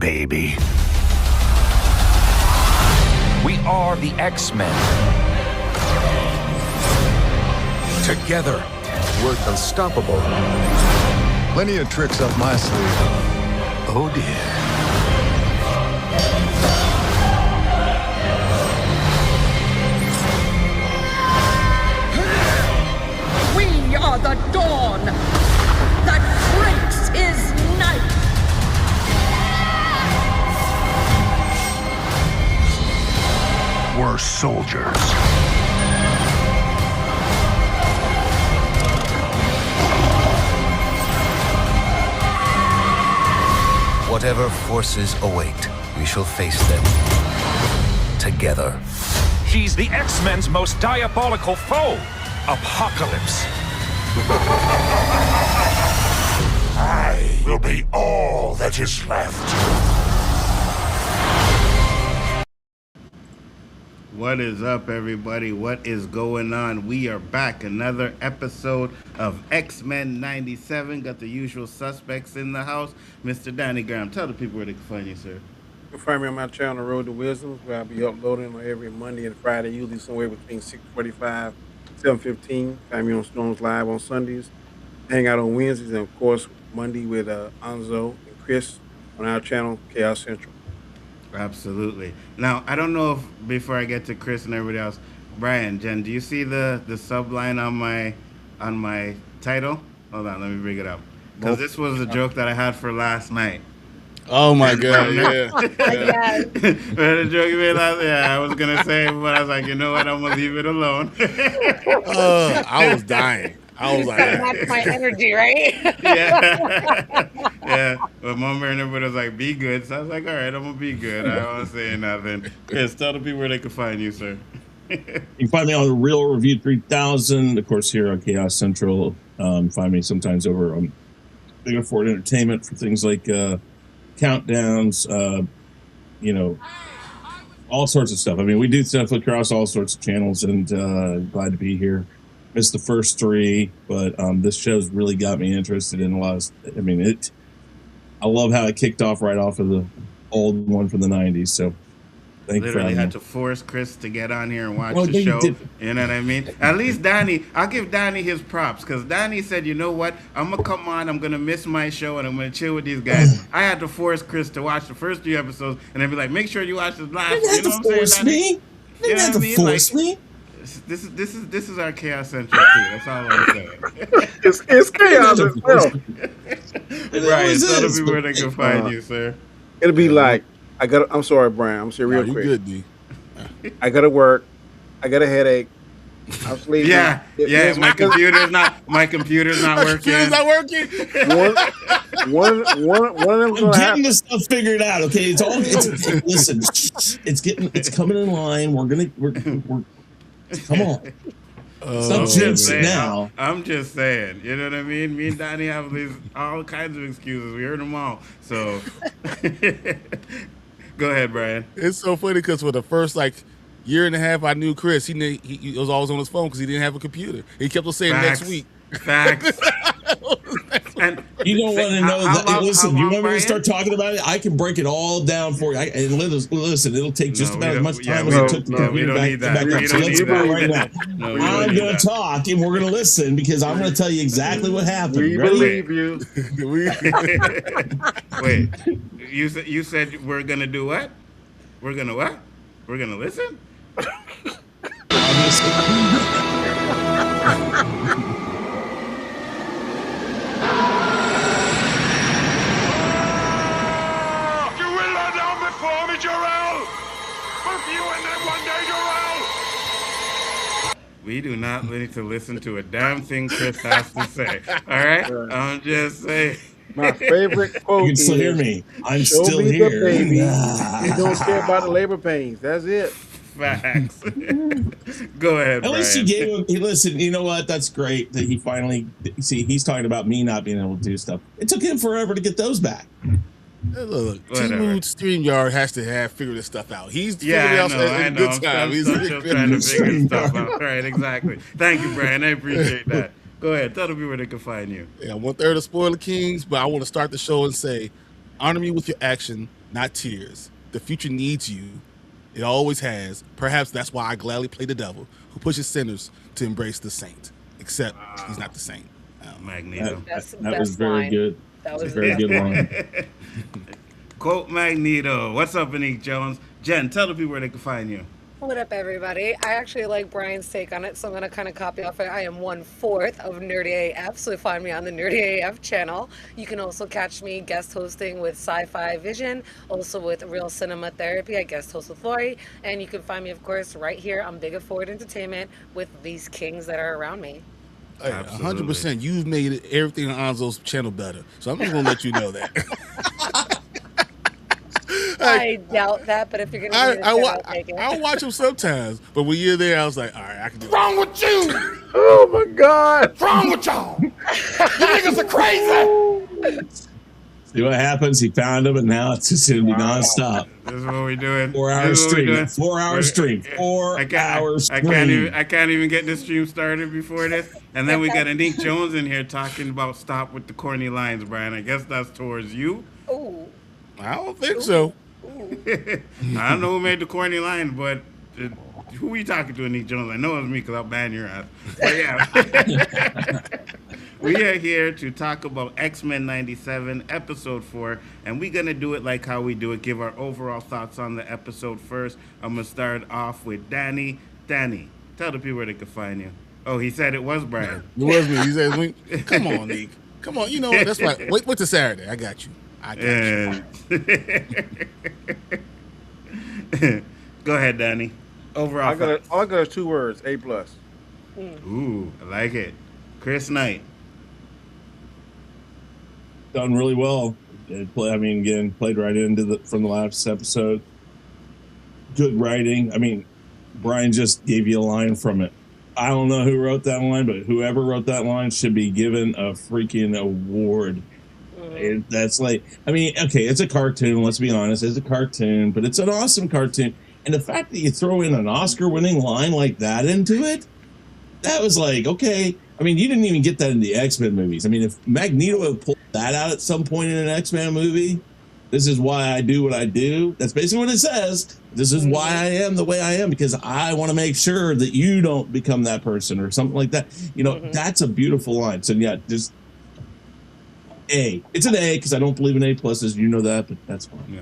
baby. We are the X-Men. Together, we're unstoppable. Plenty of tricks up my sleeve. Oh dear. We are the dawn that breaks his night. We're soldiers. Whatever forces await, we shall face them together. She's the X-Men's most diabolical foe, Apocalypse. I will be all that is left. What is up, everybody? What is going on? We are back. Another episode of X-Men 97. Got the usual suspects in the house. Mr. Danny Graham, tell the people where they can find you, sir. You can find me on my channel, Road to Wisdom, where I'll be uploading on every Monday and Friday, usually somewhere between 6:45 7:15. Find me on Storms Live on Sundays. Hang out on Wednesdays, and of course, Monday with Nzo and Chris on our channel, Chaos Central. Absolutely. Now, I don't know if, before I get to Chris and everybody else, Brian, Jen, do you see the subline on my title? Hold on, let me bring it up. Because this was a joke that I had for last night. Oh my God! Yeah. The joke you made last, yeah, I was gonna say, but I was like, you know what? I'm gonna leave it alone. I was dying. I was like, that's my energy, right? Yeah. But Mom and everybody was like, be good. So I was like, all right, I'm gonna be good. I don't want to say nothing. Chris, tell the people where they can find you, sir. You can find me on the Real Review 3000, of course, here on Chaos Central. Find me sometimes over on Big Afford Entertainment for things like countdowns, all sorts of stuff. I mean, we do stuff across all sorts of channels, and glad to be here. Missed the first three, but this show's really got me interested in a lot of. I mean, I love how it kicked off right off of the old one from the '90s. So, literally had to force Chris to get on here and watch the show. You know what I mean? At least Danny, I'll give Danny his props, because Danny said, you know what? I'm gonna come on. I'm gonna miss my show and I'm gonna chill with these guys. I had to force Chris to watch the first 3 episodes and then be like, make sure you watch the last. You didn't have to force me. You didn't have to force me. This is our Chaos Central too. That's all I'm saying. It's chaos as well. Brian, tell the people where they can find you, sir. It'll be like, I'm sorry, Brian. I'm saying real quick. You good, D? I gotta work. I got a headache. I'm sleeping. Yeah. My computer's not working. Computer's not working. One of them I'm getting this stuff figured out. Okay, listen. It's coming in line. We're come on. Stop jinxing now. I'm just saying. You know what I mean? Me and Donnie have all kinds of excuses. We heard them all. So go ahead, Brian. It's so funny because for the first year and a half, I knew Chris. He was always on his phone because he didn't have a computer. He kept on saying next week. Facts. And you don't want to know that. Listen, you want me to start talking about it? I can break it all down for you. And listen, it'll take just about as much time as it took the computer back up. So let's go right now. I'm going to talk and we're going to listen because I'm going to tell you exactly what happened. We believe you. Wait, you said we're going to do what? We're going to what? We're going to listen? We do not need to listen to a damn thing Chris has to say. All right? I'm just saying. My favorite quote You can still hear me. I'm Show still me here. The baby. You don't care about the labor pains. That's it. Facts. Go ahead, At least Brian. you gave him. Listen, you know what? That's great that he finally. See, he's talking about me not being able to do stuff. It took him forever to get those back. Look, T-Mood StreamYard has to have figured this stuff out. He's Yeah, figured it out in good time. He's just trying to figure stuff out. Right, exactly. Thank you, Brian. I appreciate that. Go ahead. Tell the people where they can find you. Yeah, 1/3 of Spoiler Kings, but I want to start the show and say, honor me with your action, not tears. The future needs you. It always has. Perhaps that's why I gladly play the devil, who pushes sinners to embrace the saint. Except he's not the saint. Magneto. That was very good. That was a very good line. Quote Magneto. What's up, Anique Jones? Jen, tell the people where they can find you. What up, everybody? I actually like Brian's take on it, so I'm going to kind of copy off it. I am 1/4 of Nerdy AF, so find me on the Nerdy AF channel. You can also catch me guest hosting with Sci-Fi Vision, also with Real Cinema Therapy. I guest host with Lori, and you can find me, of course, right here on Big Forward Entertainment with these kings that are around me. Hey, 100%. You've made everything on Nzo's channel better, so I'm just going to let you know that. I doubt that, but if you're going to I'll take it. I'll watch them sometimes, but when you're there, I was like, all right, I can do it. What's wrong with you? Oh my God! What's wrong with y'all? You niggas are crazy. See what happens? He found him, and now it's just going to be nonstop. This is what we're doing. 4 hours stream. 4 hours stream. 4 hours stream. I can't even get this stream started before this. And then we got Anique Jones in here talking about stop with the corny lines, Brian. I guess that's towards you. Ooh. I don't think so. I don't know who made the corny line, but who are you talking to, Anique Jones? I know it was me because I'll ban your ass. But yeah. We are here to talk about X-Men 97, Episode 4, and we're going to do it like how we do it, give our overall thoughts on the episode first. I'm going to start off with Danny. Danny, tell the people where they can find you. Oh, he said it was Brian. It was me. He said, come on, Nick. Come on. You know what? That's right. Wait till Saturday. I got you. Go ahead, Danny. Overall, all I got is 2 words: A+. Ooh, I like it. Chris Knight. Done really well. Again, played right into from the last episode. Good writing. I mean, Brian just gave you a line from it. I don't know who wrote that line, but whoever wrote that line should be given a freaking award. That's like, okay, it's a cartoon. Let's be honest, it's a cartoon, but it's an awesome cartoon. And the fact that you throw in an Oscar-winning line like that into it, that was like, okay. You didn't even get that in the X-Men movies. If Magneto had pulled that out at some point in an X-Men movie, this is why I do what I do. That's basically what it says. This is why I am the way I am, because I want to make sure that you don't become that person or something like that. That's a beautiful line. So yeah, just A. It's an A because I don't believe in A pluses. You know that, but that's fine.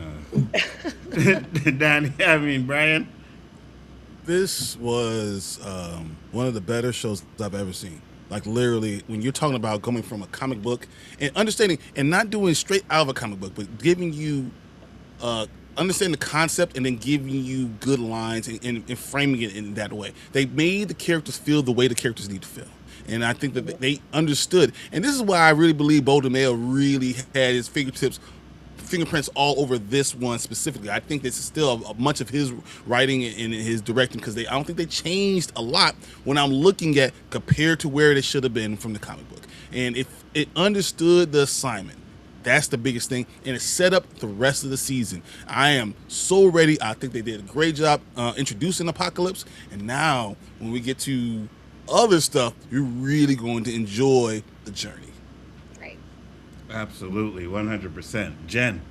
Yeah. Danny, Brian. This was one of the better shows I've ever seen. Like literally, when you're talking about coming from a comic book and understanding and not doing straight out of a comic book, but giving you understanding the concept and then giving you good lines and framing it in that way. They made the characters feel the way the characters need to feel. And I think that they understood. And this is why I really believe Bo DeMeo really had his fingerprints all over this one specifically. I think this is still much of his writing and his directing, because I don't think they changed a lot when I'm looking at compared to where they should have been from the comic book. And if it understood the assignment, that's the biggest thing, and it set up the rest of the season. I am so ready. I think they did a great job introducing Apocalypse, and now when we get to other stuff, you're really going to enjoy the journey. Absolutely, 100%. Jen.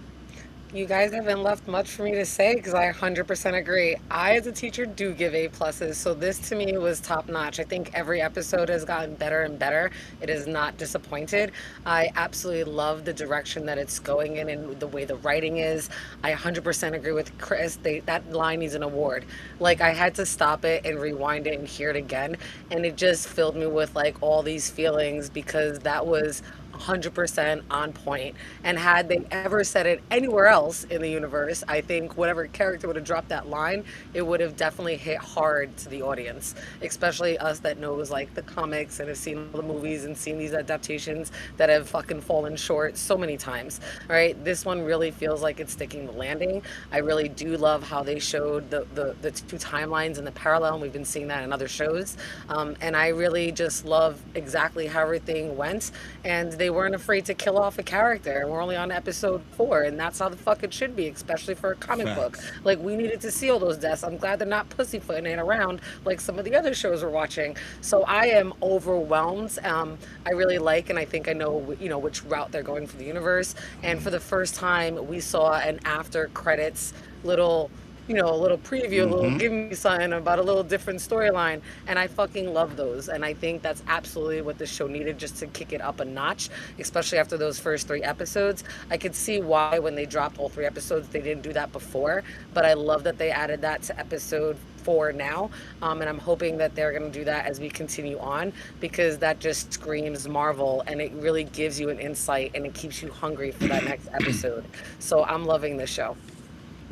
You guys haven't left much for me to say because I 100% agree. I, as a teacher, do give A pluses, so this to me was top notch. I think every episode has gotten better and better. It is not disappointed. I absolutely love the direction that it's going in and the way the writing is. I 100% agree with Chris. That line needs an award. Like, I had to stop it and rewind it and hear it again, and it just filled me with like all these feelings because that was 100% on point. And had they ever said it anywhere else in the universe, I think whatever character would have dropped that line, it would have definitely hit hard to the audience, especially us that knows like the comics and have seen all the movies and seen these adaptations that have fucking fallen short so many times. Right? This one really feels like it's sticking the landing. I really do love how they showed the two timelines and the parallel, and we've been seeing that in other shows. And I really just love exactly how everything went. And they they weren't afraid to kill off a character, and we're only on episode 4, and that's how the fuck it should be, especially for a comic book. Like, we needed to see all those deaths. I'm glad they're not pussyfooting it around like some of the other shows we're watching. So I am overwhelmed. I really like, and I think I know, you know, which route they're going for the universe. And for the first time, we saw an after credits little, you know, a little preview, a little give me something about a little different storyline, and I fucking love those. And I think that's absolutely what the show needed, just to kick it up a notch, especially after those first 3 episodes. I could see why when they dropped all 3 episodes they didn't do that before, but I love that they added that to episode 4 now, and I'm hoping that they're going to do that as we continue on, because that just screams Marvel, and it really gives you an insight, and it keeps you hungry for that next episode. So I'm loving this show.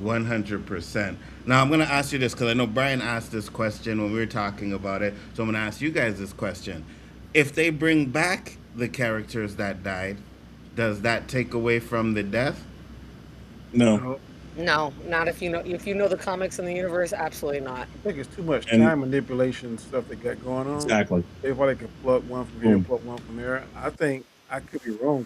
100%. Now I'm going to ask you this, because I know Brian asked this question when we were talking about it, so I'm going to ask you guys this question. If they bring back the characters that died, does that take away from the death? No. No, not if you know the comics in the universe. Absolutely not. I think it's too much time manipulation stuff they got going on. Exactly. They probably could pluck one from here, pluck one from there. I think I could be wrong.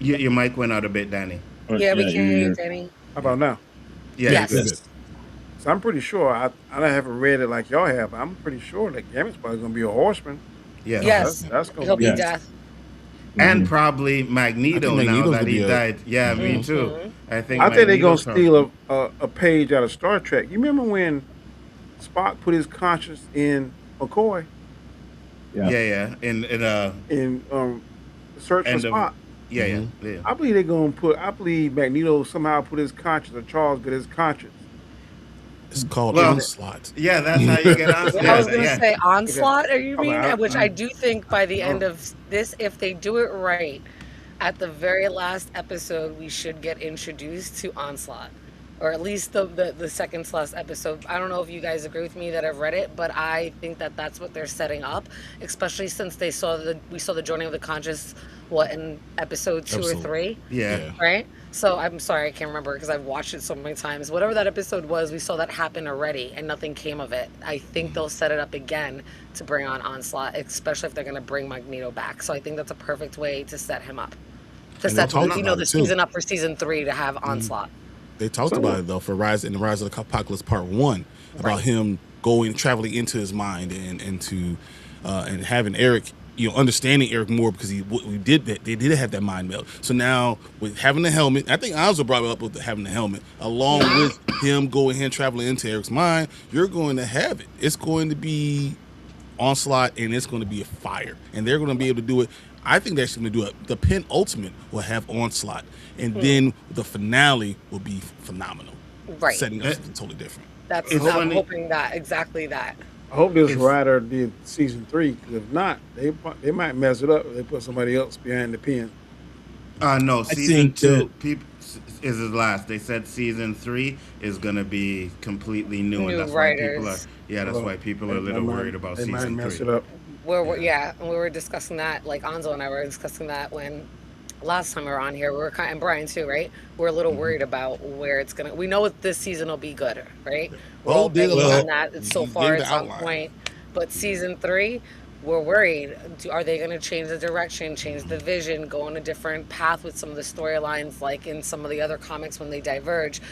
Your mic went out a bit, Danny. Yeah, we can hear you, Danny. How about now? Yeah, yes. So I'm pretty sure, I haven't read it like y'all have, but I'm pretty sure that Gambit's probably going to be a horseman. Yeah. Yes. That's going He'll to be be death. And probably Magneto now that he died. Yeah, me too. I think they're going to steal a page out of Star Trek. You remember when Spock put his conscience in McCoy? Yeah. In Search for Spock. Yeah. I believe they're going to I believe Magneto somehow put his conscience, or Charles got his conscience. It's called Onslaught. Yeah, that's how you get Onslaught. I was going to say Onslaught, are you mean? Which I do think by the end of this, if they do it right, at the very last episode, we should get introduced to Onslaught. Or at least the second to last episode. I don't know if you guys agree with me that I've read it, but I think that that's what they're setting up, especially since we saw the joining of the conscious, in episode 2 or 3? Yeah. Right? So I'm sorry, I can't remember because I've watched it so many times. Whatever that episode was, we saw that happen already and nothing came of it. I think they'll set it up again to bring on Onslaught, especially if they're going to bring Magneto back. So I think that's a perfect way to set him up. To set the season up for season 3 to have Onslaught. They talked about it though for Rise of the Apocalypse Part 1 about him traveling into his mind and having Eric, understanding Eric more, because they did have that mind meld. So now with having the helmet, I think I also brought it up with having the helmet, along with him going ahead and traveling into Eric's mind, you're going to have it. It's going to be Onslaught, and it's going to be a fire, and they're going to be able to do it. I think they're going to do it. The penultimate will have Onslaught, and then the finale will be phenomenal. Right. Setting up something totally different. I'm hoping that, exactly that. I hope this writer did season 3, because if not, they might mess it up if they put somebody else behind the pen. No, season 2 is his last. They said season 3 is going to be completely new, and that's writers. why people are a little worried about season 3. They might mess it up. We were discussing that, like Nzo and I were discussing that when last time we were on here. We were and Brian too, right? We're a little worried about where it's gonna. We know this season will be good, right? We're all betting on that. It's so far it's on point, but season 3, we're worried. Are they going to change the direction, change the vision, go on a different path with some of the storylines, like in some of the other comics when they diverge?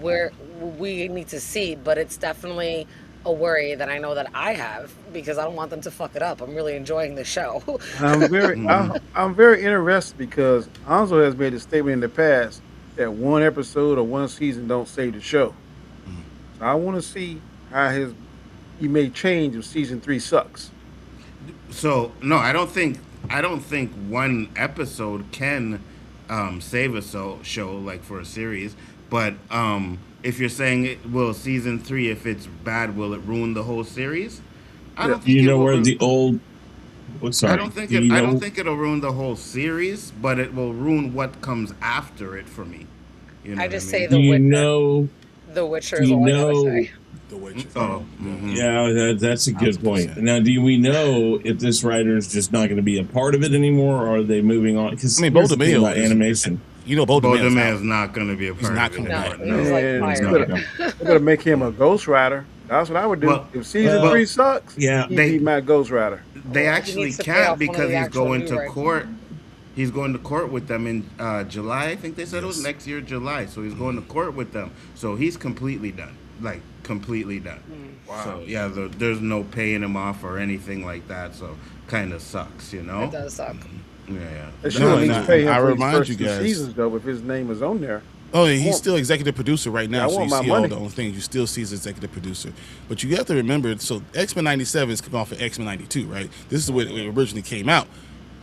Where we need to see, but it's definitely a worry that I know that I have, because I don't want them to fuck it up. I'm really enjoying the show. I'm very interested, because Nzo has made a statement in the past that one episode or one season don't save the show. So I want to see how he may change if season 3 sucks. So no, I don't think one episode can save a show like for a series, but if you're saying season 3, if it's bad, will it ruin the whole series? I don't think I don't think it'll ruin the whole series, but it will ruin what comes after it for me. I just say The Witcher. The Witcher is all I gotta say. The Witcher. Yeah, that's a good point. Now, do we know if this writer is just not going to be a part of it anymore, or are they moving on? Because Bo DeMeo about animation. Bo DeMeo is not going to be a part of it. They better make him a ghostwriter. That's what I would do. Well, if season 3 sucks, he'd be my Ghost Rider. They actually can't because he's going to court. He's going to court with them in July. I think they said it was next year, July. So he's going to court with them. So he's completely done. Like, completely done. Wow. So, yeah, there's no paying him off or anything like that. So, kind of sucks, you know? It does suck. Yeah. They should need to pay him for his first 2 seasons, though, if his name is on there. Oh, yeah, he's still executive producer right now, so you see all the only things. You still see as executive producer. But you have to remember, so X-Men 97 is coming off of X-Men 92, right? This is when it originally came out.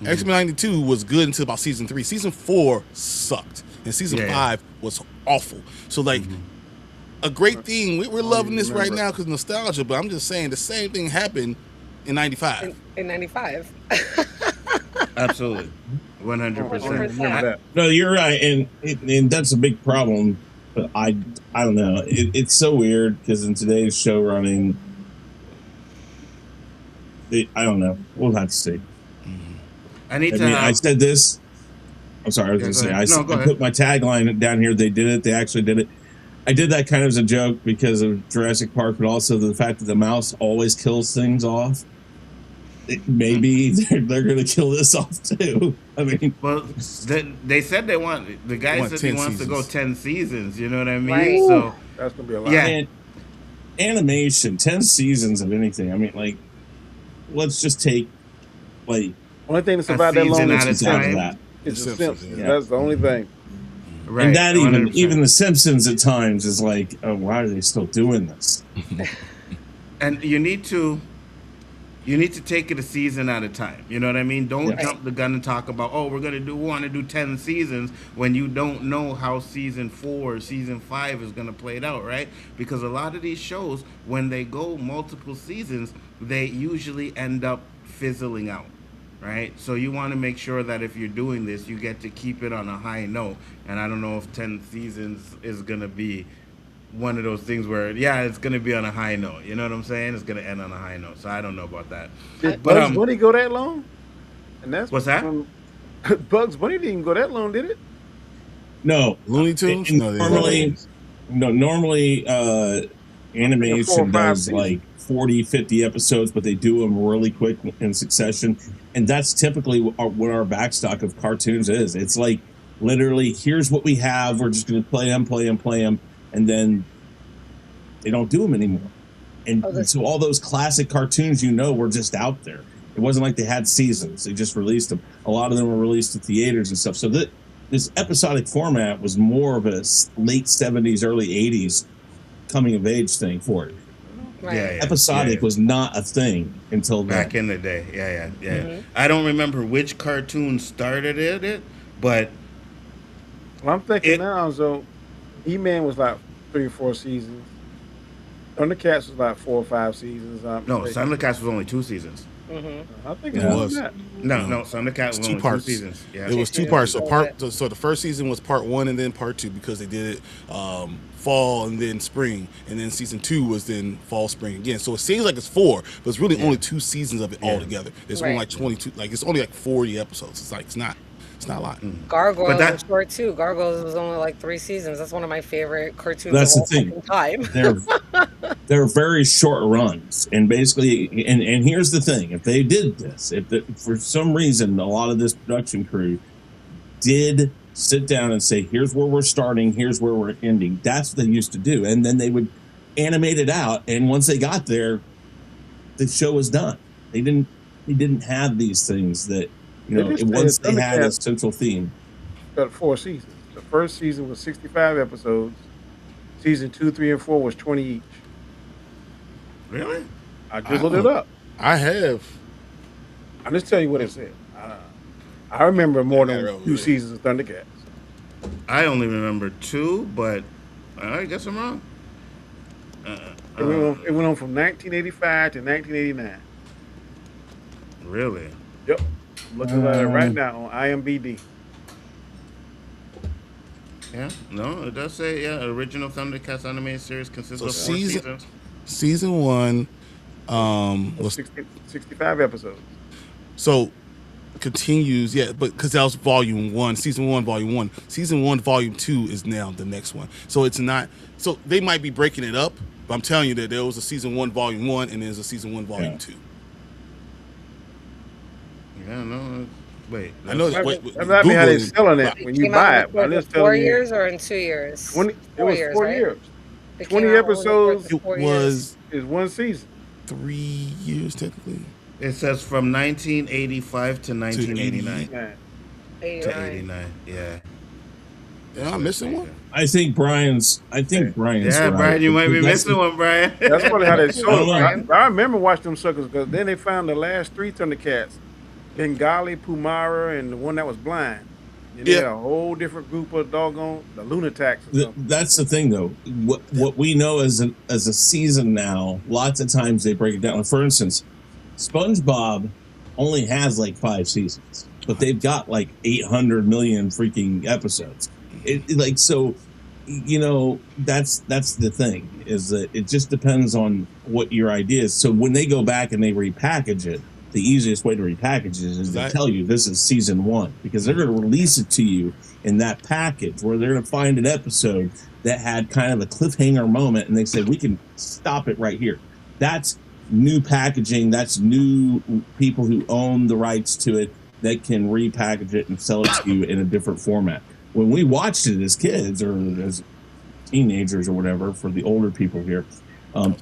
X-Men 92 was good until about season 3. Season 4 sucked. And season 5 was awful. So, like, a great thing. We're loving this right now because nostalgia, but I'm just saying the same thing happened in 95. In 95. Absolutely. 100%. No, you're right, and that's a big problem. But I don't know. It's so weird because in today's show running, I don't know. We'll have to see. I said this. I'm sorry. I was going to say. I put my tagline down here. They did it. They actually did it. I did that kind of as a joke because of Jurassic Park, but also the fact that the mouse always kills things off. Maybe they're going to kill this off too. I mean, well, they said they want. The guy said he wants to go 10 seasons. You know what I mean? Right. So that's going to be a lot. Yeah. And animation, 10 seasons of anything. I mean, like, let's just take like only thing that's about that long at a time. It's The Simpsons. Yeah. That's the only thing. Right. And that even The Simpsons at times is like, oh, why are they still doing this? And you need to take it a season at a time. You know what I mean? Don't jump the gun and talk about, oh, we want to do 10 seasons when you don't know how season 4 or season 5 is going to play it out, right? Because a lot of these shows, when they go multiple seasons, they usually end up fizzling out, right? So you want to make sure that if you're doing this, you get to keep it on a high note. And I don't know if 10 seasons is going to be one of those things where, it's going to be on a high note. You know what I'm saying? It's going to end on a high note. So I don't know about that. Did Bugs Bunny go that long? And that's what's that? Bugs Bunny didn't go that long, did it? No. Looney Tunes? Normally animation does like 40, 50 episodes, but they do them really quick in succession. And that's typically what our backstock of cartoons is. It's like literally, here's what we have. We're just going to play them. And then they don't do them anymore. And so all those classic cartoons, were just out there. It wasn't like they had seasons. They just released them. A lot of them were released to theaters and stuff. So this episodic format was more of a late 70s, early 80s coming of age thing for it. Right. Episodic was not a thing until back in the day. Yeah. Mm-hmm. I don't remember which cartoon started it, but I'm thinking now, so E-Man was like 3 or 4 seasons. Thundercats was like 4 or 5 seasons. No, Thundercats was only 2 seasons. Mm-hmm. I think it was that. No, Thundercats was only 2 seasons. Yeah. It was 2 parts. So the first season was part 1 and then part 2 because they did it fall and then spring, and then season 2 was then fall, spring again. So it seems like it's 4, but it's really only 2 seasons of it all together. It's only like 22. Like it's only like 40 episodes. It's like it's not a lot. Gargoyles was short too. Gargoyles was only like 3 seasons. That's one of my favorite cartoons that's of all the thing. Time. They're very short runs, and basically, and here's the thing: if they did this, for some reason a lot of this production crew did sit down and say, "Here's where we're starting, here's where we're ending." That's what they used to do, and then they would animate it out. And once they got there, the show was done. They didn't have these things that. Once they had a central theme. Got 4 seasons. The first season was 65 episodes. Season 2, 3, and 4 was 20 each. Really? I just looked it up. I have. I'll just tell you what it said. I remember more than 2 seasons of Thundercats. I only remember 2, but I guess I'm wrong. It went on from 1985 to 1989. Really? Yep. Looking at it right now on IMDb. Yeah, no, it does say original Thundercats animated series consists of 4 seasons. Season 1 was 65 episodes. So continues, but because that was volume 1, season 1, volume 1. Season 1, volume 2 is now the next one. So it's not. So they might be breaking it up, But I'm telling you that there was a season 1, volume 1, and there's a season 1, volume 2. Yeah, no. Wait. I know that. That's how they selling it when you buy it. Was it 4 years or in 2 years? 20, it was 4 years. 20 episodes. It was is one season. 3 years technically. It says from 1985 to 1989. To 89. Yeah. Am I missing one? I think Brian's. Yeah, right. Brian, you might be missing one, Brian. That's probably how they sold it. I remember watching them suckers because then they found the last 3 Thundercats. Bengali, Pumara, and the one that was blind. And they had a whole different group of doggone the Lunatics. That's the thing, though. What we know as a season now, lots of times they break it down. For instance, SpongeBob only has like 5 seasons, but they've got like 800 million freaking episodes. So, you know, that's the thing, is that it just depends on what your idea is. So when they go back and they repackage it, the easiest way to repackage it is to tell you this is season 1, because they're going to release it to you in that package where they're going to find an episode that had kind of a cliffhanger moment, and they say, we can stop it right here. That's new packaging. That's new people who own the rights to it that can repackage it and sell it to you in a different format. When we watched it as kids or as teenagers or whatever, for the older people here, I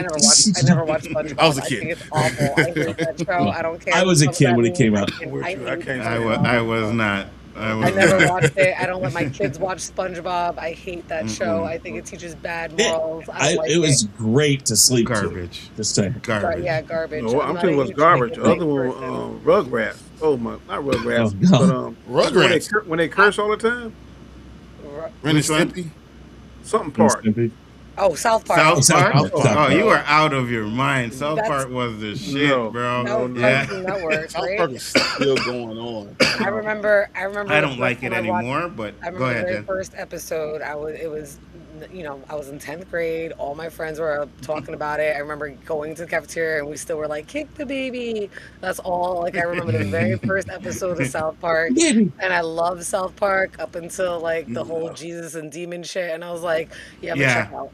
never watched SpongeBob. I was a kid. I think it's awful. I hate that show. I don't care. I was a kid when it came out. I was not. I never watched it. I don't let my kids watch SpongeBob. I hate that show. I think it teaches bad morals. It was great to sleep garbage. To. Just saying. Garbage. Yeah, garbage. No, I'm telling you what's garbage. The other one, Rugrats. Oh my, not Rugrats, but Rugrats. When they curse all the time. Ren and Stimpy. Something Park. Oh, South Park. South Park? South Park. Oh, you are out of your mind. South Park was the shit, bro. Yeah. South Park is still going on. I remember. I don't like it anymore, but go ahead, the Jen. first episode, I was in 10th grade. All my friends were talking about it. I remember going to the cafeteria and we still were like, kick the baby. That's all. Like, I remember the very first episode of South Park. And I loved South Park up until like the whole Jesus and demon shit. And I was like, check out.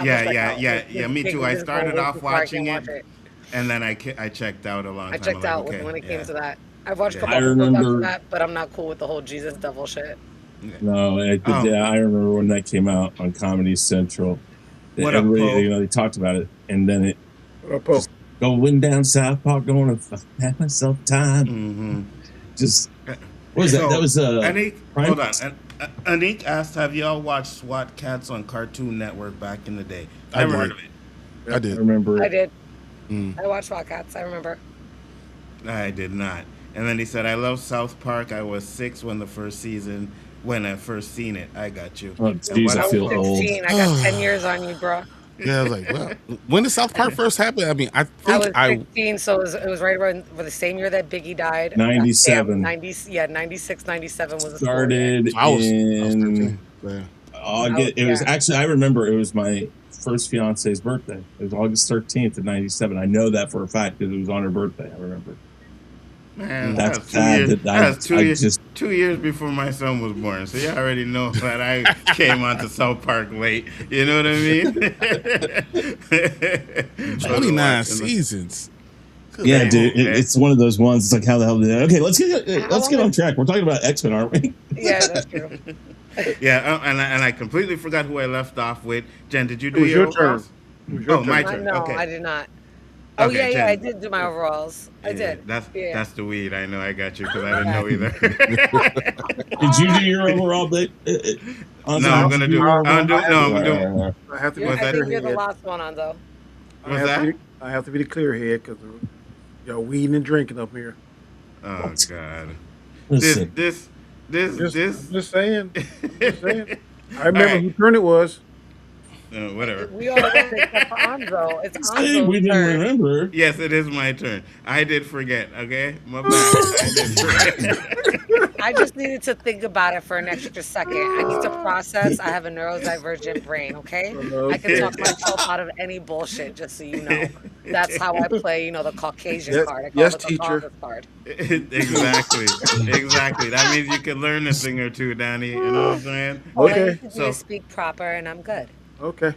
Yeah. Me too. I started off watching it, and then I checked out a long time. I checked out when it came to that. I've watched a couple of episodes after that, but I'm not cool with the whole Jesus devil shit. No, I remember when that came out on Comedy Central. Everybody, they talked about it, and then it just going down South Park, going to have myself time. Mm-hmm. Just what was that? That was hold on. Anik asked, have y'all watched SWAT Cats on Cartoon Network back in the day? I never heard of it. I did. I remember. I did. I watched SWAT Cats. I remember. I did not. And then he said, I love South Park. I was 6 when I first seen it. I got you. Oh, geez, I feel 16. old. I got 10 years on you, bro. Yeah, I was like, well, when did South Park first happen? I mean, I think I was 16, so it was right around for the same year that Biggie died. 97. 96, 97 was the started I was in 13. August. It was actually, I remember it was my first fiance's birthday. It was August 13th of 97. I know that for a fact because it was on her birthday. I remember. Man, that's that's 2 years. 2 years before my son was born, so you already know that I came onto South Park late. You know what I mean? 29 seasons. Good man. Dude, it's one of those ones. It's like, how the hell did that? Okay, let's get on track. We're talking about X-Men, aren't we? Yeah, that's true. Yeah, and I completely forgot who I left off with. Jen, did you do your turn? My turn. No, okay. I did not. Oh, okay, yeah, I did do my overalls. I did. That's the weed. I know. I got you because I didn't know either. Did you do your overall bit? I'm gonna do. I'm gonna do. I have to be I think you're the last one, Anzo. What's that? I have to be the clear head because y'all weeding and drinking up here. Oh God. Listen. This. Just saying. I remember whose turn it was. Whatever. We all did except for Anzo. It's Anzo's we didn't turn. remember. Yes, it is my turn. I did forget. Okay, my bad. I did forget. I just needed to think about it for an extra second. I need to process. I have a neurodivergent brain. Okay, I can talk myself out of any bullshit. Just so you know, that's how I play. The Caucasian card. I call it the teacher. Card. Exactly. That means you can learn a thing or two, Danny. You know what I'm saying? Okay. So speak proper, and I'm good. Okay.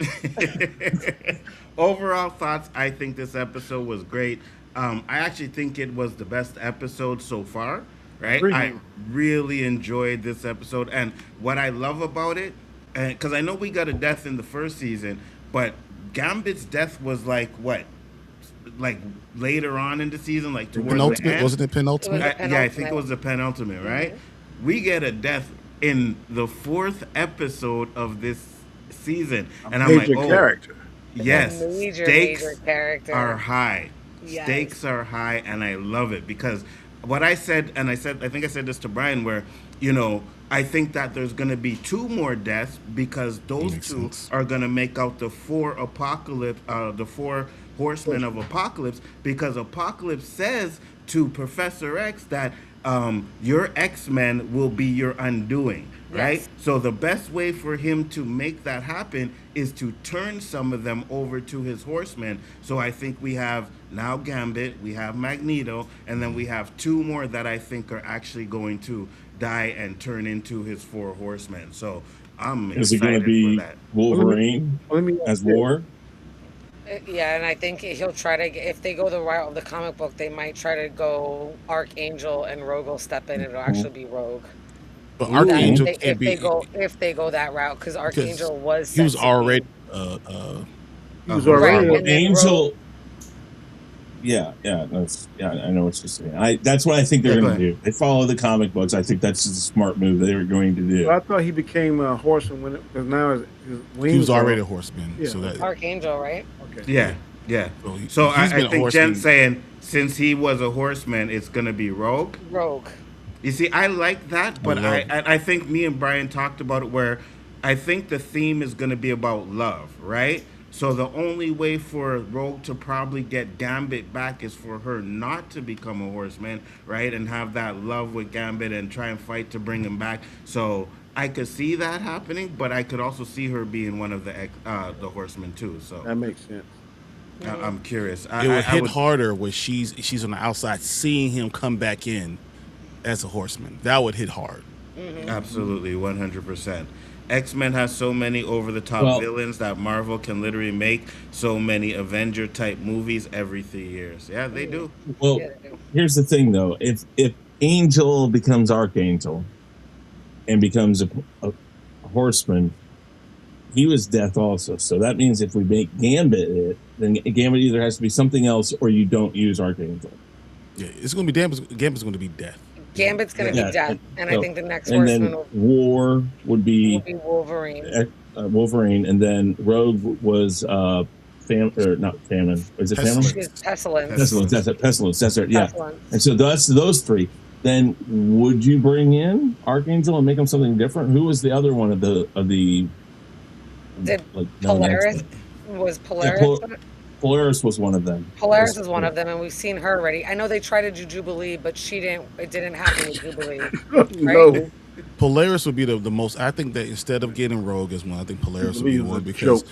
Overall thoughts, I think this episode was great. I actually think it was the best episode so far, right? I really enjoyed this episode. And what I love about it, because I know we got a death in the first season, but Gambit's death was like what? Like later on in the season, like towards penultimate, the end? wasn't it penultimate? Yeah, I think it was the penultimate, right? We get a death in the 4th episode of this season, and I'm like, oh, character. Yes, major character. are high. Yes. Stakes are high, and I love it because what I said, and I think I said this to Brian, where I think that there's going to be 2 more deaths because those 2 are going to make out the 4 apocalypse, the 4 horsemen of Apocalypse, because Apocalypse says to Professor X that your X-Men will be your undoing, right? Yes. So the best way for him to make that happen is to turn some of them over to his horsemen. So I think we have now Gambit, we have Magneto, and then we have 2 more that I think are actually going to die and turn into his 4 horsemen. So I'm excited for that. Wolverine as War? Yeah, and I think he'll try to, if they go the route of the comic book, they might try to go Archangel and Rogue will step in. It'll actually be Rogue. But Archangel if they go that route, because Archangel was he was already Angel. Yeah, I know what you're saying. That's what I think they're going to do. They follow the comic books. I think that's just a smart move they were going to do. Well, I thought he became a horseman because now his wings. He was already a horseman. Yeah. So that Archangel, right? Okay. Yeah. So I think Jen's saying since he was a horseman, it's going to be Rogue. Rogue. You see, I like that, but I think me and Brian talked about it where I think the theme is going to be about love, right? So the only way for Rogue to probably get Gambit back is for her not to become a horseman, right? And have that love with Gambit and try and fight to bring him back. So I could see that happening, but I could also see her being one of the horsemen too. So that makes sense. I'm curious. It would hit harder when she's on the outside seeing him come back in as a horseman. That would hit hard. Mm-hmm. Absolutely, 100%. X-Men has so many over-the-top villains that Marvel can literally make so many Avenger-type movies every 3 years. Yeah, they do. Well, here's the thing, though. If Angel becomes Archangel and becomes a horseman, he was Death also. So that means if we make Gambit it, then Gambit either has to be something else or you don't use Archangel. Yeah, it's going to be Gambit's going to be Death. Gambit's going to be Death, and I think the next and horseman then War would be Wolverine. Wolverine, and then Rogue was not Famine. Is it Famine? Pestilence. That's it. Pestilence. That's it. Yeah. Pestilence. And so that's those 3. Then would you bring in Archangel and make him something different? Who was the other one of the Polaris? Was Polaris? Polaris was one of them. Polaris is one of them, and we've seen her already. I know they tried to do Jubilee, but it didn't happen with Jubilee. Right? No. Polaris would be the most. I think that instead of getting Rogue as one, I think Polaris would be the one because,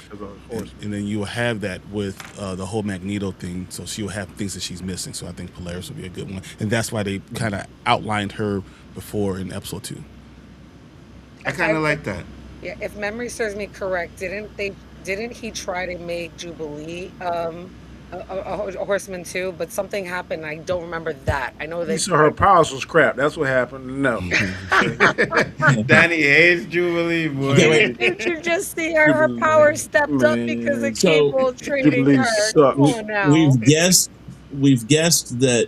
and then you will have that with the whole Magneto thing. So she will have things that she's missing. So I think Polaris would be a good one, and that's why they kind of outlined her before in episode 2. I kind of like that. Yeah, if memory serves me correct, didn't he try to make Jubilee a horseman too? But something happened. I don't remember that. I know that. So her powers was crap. That's what happened. No. Danny hates Jubilee, boy. Did you just see her power stepped up because of Cable trading her? Come on now. We've guessed that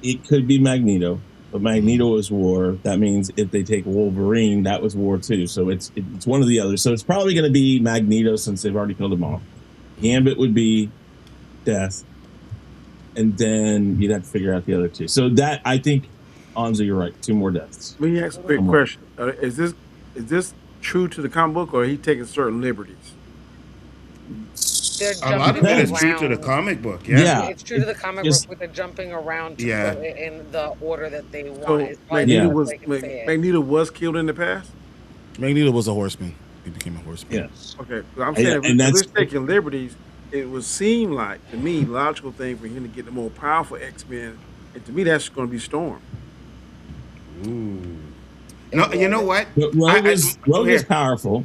it could be Magneto. But Magneto is War. That means if they take Wolverine, that was War too. So it's one of the others. So it's probably going to be Magneto since they've already killed him off. Gambit would be Death. And then you'd have to figure out the other 2. So that, I think, Anzo, you're right. 2 more deaths. Let me ask a big question. Is this true to the comic book, or are he taking certain liberties? A lot of it is true to the comic book. Yeah. It's true to the comic book with the jumping around to put it in the order that they want. So Magneto was killed in the past? Magneto was a horseman. He became a horseman. Yes. Okay. I'm saying if we're taking liberties, it would seem like, to me, logical thing for him to get the more powerful X-Men. And to me, that's going to be Storm. Ooh. No, you know what? Rogue is powerful.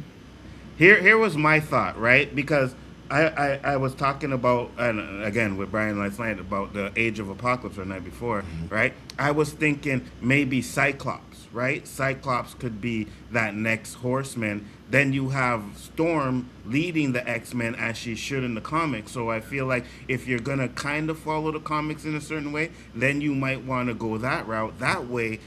here was my thought, right? Because I was talking about, and again with Brian last night, about the Age of Apocalypse the night before, right? I was thinking maybe Cyclops, right? Cyclops could be that next horseman. Then you have Storm leading the X-Men as she should in the comics. So I feel like if you're going to kind of follow the comics in a certain way, then you might want to go that route. That way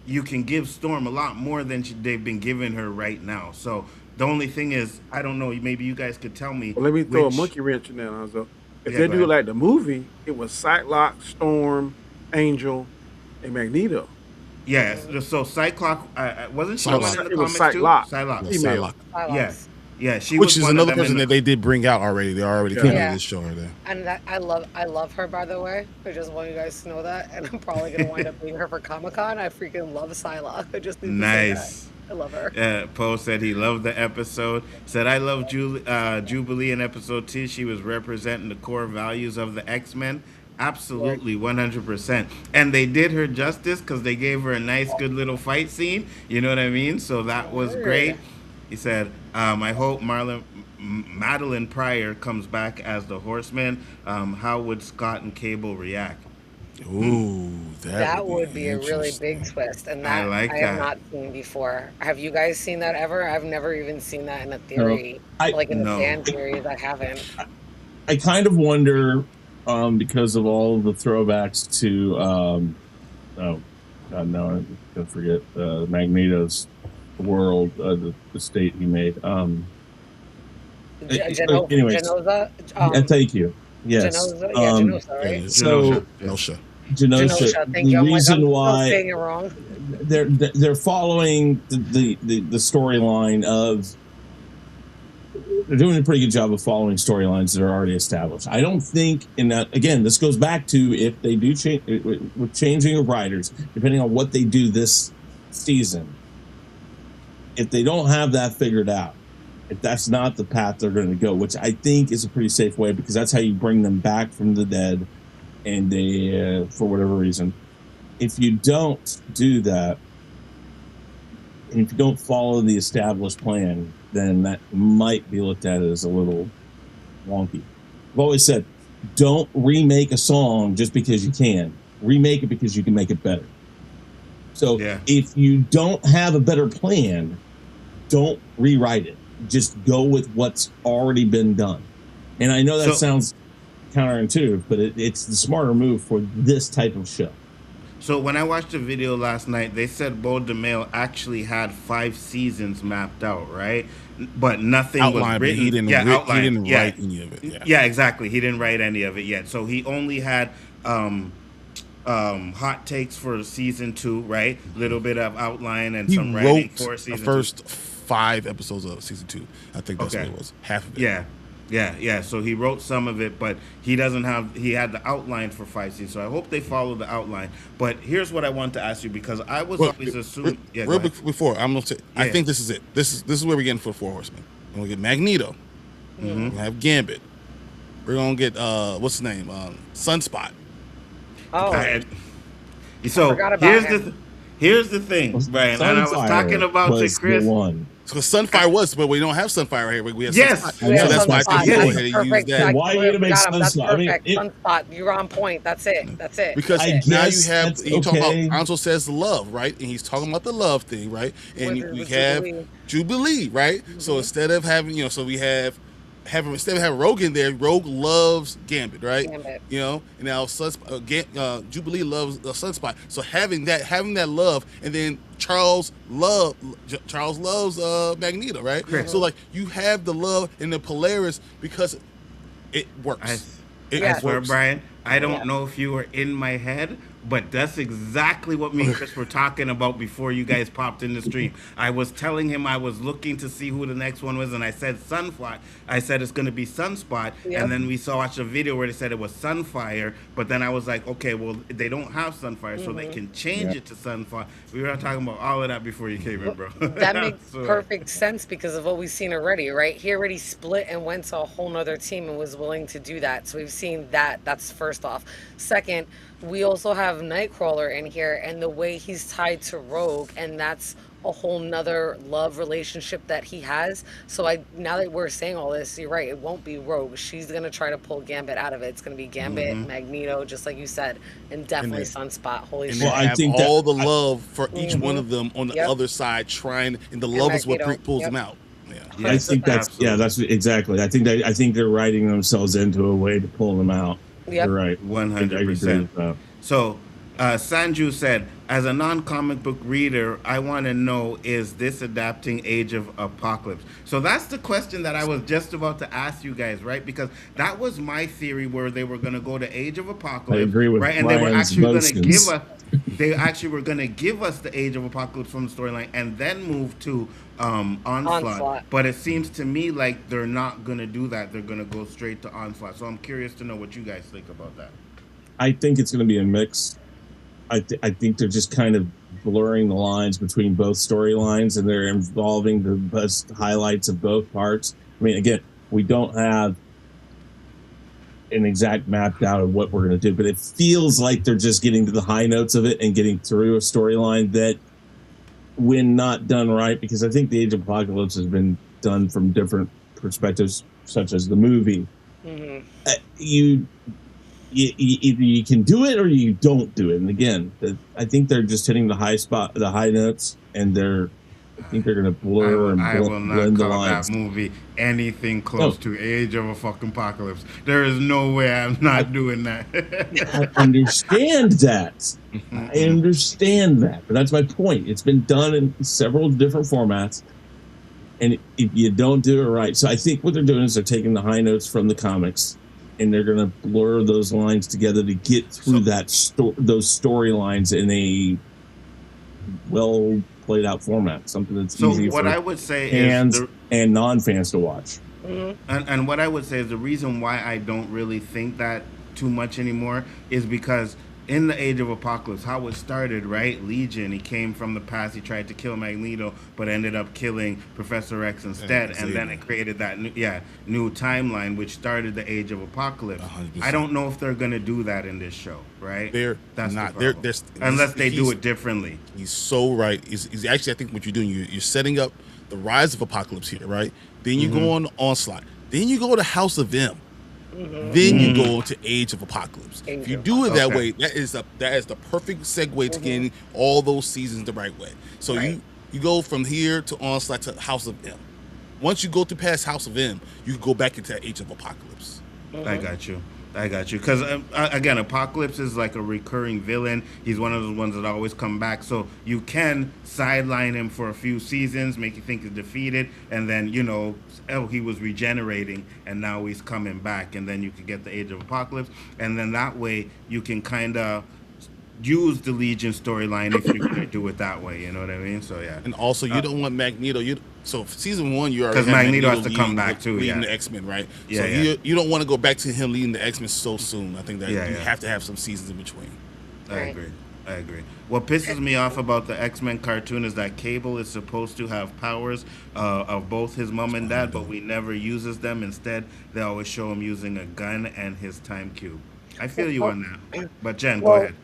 you can give Storm a lot more than they've been giving her right now. So the only thing is, I don't know, maybe you guys could tell me. Well, let me throw a monkey wrench in there, Nzo. If they do it like the movie, it was Cyclops, Storm, Angel, and Magneto. Yes, so Cyclops, wasn't she one in the comics Cyclops. too? Cyclops. Cyclops. Yes. Yeah, she which was is another person that they did bring out already. They already came in this show there. And that I love her, by the way. I just want you guys to know that. And I'm probably gonna wind up being her for Comic-Con. I freaking love Psylocke. I just need to say that. I love her. Poe said he loved the episode. Said, I love Jubilee in episode 2. She was representing the core values of the X-Men. Absolutely, 100%. And they did her justice because they gave her a nice, good little fight scene. You know what I mean? So that was great. He said, I hope Madeline Pryor comes back as the Horseman. How would Scott and Cable react? Ooh, that would be a really big twist, and that I have not seen before. Have you guys seen that ever? I've never even seen that in a theory, like in a fan series. I haven't. I kind of wonder, because of all the throwbacks to, oh God, no, I'm gonna forget Magneto's world, the state he made. Anyways, Genoza, thank you. Yes. Genoza, Genoza, right? So Genosha. The reason why saying it wrong. They're following the storyline of. They're doing a pretty good job of following storylines that are already established. I don't think, in that, again, this goes back to if they do change with changing of writers, depending on what they do this season. If they don't have that figured out, if that's not the path they're going to go, which I think is a pretty safe way, because that's how you bring them back from the dead, and they, for whatever reason, if you don't do that, and if you don't follow the established plan, then that might be looked at as a little wonky. I've always said, don't remake a song just because you can. Remake it because you can make it better. So if you don't have a better plan, don't rewrite it. Just go with what's already been done. And I know that sounds counterintuitive, but it's the smarter move for this type of show. So when I watched the video last night, they said Beau DeMille actually had 5 seasons mapped out, right? But nothing was written. He didn't write any of it. Yeah, exactly. He didn't write any of it yet. So he only had hot takes for season 2, right? Little bit of outline and some writing for season 2. The first 5 episodes of season 2. I think that's what it was. Half of it. Yeah. So he wrote some of it, but he doesn't have. He had the outline for 5 seasons. So I hope they follow the outline. But here's what I want to ask you, because I was always assuming. Before I'm gonna say, I think this is it. This is where we're getting for 4 Horsemen. We're gonna get Magneto. We're gonna have Gambit. We're gonna get what's his name? Sunspot. So here's the thing, Brian. And I was talking about to Chris. So Sunfire was, but we don't have Sunfire right here. We have Sunspot. So that's why I think go ahead and use that. Why are you gonna make Sunspot? Sunspot. You're on point. That's it. Because now you have you talk about Anzo says love, right? And he's talking about the love thing, right? And we have Jubilee, right? So instead of having, so we have instead of having Rogue in there, Rogue loves Gambit, right? You know, and now Jubilee loves Sunspot. So having that love, and then Charles loves Magneto, right? Correct. So like you have the love in the Polaris because it works. I swear, Brian, I don't know if you were in my head, but that's exactly what me and Chris were talking about before you guys popped in the stream. I was telling him I was looking to see who the next one was, and I said Sunspot. I said it's going to be Sunspot, and then we watched a video where they said it was Sunfire, but then I was like, okay, well, they don't have Sunfire, so they can change it to Sunfire. We were talking about all of that before you came in, bro. That makes perfect sense because of what we've seen already, right? He already split and went to a whole nother team and was willing to do that. So we've seen that. That's first off. Second, we also have have Nightcrawler in here and the way he's tied to Rogue, and that's a whole nother love relationship that he has. So now that we're saying all this, you're right, it won't be Rogue. She's gonna try to pull Gambit out of it. It's gonna be Gambit, Magneto, just like you said, and definitely Sunspot. Holy shit. And I think all the love for each one of them on the other side trying, and the love is what pulls them out. Yeah, I think that's exactly. I think they're writing themselves into a way to pull them out. You're right, 100%. So, Sanju said, as a non-comic book reader, I want to know, is this adapting Age of Apocalypse? So that's the question that I was just about to ask you guys, right? Because that was my theory, where they were going to go to Age of Apocalypse. I agree with right? And they were actually going to give us. They actually were going to give us the Age of Apocalypse from the storyline, and then move to Onslaught. But it seems to me like they're not going to do that. They're going to go straight to Onslaught. So I'm curious to know what you guys think about that. I think it's going to be a mix. I think they're just kind of blurring the lines between both storylines, and they're involving the best highlights of both parts. I mean, again, we don't have an exact mapped out of what we're going to do, but it feels like they're just getting to the high notes of it and getting through a storyline that, when not done right, because I think the Age of Apocalypse has been done from different perspectives, such as the movie. Either you can do it or you don't do it. And again, I think they're just hitting the high notes, and I think they're going to blur and blend the lines. I will not call that movie anything close to Age of a fucking Apocalypse. There is no way I'm not doing that. I understand that. I understand that. But that's my point. It's been done in several different formats, and if you don't do it right. So I think what they're doing is they're taking the high notes from the comics, and they're going to blur those lines together to get through those storylines in a well played out format, something that's easy for I would say fans and non-fans to watch. And what I would say is the reason why I don't really think that too much anymore is because in the Age of Apocalypse, how it started, right? Legion, he came from the past, he tried to kill Magneto, but ended up killing Professor X instead, and then it created that new timeline, which started the Age of Apocalypse. 100%. I don't know if they're going to do that in this show, right? That's not. Unless they do it differently. He's so right. He's actually, I think what you're doing, you're setting up the rise of Apocalypse here, right? Then you go on Onslaught. Then you go to House of M. Then you go to Age of Apocalypse. If you do it that way, that is the perfect segue to getting all those seasons the right way. So you go from here to Onslaught to House of M. Once you go through past House of M, you can go back into Age of Apocalypse. I got you. Because, again, Apocalypse is like a recurring villain. He's one of those ones that always come back. So you can sideline him for a few seasons, make you think he's defeated, and then, he was regenerating, and now he's coming back. And then you can get the Age of Apocalypse. And then that way you can kind of use the Legion storyline if you're going to do it that way. You know what I mean? So, yeah. And also, you don't want Magneto. So for season 1, you already because Magneto has to come back too, leading the X-Men, right? Yeah. So you don't want to go back to him leading the X-Men so soon. I think that you have to have some seasons in between. I agree. What pisses me off about the X-Men cartoon is that Cable is supposed to have powers of both his mom and dad, but we never uses them. Instead, they always show him using a gun and his time cube. I feel you on that. But Jen, go ahead.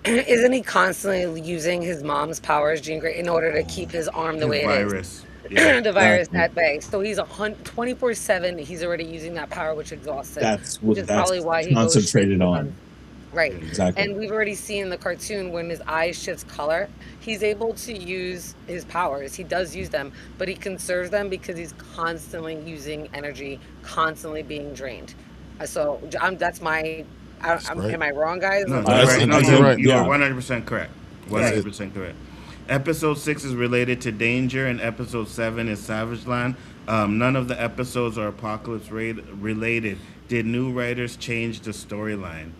Isn't he constantly using his mom's powers, Jean Grey, in order to keep his arm the way it is? The virus that way. So he's 24/7. He's already using that power, which exhausts him. That's probably why he concentrated on. Right. Exactly. And we've already seen in the cartoon when his eyes shifts color, he's able to use his powers. He does use them, but he conserves them because he's constantly using energy, constantly being drained. So that's my. Am I wrong, guys? No, you're right. You are 100% correct. 100% correct. Episode 6 is related to Danger, and Episode 7 is Savage Land. None of the episodes are Apocalypse related. Did new writers change the storyline?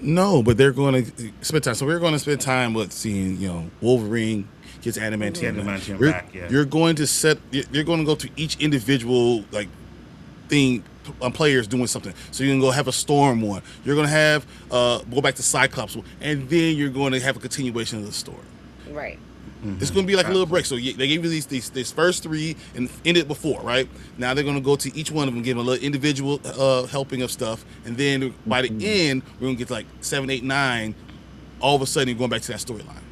No, but they're going to spend time. So we're going to spend time with seeing, Wolverine gets adamantium back. Yeah. You're going to go to each individual thing. Players doing something, so you can go have a Storm one. You're gonna have go back to Cyclops one, and then you're going to have a continuation of the story. Right. It's going to be like a little break. So they gave you these first 3 and ended before, right? Now they're going to go to each one of them, give them a little individual helping of stuff, and then by the end, we're going to get to like 7, 8, 9. All of a sudden, you're going back to that storyline.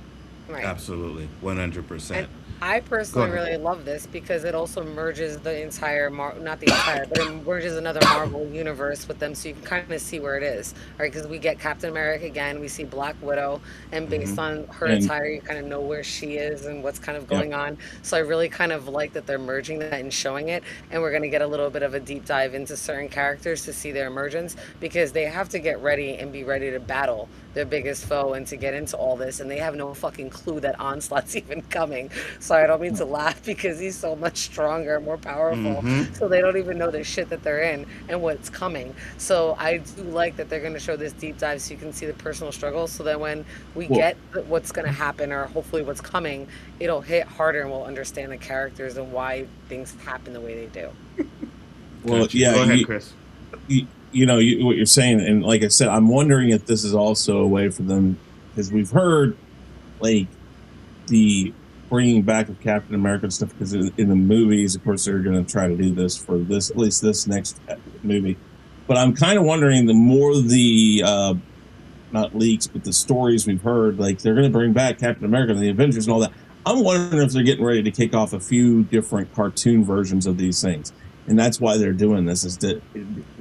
Right. Absolutely, 100%. I personally really love this because it also merges the entire, not the entire, but it merges another Marvel universe with them, so you can kind of see where it is, right? Because we get Captain America again, we see Black Widow, and based on her attire, you kind of know where she is and what's kind of going on. So I really kind of like that they're merging that and showing it, and we're going to get a little bit of a deep dive into certain characters to see their emergence, because they have to get ready and be ready to battle their biggest foe and to get into all this, and they have no fucking clue that Onslaught's even coming. So I don't mean to laugh because he's so much stronger, more powerful. So they don't even know the shit that they're in and what's coming. So I do like that they're going to show this deep dive so you can see the personal struggles, so that when we get what's going to happen, or hopefully what's coming, it'll hit harder and we'll understand the characters and why things happen the way they do. Well, yeah. Go ahead, Chris. What you're saying, and like I said, I'm wondering if this is also a way for them, because we've heard like the bringing back of Captain America and stuff, because in the movies, of course, they're going to try to do this for this, at least this next movie. But I'm kind of wondering, the more the not leaks, but the stories we've heard, like they're going to bring back Captain America and the Avengers and all that. I'm wondering if they're getting ready to kick off a few different cartoon versions of these things. And that's why they're doing this, is that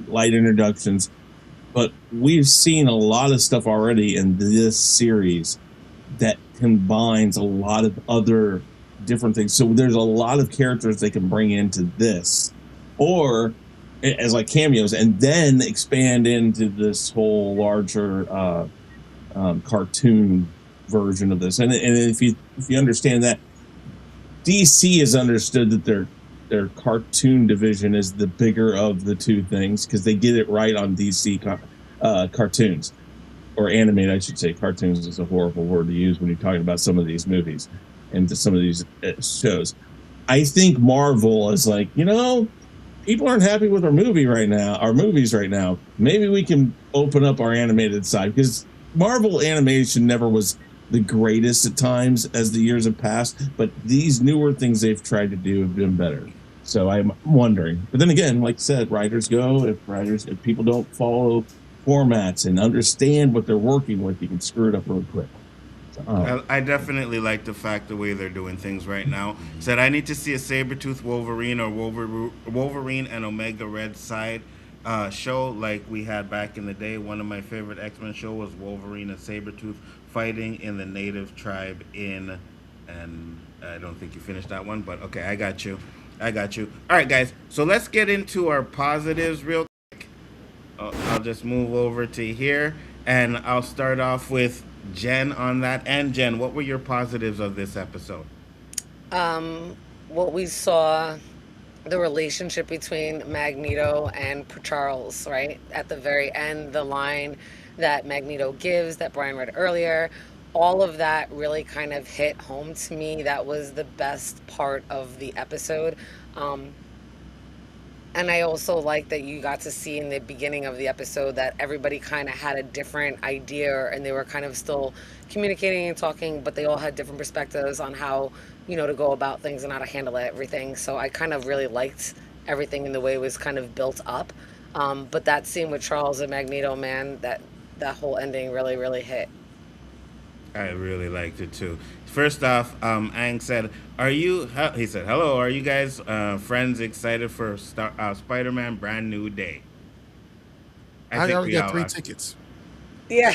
light introductions. But we've seen a lot of stuff already in this series that combines a lot of other different things. So there's a lot of characters they can bring into this, or as like cameos, and then expand into this whole larger cartoon version of this. And if you understand that, DC has understood that their cartoon division is the bigger of the two things, because they get it right on DC cartoons, or animated, I should say. Cartoons is a horrible word to use when you're talking about some of these movies and some of these shows. I think Marvel is like, people aren't happy with our movies right now. Maybe we can open up our animated side, because Marvel animation never was the greatest at times as the years have passed, but these newer things they've tried to do have been better. So I'm wondering. But then again, like I said, writers go. If people don't follow formats and understand what they're working with, you can screw it up real quick. So, I definitely like the way they're doing things right now. Said I need to see a Sabretooth Wolverine or Wolverine and Omega Red side show like we had back in the day. One of my favorite X-Men show was Wolverine and Sabretooth fighting in the native tribe and I don't think you finished that one, but okay, I got you. All right, guys, so let's get into our positives real quick. I'll just move over to here, and I'll start off with Jen on that. And Jen, what were your positives of this episode? What we saw, the relationship between Magneto and Charles, right? At the very end, the line that Magneto gives that Brian read earlier, all of that really kind of hit home to me. That was the best part of the episode. And I also like that you got to see in the beginning of the episode that everybody kind of had a different idea, and they were kind of still communicating and talking, but they all had different perspectives on how, to go about things and how to handle everything. So I kind of really liked everything in the way it was kind of built up. But that scene with Charles and Magneto, man, that whole ending really, really hit. I really liked it too. First off, Ang said, he said, hello, are you guys friends excited for Spider-Man Brand New Day? I already got 3 tickets. Yeah.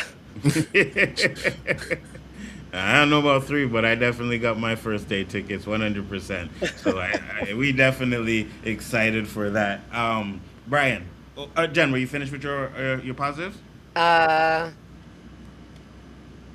I don't know about 3, but I definitely got my first day tickets, 100%. So we definitely excited for that. Brian, Jen, were you finished with your positives?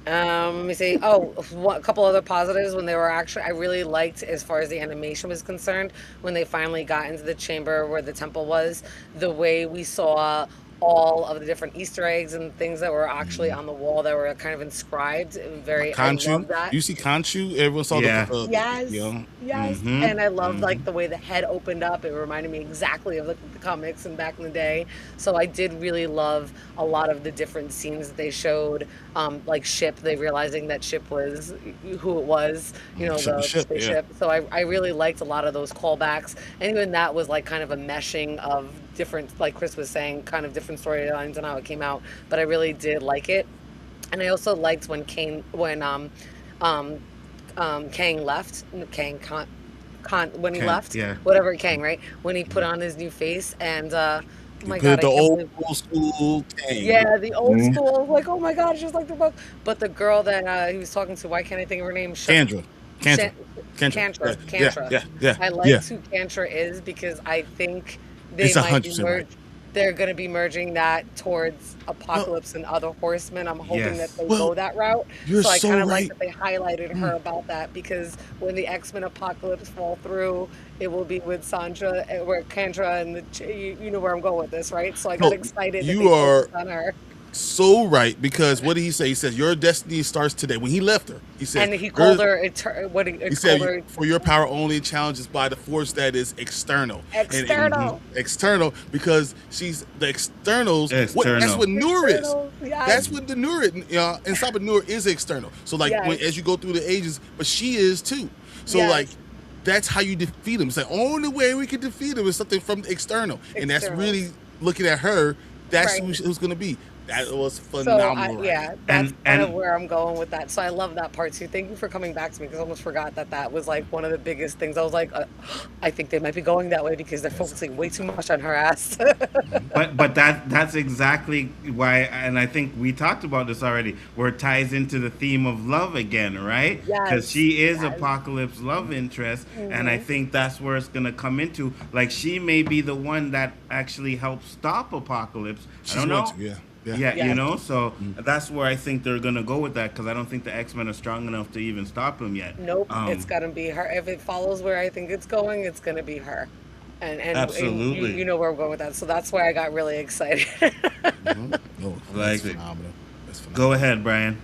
Let me see. A couple other positives when they were I really liked, as far as the animation was concerned, when they finally got into the chamber where the temple was, the way we saw all of the different Easter eggs and things that were actually on the wall that were kind of inscribed. I love that. You see Khonshu? Everyone saw the yes, yes. Mm-hmm. And I loved like the way the head opened up. It reminded me exactly of the comics and back in the day. So I did really love a lot of the different scenes that they showed, like Ship. They realizing that Ship was who it was, you know, the spaceship. So I really liked a lot of those callbacks, and even that was like kind of a meshing of different, like Chris was saying, kind of different storylines and how it came out. But I really did like it, and I also liked when Kang left. When he left, whatever Kang, right? When he put on his new face and oh my god, the old school Kang. Yeah, the old school. Like, oh my god, it's just like the book. But the girl that he was talking to, why can't I think of her name? Kantra. Kantra. Yeah. I like who Kantra is because I think they might be they're going to be merging that towards Apocalypse and other Horsemen. I'm hoping that they go that route. So I kind of like that they highlighted her about that, because when the X-Men Apocalypse fall through, it will be with Sandra, where Kantra and you know where I'm going with this, right? So I got excited. You are on her. So right, because what did he say? He says your destiny starts today. When he left her, he said, and he called her. He said, for your power only challenges by the force that is external. External, because she's the externals. That's what Nur is. Yes. That's what the Nur is. Inside of Nur is external. So like as you go through the ages, but she is too. So like that's how you defeat him. It's the only way we can defeat him is something from the external. And that's really looking at her. That's who it was going to be. That was phenomenal. So, that's kind of where I'm going with that. So I love that part too. Thank you for coming back to me, because I almost forgot that was like one of the biggest things. I was like, I think they might be going that way because they're focusing way too much on her ass. but that's exactly why, and I think we talked about this already, where it ties into the theme of love again, right? Because she is Apocalypse love interest, and I think that's where it's going to come into. Like, she may be the one that actually helps stop Apocalypse. I don't know. You know, so that's where I think they're gonna go with that, because I don't think the X-Men are strong enough to even stop him yet. Nope, it's gonna be her. If it follows where I think it's going, it's gonna be her. And absolutely, and you know where we're going with that. So that's why I got really excited. Like, phenomenal. Go ahead, Brian.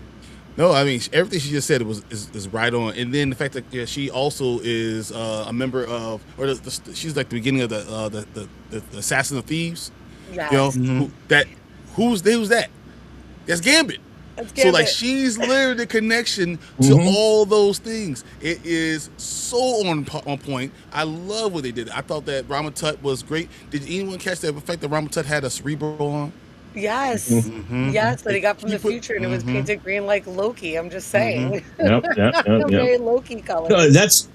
No, I mean everything she just said is right on, and then the fact that she also is a member of, or she's like the beginning of the Assassin of Thieves. Yes. You know who's that? That's Gambit. So like she's literally the connection to all those things. It is so on point. I love what they did. I thought that Ramatut was great. Did anyone catch that fact that Ramatut had a cerebral on? Yes. Yes, that he got from the future, and it was painted green like Loki. I'm just saying. Yep. Very Loki color. No, that's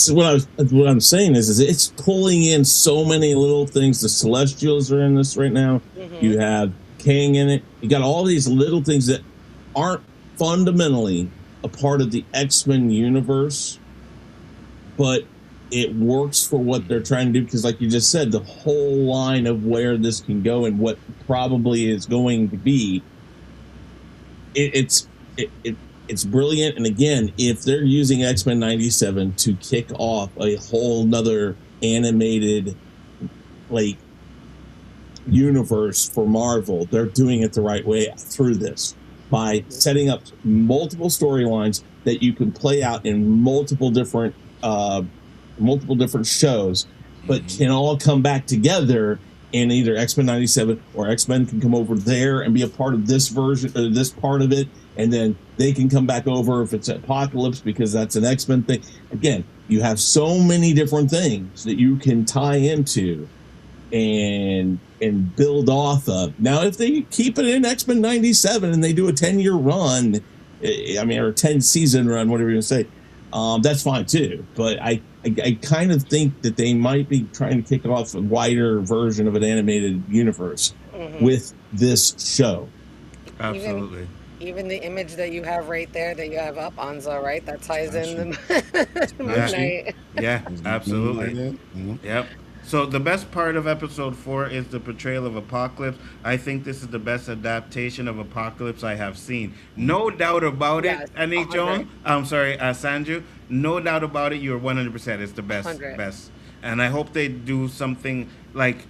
what I'm saying is it's pulling in so many little things. The Celestials are in this right now. You have Kang in it. You got all these little things that aren't fundamentally a part of the X-Men universe, but it works for what they're trying to do, because like you just said, the whole line of where this can go and what probably is going to be, it's brilliant. And again, if they're using X-Men 97 to kick off a whole nother animated like universe for Marvel, they're doing it the right way through this by setting up multiple storylines that you can play out in multiple different shows, but can all come back together in either X-Men 97 or X-Men can come over there and be a part of this version or this part of it, and then they can come back over if it's Apocalypse because that's an X-Men thing. Again, you have so many different things that you can tie into and build off of. Now, if they keep it in X-Men 97 and they do a 10-year run, I mean, or a 10-season run, whatever you're going to say, that's fine too. But I kind of think that they might be trying to kick off a wider version of an animated universe with this show. Absolutely. Even the image that you have right there that you have up, Anzo, right? That ties in the midnight. Yeah, absolutely. Yep. So the best part of episode 4 is the portrayal of Apocalypse. I think this is the best adaptation of Apocalypse I have seen. No doubt about it. Anik Joan, I'm sorry, Sanju. No doubt about it. You're 100%. It's the best. 100. Best. And I hope they do something like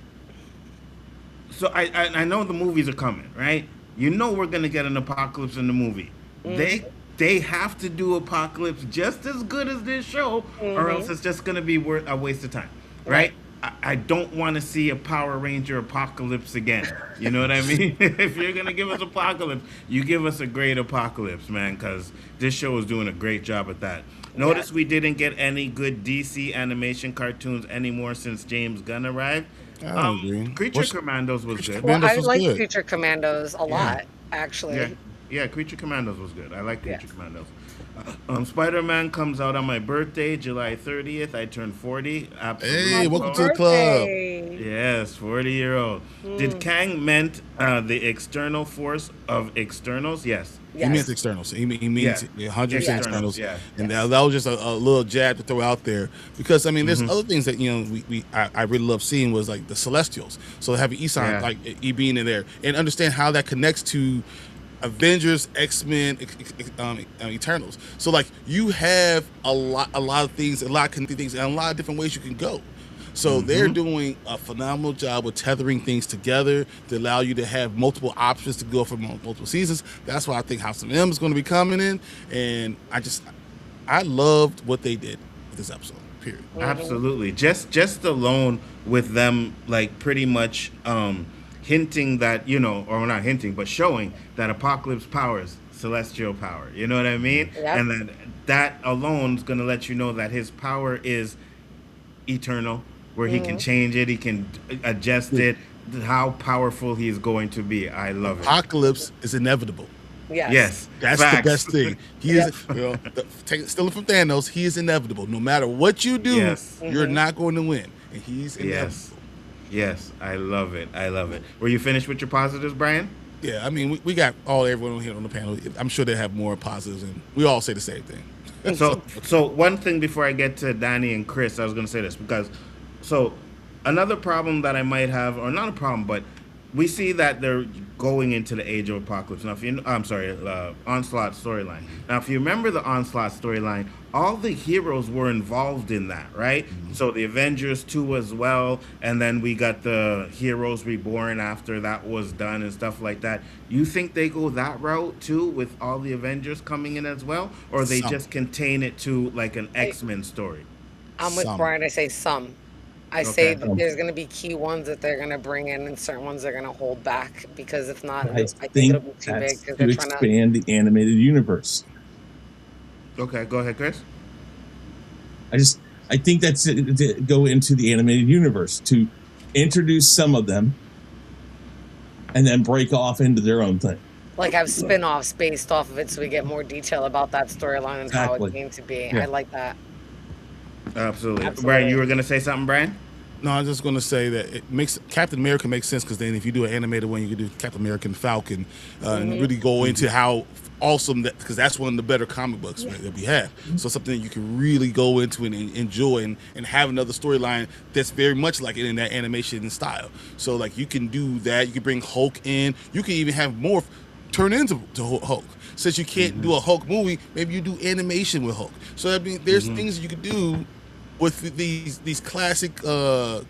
So I know the movies are coming, right? You know we're gonna get an Apocalypse in the movie. They have to do Apocalypse just as good as this show, or else it's just gonna be a waste of time, right? I don't want to see a Power Ranger Apocalypse again. You know what I mean? If you're gonna give us Apocalypse, you give us a great Apocalypse, man, because this show is doing a great job at that. Notice we didn't get any good DC animation cartoons anymore since James Gunn arrived. Creature Commandos was good. Well, I like Creature Commandos a lot, actually. Yeah, Creature Commandos was good. I like Creature Commandos. Spider-Man comes out on my birthday, July 30th. I turned 40. Absolutely. Hey, welcome to the club. Yes, 40-year-old. Did Kang meant the external force of externals? Yes. He means externals. He means 100% externals. Yeah. And that was just a little jab to throw out there because I mean, there's other things that I really love seeing was like the Celestials. So having Isan like being in there and understand how that connects to Avengers, X-Men, Eternals. So like you have a lot of things, a lot of connected things, and a lot of different ways you can go. So they're doing a phenomenal job with tethering things together to allow you to have multiple options to go for multiple seasons. That's why I think House of M is going to be coming in, and I loved what they did with this episode. Period. Absolutely. Just alone with them, like pretty much hinting that or not hinting, but showing that Apocalypse powers celestial power. You know what I mean? Yep. And then that alone is going to let you know that his power is eternal. Where he can change it, he can adjust it, how powerful he is going to be. I love it. Apocalypse is inevitable. Yes. That's the best thing. He is, stealing from Thanos, he is inevitable. No matter what you do, you're not going to win. And he's inevitable. Yes, I love it. I love it. Were you finished with your positives, Brian? Yeah, I mean, we got everyone on here on the panel. I'm sure they have more positives, and we all say the same thing. So one thing before I get to Danny and Chris, I was going to say this because... So, another problem that I might have, or not a problem, but we see that they're going into the Age of Apocalypse. Now, Onslaught storyline. Now, if you remember the Onslaught storyline, all the heroes were involved in that, right? So the Avengers 2 as well, and then we got the Heroes Reborn after that was done and stuff like that. You think they go that route too, with all the Avengers coming in as well, or they just contain it to like an X-Men story? I'm with Brian. I say some. I say that there's going to be key ones that they're going to bring in and certain ones they're going to hold back because if not, I think it'll be too big. To expand the animated universe. Okay, go ahead, Chris. I think that's it, to go into the animated universe to introduce some of them and then break off into their own thing. Like have spin-offs based off of it so we get more detail about that storyline and how it came to be. I like that. Absolutely. Brian, you were going to say something, Brian? No, I'm just going to say that Captain America makes sense because then if you do an animated one, you can do Captain America and Falcon and really go into how awesome that, because that's one of the better comic books that we have. So something that you can really go into and enjoy and have another storyline that's very much like it in that animation style. So like you can do that. You can bring Hulk in. You can even have Morph turn into Hulk. Since you can't do a Hulk movie, maybe you do animation with Hulk. So I mean, there's things you could do with these classic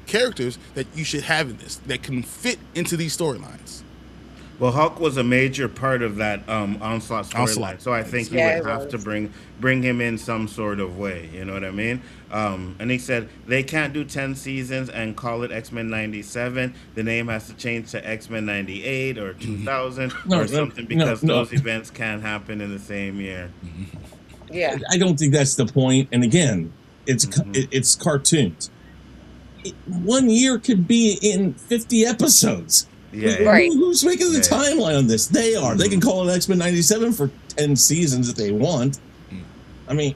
characters that you should have in this that can fit into these storylines. Well, Hulk was a major part of that Onslaught storyline, so I think you would have to bring him in some sort of way. You know what I mean? And he said they can't do 10 seasons and call it X-Men 97. The name has to change to X-Men 98 or 2000 or something because those events can't happen in the same year. Yeah, I don't think that's the point. And again, it's cartoons. 1 year could be in 50 episodes. Yeah, right. Who's making the timeline on this? They are. They can call it X-Men 97 for 10 seasons if they want. I mean,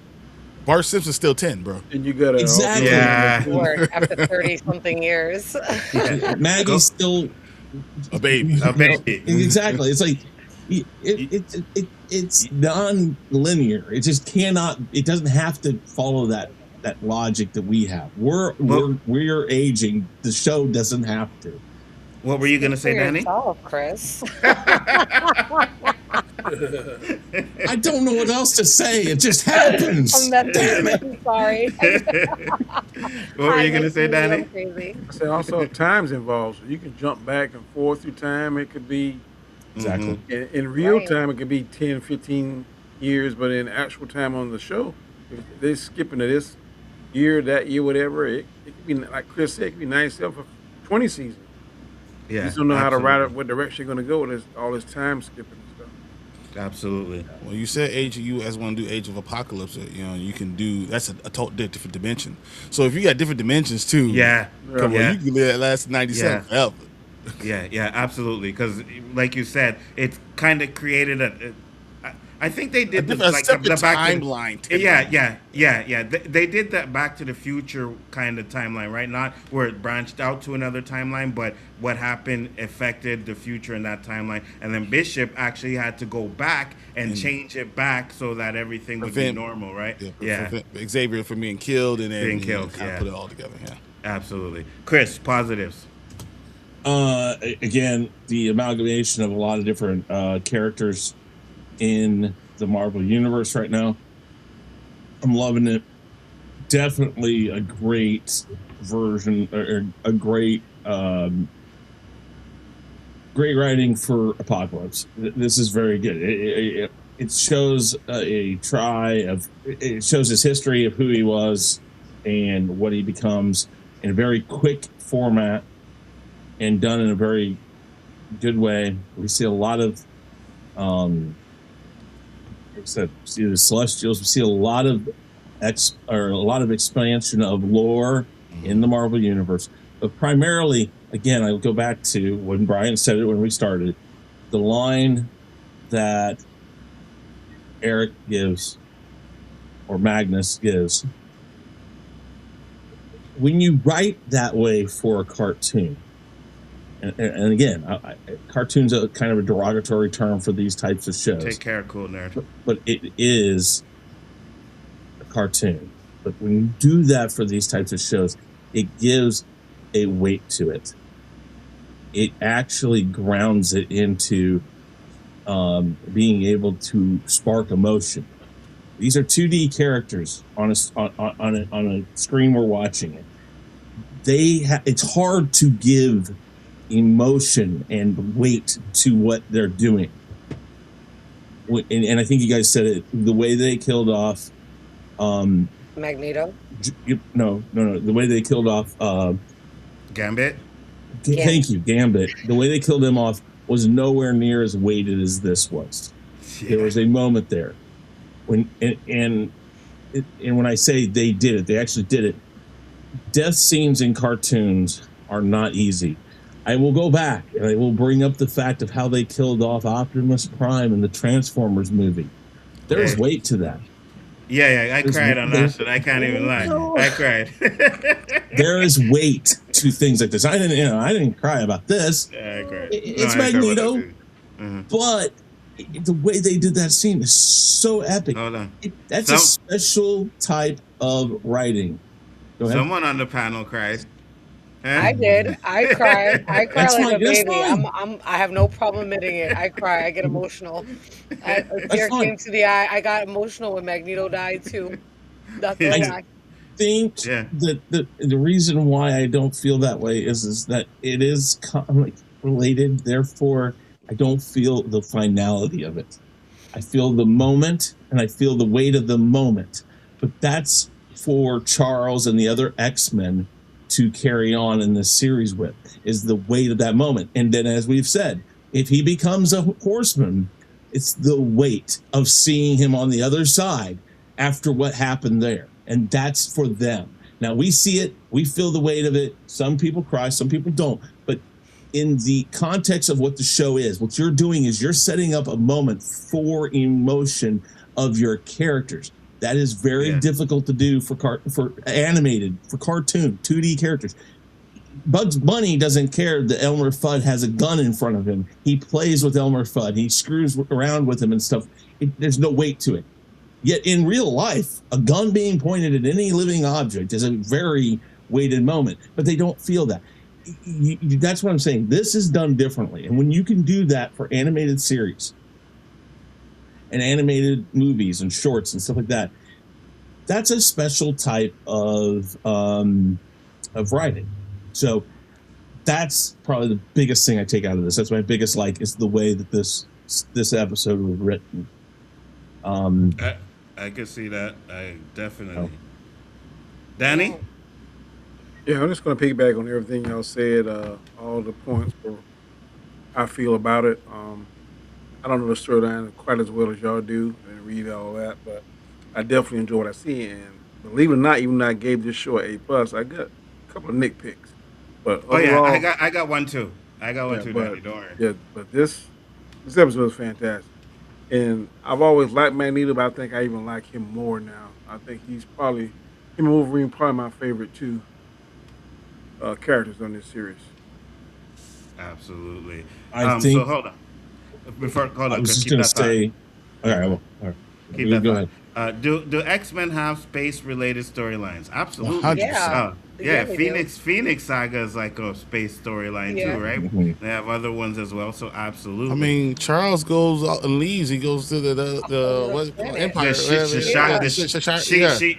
Bart Simpson's still 10, bro. And you gotta after 30-something years. Maggie's still a baby. Exactly. It's like it's non-linear. It just cannot. It doesn't have to follow that logic that we have. We're aging. The show doesn't have to. What were you going to say, Danny? Chris. I don't know what else to say. It just happens. Damn it. I'm sorry. What were you gonna say, Danny? Crazy. I said also time's involved, so you can jump back and forth through time. It could be exactly in real time. It could be 10, 15 years, but in actual time on the show, if they're skipping to this year, that year, whatever, it could be like Chris said, it could be 97 for 20 seasons. Yeah, you just don't know how to write it, what direction you're going to go with all this time skipping and stuff. Absolutely. Well, you said you guys want to do Age of Apocalypse. You can do that's a total different dimension. So if you got different dimensions too, come on, you can live that last 97 forever. Yeah, absolutely. Because like you said, it kind of created I think they did the back timeline. They did that Back to the Future kind of timeline, right? Not where it branched out to another timeline, but what happened affected the future in that timeline. And then Bishop actually had to go back and change it back so that everything would be normal, right? Xavier from being killed and then put it all together. Yeah, absolutely. Chris, positives. Again, the amalgamation of a lot of different characters in the Marvel universe right now. I'm loving it. Definitely a great version, or a great writing for Apocalypse. This is very good. It shows it shows his history of who he was and what he becomes in a very quick format and done in a very good way. We see a lot of see the Celestials. We see a lot of expansion of lore in the Marvel universe, but primarily, again, I go back to when Brian said it when we started. The line that Eric gives, or Magnus gives, when you write that way for a cartoon. And again, cartoon's a kind of a derogatory term for these types of shows. Take care, cool nerd. But it is a cartoon. But when you do that for these types of shows, it gives a weight to it. It actually grounds it into being able to spark emotion. These are 2D characters on a screen we're watching it. It's hard to give emotion and weight to what they're doing, and I think you guys said it. The way they killed off Magneto. No. The way they killed off Gambit. Thank you, Gambit. The way they killed him off was nowhere near as weighted as this was. There was a moment there when and when I say they did it, they actually did it. Death scenes in cartoons are not easy. I will go back and I will bring up the fact of how they killed off Optimus Prime in the Transformers movie. There is weight to that. I cried on that shit. I can't even lie. I cried. There is weight to things like this. I didn't cry about this. Yeah, I cried. It's Magneto, but the way they did that scene is so epic. Hold on. That's a special type of writing. Go ahead. Someone on the panel cried. I did. I cried. I cry like a baby. I have no problem admitting it. I cry. I get emotional. A tear came to the eye. I got emotional when Magneto died too. That's I think that the reason why I don't feel that way is that it is related. Therefore, I don't feel the finality of it. I feel the moment and I feel the weight of the moment. But that's for Charles and the other X-Men to carry on in this series with, is the weight of that moment. And then, as we've said, if he becomes a horseman, it's the weight of seeing him on the other side after what happened there. And that's for them. Now, we see it, we feel the weight of it. Some people cry, some people don't. But in the context of what the show is, what you're doing is you're setting up a moment for emotion of your characters. That is very difficult to do for animated, for cartoon, 2D characters. Bugs Bunny doesn't care that Elmer Fudd has a gun in front of him. He plays with Elmer Fudd. He screws around with him and stuff. There's no weight to it. Yet in real life, a gun being pointed at any living object is a very weighted moment. But they don't feel that. That's what I'm saying. This is done differently. And when you can do that for animated series and animated movies and shorts and stuff like that, that's a special type of writing. So that's probably the biggest thing I take out of this. That's my biggest is the way that this episode was written. I can see that. I definitely. Danny? Yeah, I'm just going to piggyback on everything y'all said. All the points for I feel about it. I don't know the storyline quite as well as y'all do and read all that, but I definitely enjoy what I see. And believe it or not, even though I gave this show an A+, I got a couple of nitpicks. But overall, I got one too. I got one too, Danny. Don't worry. Yeah, but this episode is fantastic. And I've always liked Magneto, but I think I even like him more now. I think him and Wolverine probably my favorite two characters on this series. Absolutely. I think. So hold on. I was just going to say. All right. Keep that. Go ahead. Do X-Men have space-related storylines? Absolutely. Yeah. Phoenix Saga is like a space storyline too, right? Mm-hmm. They have other ones as well, so absolutely. I mean, Charles goes out and leaves. He goes to the Empire.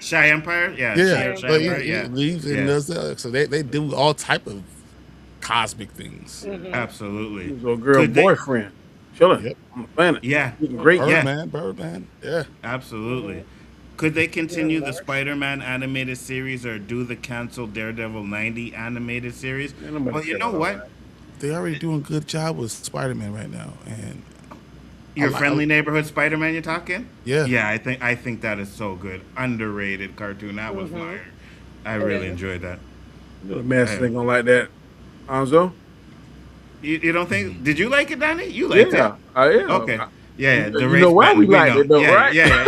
Shy Empire. He leaves and does that. So they do all type of cosmic things. Mm-hmm. Absolutely. He's a girl boyfriend. Chilling on the planet. Yeah. Great. Birdman. Yeah. Absolutely. Could they continue the Spider-Man animated series or do the canceled Daredevil 90 animated series? Well, you know what? They already doing a good job with Spider-Man right now. And your friendly neighborhood Spider-Man you're talking? Yeah. Yeah, I think that is so good. Underrated cartoon. That was fire. I really enjoyed that. The masses ain't gonna like that. Anzo? You don't think? Did you like it, Danny? You liked it? I am. Okay. Yeah. You know why we like it, though, right? Yeah.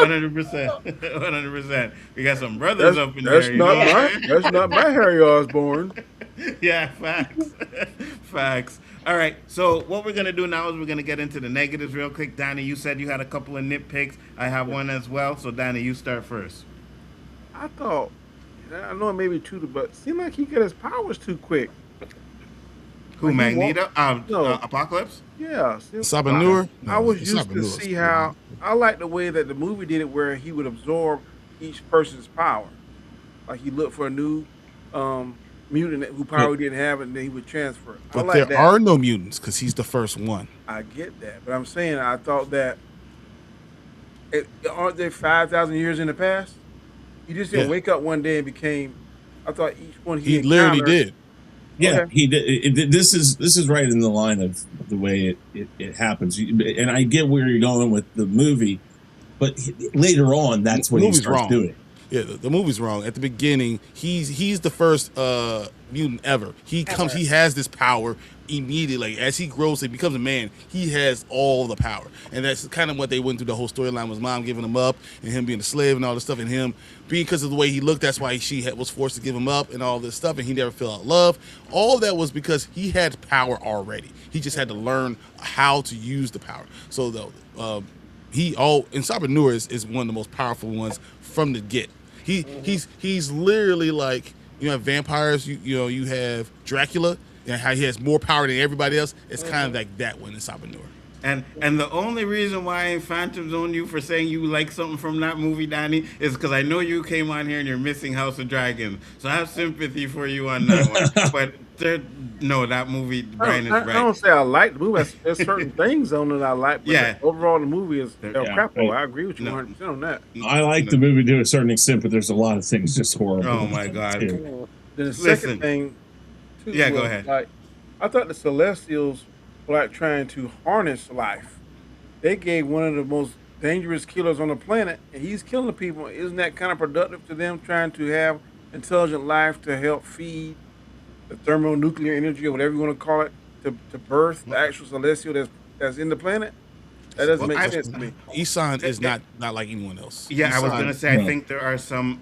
100%. 100%. We got some brothers up in there. That's not my Harry Osborn. Yeah, facts. All right. So what we're gonna do now is we're gonna get into the negatives real quick. Danny, you said you had a couple of nitpicks. I have one as well. So Danny, you start first. I know it may be true, but it seemed like he got his powers too quick. Who, Magneto? Apocalypse? Yeah. Sabanur? I was used to see how I like the way that the movie did it, where he would absorb each person's power. Like he looked for a new mutant who probably didn't have it, and then he would transfer it. But there are no mutants because he's the first one. I get that, but I'm saying I thought that aren't there 5,000 years in the past? He just didn't wake up one day and became. I thought each one he literally did. Yeah, he did. This is right in the line of the way it happens. And I get where you're going with the movie, but later on, that's what he starts doing. Yeah, the movie's wrong. At the beginning, he's the first mutant ever. He has this power immediately. As he grows, he becomes a man. He has all the power, and that's kind of what they went through. The whole storyline was mom giving him up, and him being a slave, and all this stuff, and him being because of the way he looked. That's why she was forced to give him up, and all this stuff, and he never felt love. All of that was because he had power already. He just had to learn how to use the power. So and Sabanur is one of the most powerful ones from the get. He's literally like, you have vampires, you have Dracula, and how he has more power than everybody else. It's kind of like that one in Sabanur. And the only reason why I phantoms on you for saying you like something from that movie, Danny, is because I know you came on here and you're missing House of Dragons. So I have sympathy for you on that one. But that movie, Brian is right. I don't say I like the movie. There's certain things on it I like. But overall, the movie is crap. I agree with you 100% on that. I like the movie to a certain extent, but there's a lot of things just horrible. Oh, my God. Then the second thing, too, go ahead. Like, I thought the Celestials were like trying to harness life. They gave one of the most dangerous killers on the planet, and he's killing people. Isn't that kind of productive to them, trying to have intelligent life to help feed the thermonuclear energy, or whatever you want to call it, to birth the actual Celestial that's in the planet? That doesn't make sense to me. Isan is not like anyone else. Yeah, I was going to say, I think there are some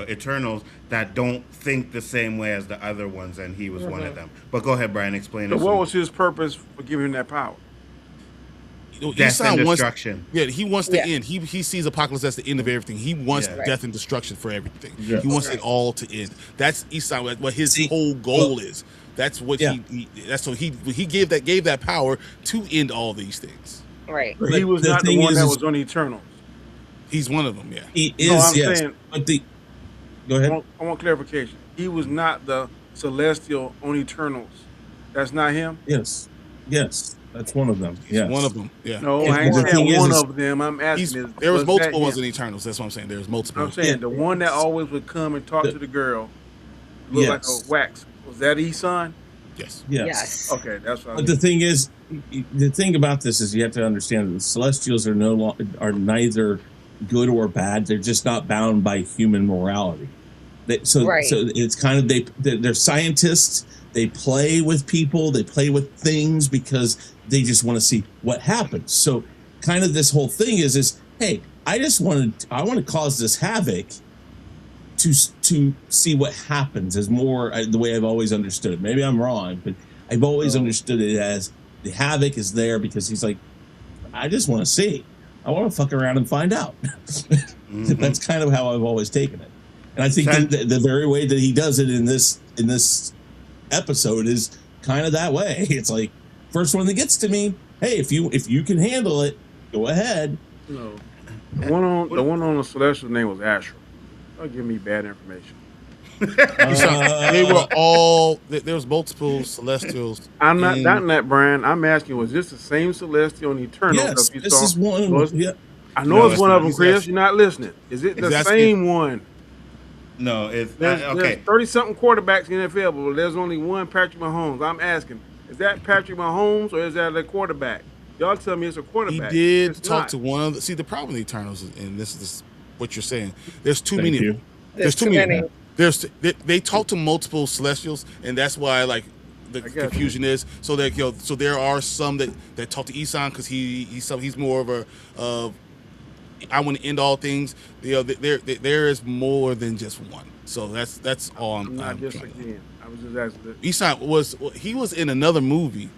Eternals that don't think the same way as the other ones, and he was one of them. But go ahead, Brian, explain. So what was his purpose for giving him that power? Death and destruction. He wants the end. He sees Apocalypse as the end of everything. He wants death and destruction for everything. Yeah. He wants it all to end. That's Isan, what his whole goal is. That's what he gave that power to end all these things. Right. But he was not the one that was on Eternals. He's one of them. Yeah, he is. No, I'm yes, saying. but go ahead. I want clarification. He was not the Celestial on Eternals. That's not him. Yes, that's one of them. He's one of them. Yeah. No, I ain't saying one of them. I'm asking. There was multiple ones in Eternals. That's what I'm saying. There's multiple. I'm saying the one that always would come and talk to the girl, look like a wax. Was that his son? Yes. Okay, that's what. But the thing is, the thing about this is you have to understand that the Celestials are neither good or bad. They're just not bound by human morality. So it's kind of they're scientists. They play with people. They play with things because they just want to see what happens. So kind of this whole thing is hey, I want to cause this havoc to see what happens is more the way I've always understood it. Maybe I'm wrong, but I've always understood it as the havoc is there because he's like, I just want to see. I want to fuck around and find out. That's kind of how I've always taken it. And I think the very way that he does it in this episode is kind of that way. It's like, first one that gets to me, hey, if you can handle it, go ahead. No. The one on the Celestial name was Ashram. Don't give me bad information. They were all. There was multiple Celestials. I'm not doubting that, Brian. I'm asking, was this the same Celestial in Eternal? Yes, this is one. I know it's one of them, Chris. You're not listening. Is it the same one? No, it's there's 30-something quarterbacks in the NFL, but there's only one Patrick Mahomes. I'm asking, is that Patrick Mahomes or is that a quarterback? Y'all tell me it's a quarterback. He did talk to one of the. See, the problem with the Eternals, and this is what you're saying. There's too many. There's too many. They talk to multiple Celestials, and that's why like the confusion is. So that so there are some that talk to Isan because he's more of a. I want to end all things. There is more than just one. So that's all. I'm not disagreeing. I was just asking. Isan he was in another movie.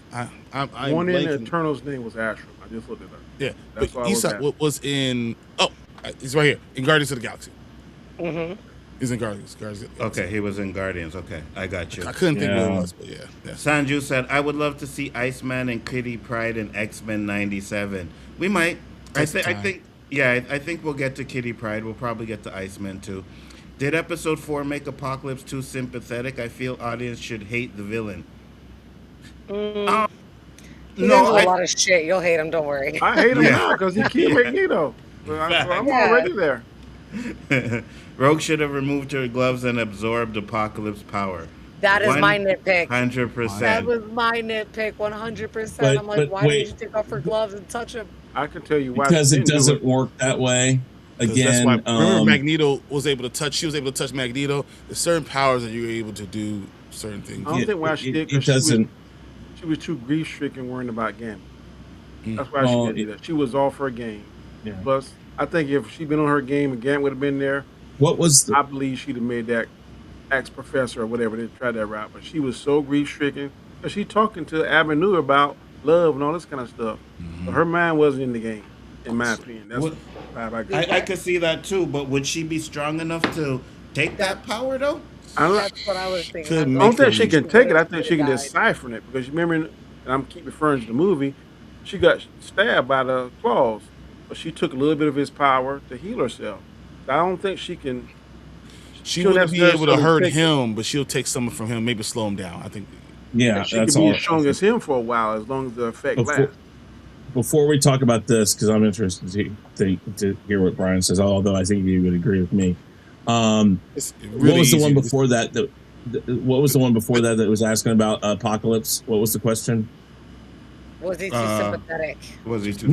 One in the Eternals' name was Ashram. I just looked it up. Yeah, that's but Isan was in. Oh, he's right here in Guardians of the Galaxy. Mm-hmm. He's in Guardians. Okay, he was in Guardians. Okay, I got you. I couldn't think what it was, but yeah. Sanju said, I would love to see Iceman and Kitty Pryde in X-Men 97. We might. I think we'll get to Kitty Pryde. We'll probably get to Iceman too. Did episode 4 make Apocalypse too sympathetic? I feel audience should hate the villain. He does a lot of shit. You'll hate him. Don't worry. I hate him now because he keeps Magneto. I'm already there. Rogue should have removed her gloves and absorbed Apocalypse power. That is my nitpick. 100%. That was my nitpick. 100%. I'm like, why did you take off her gloves and touch him? I can tell you why. Because it doesn't work that way. Again, that's why, remember Magneto was able to touch. She was able to touch Magneto. There's certain powers that you're able to do certain things. I don't think why she did. It doesn't. She was too grief-stricken, worrying about Gambit. That's why she didn't do that. She was off her game. Yeah. Plus, I think if she'd been on her game and Gambit would have been there, I believe she'd have made that ex-professor or whatever. They tried that route, but she was so grief-stricken because she talking to Avenue about love and all this kind of stuff. Mm-hmm. But her mind wasn't in the game, in my opinion. That's I could see that too, but would she be strong enough to take that power though? That's what I was thinking. I don't think she can take it. I think she can decipher it because you remember, and I'm keep referring to the movie, she got stabbed by the claws, but she took a little bit of his power to heal herself. So I don't think she can. She wouldn't be able to hurt him, but she'll take something from him, maybe slow him down. I think. Yeah, she can be as strong as him for a while, as long as the effect lasts. Before we talk about this, because I'm interested to hear what Brian says, although I think you would agree with me. What was the one before that? What was the one before that was asking about Apocalypse? What was the question? Was he too sympathetic? Was he too?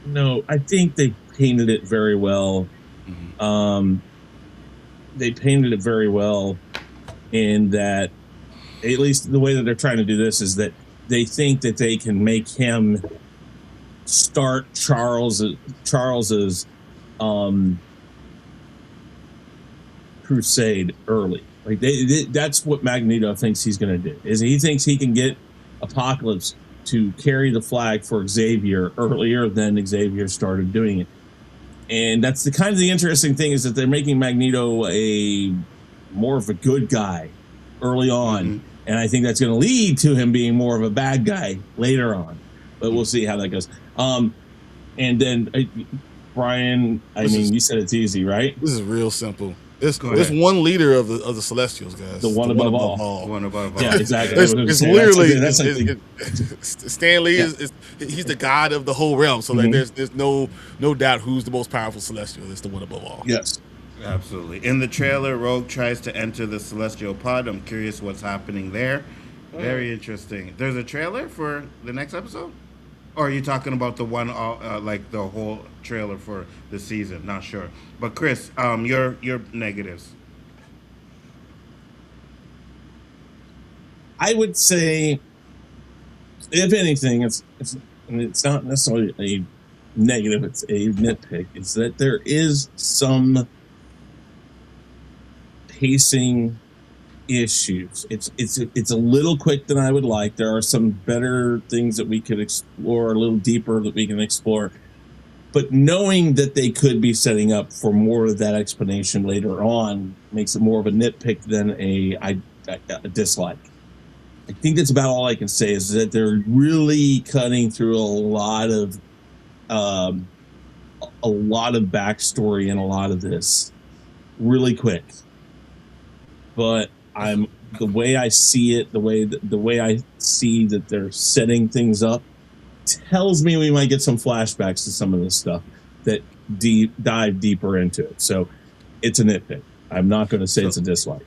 No. I think they painted it very well. Mm-hmm. They painted it very well in that, at least the way that they're trying to do this is that they think that they can make him start Charles's crusade early. Like that's what Magneto thinks he's going to do. Is he thinks he can get Apocalypse to carry the flag for Xavier earlier than Xavier started doing it. And that's the interesting thing is that they're making Magneto more of a good guy early on. Mm-hmm. And I think that's going to lead to him being more of a bad guy later on. But we'll see how that goes. And then Brian, you said it's easy, right? This is real simple. There's one leader of the Celestials, guys. The one above all. One above all. Yeah, exactly. It's literally Stan Lee is he's the god of the whole realm. So like there's no doubt who's the most powerful Celestial. It's the one above all. Yes. Absolutely. In the trailer, Rogue tries to enter the Celestial pod. I'm curious what's happening there. Very interesting. There's a trailer for the next episode? Or are you talking about the one, like the whole trailer for the season? Not sure. But Chris, your negatives. I would say, if anything, it's not necessarily a negative. It's a nitpick. It's that there is some pacing issues. It's a little quick than I would like. There are some better things that we could explore a little deeper that we can explore. But knowing that they could be setting up for more of that explanation later on makes it more of a nitpick than a dislike. I think that's about all I can say is that they're really cutting through a lot of backstory and a lot of this really quick. But the way I see it, the way I see that they're setting things up tells me we might get some flashbacks to some of this stuff that dive deeper into it. So it's a nitpick. I'm not going to say it's a dislike.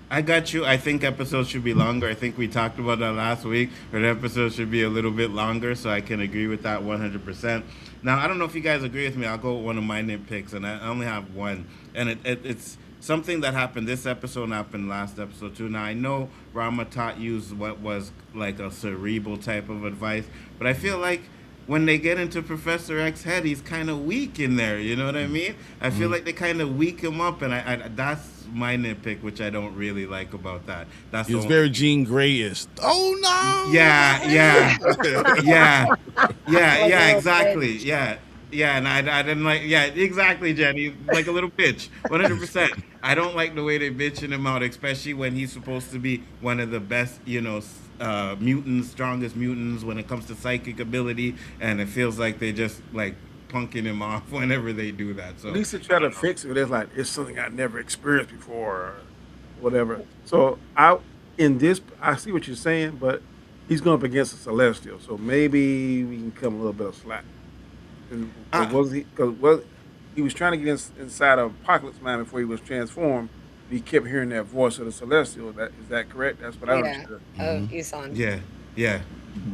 I got you. I think episodes should be longer. I think we talked about that last week, but episodes should be a little bit longer, so I can agree with that 100%. Now, I don't know if you guys agree with me. I'll go with one of my nitpicks, and I only have one. And it's something that happened this episode and happened last episode too. Now, I know Ramatat used what was like a cerebral type of advice, but I feel like when they get into Professor X's head, he's kind of weak in there. You know what I mean? I feel like they kind of weak him up, and I that's my nitpick, which I don't really like about that. He was very Jean Grey-ish. Oh no! Yeah, exactly. Yeah, and I didn't like. Yeah, exactly, Jenny. Like a little bitch, 100%. I don't like the way they're bitching him out, especially when he's supposed to be one of the best, mutants, strongest mutants when it comes to psychic ability, and it feels like they just like punking him off whenever they do that. So at least they try to fix it. It's like it's something I never experienced before, or whatever. So I see what you're saying, but he's going up against a Celestial, so maybe we can come a little bit of slack. Because he was trying to get inside of Apocalypse mind before he was transformed. He kept hearing that voice of the Celestial. Is that correct? That's what I understood. Isan. Yeah.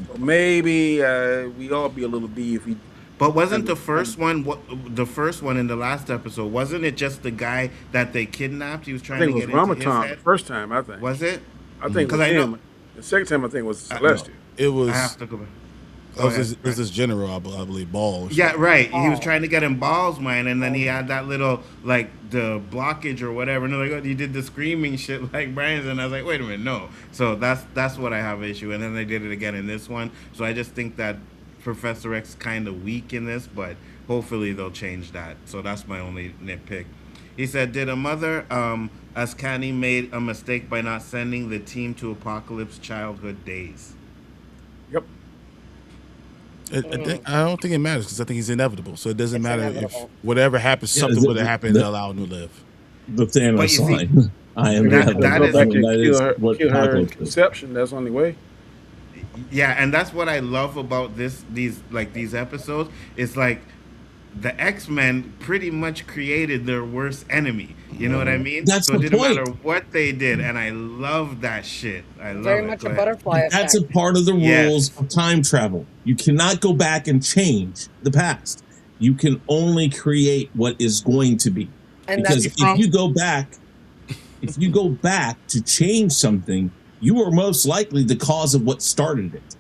So maybe we all be a little B if we. But wasn't the first one in the last episode? Wasn't it just the guy that they kidnapped? He was trying to get into his head. The first time, I think. Was it? I think because I know. The second time, I think it was Celestial. It was. I have to go back. It was this general, I believe, Ball. Yeah, right. He was trying to get him Ball's mind, and then he had that little, like, the blockage or whatever. And they're like, oh, he did the screaming shit like Brian's, and I was like, wait a minute, no. So that's what I have issue. And then they did it again in this one. So I just think that Professor X kind of weak in this, but hopefully they'll change that. So that's my only nitpick. He said, did a mother, Ascani made a mistake by not sending the team to Apocalypse childhood days? Yep. I don't think it matters because I think he's inevitable. So it doesn't matter if whatever happens, something would have happened to allow him to live. The Thanos sign. I am that is her conception. That's the only way. Yeah, and that's what I love about these episodes. It's like the X-Men pretty much created their worst enemy. You know what I mean? That's so the it didn't point. matter what they did, and I love that shit. I love Very it. much a butterfly effect. That's a part of the rules of time travel. You cannot go back and change the past. You can only create what is going to be. And because if you go back to change something, you are most likely the cause of what started it.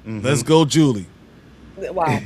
Mm-hmm. Let's go, Julie. Wow.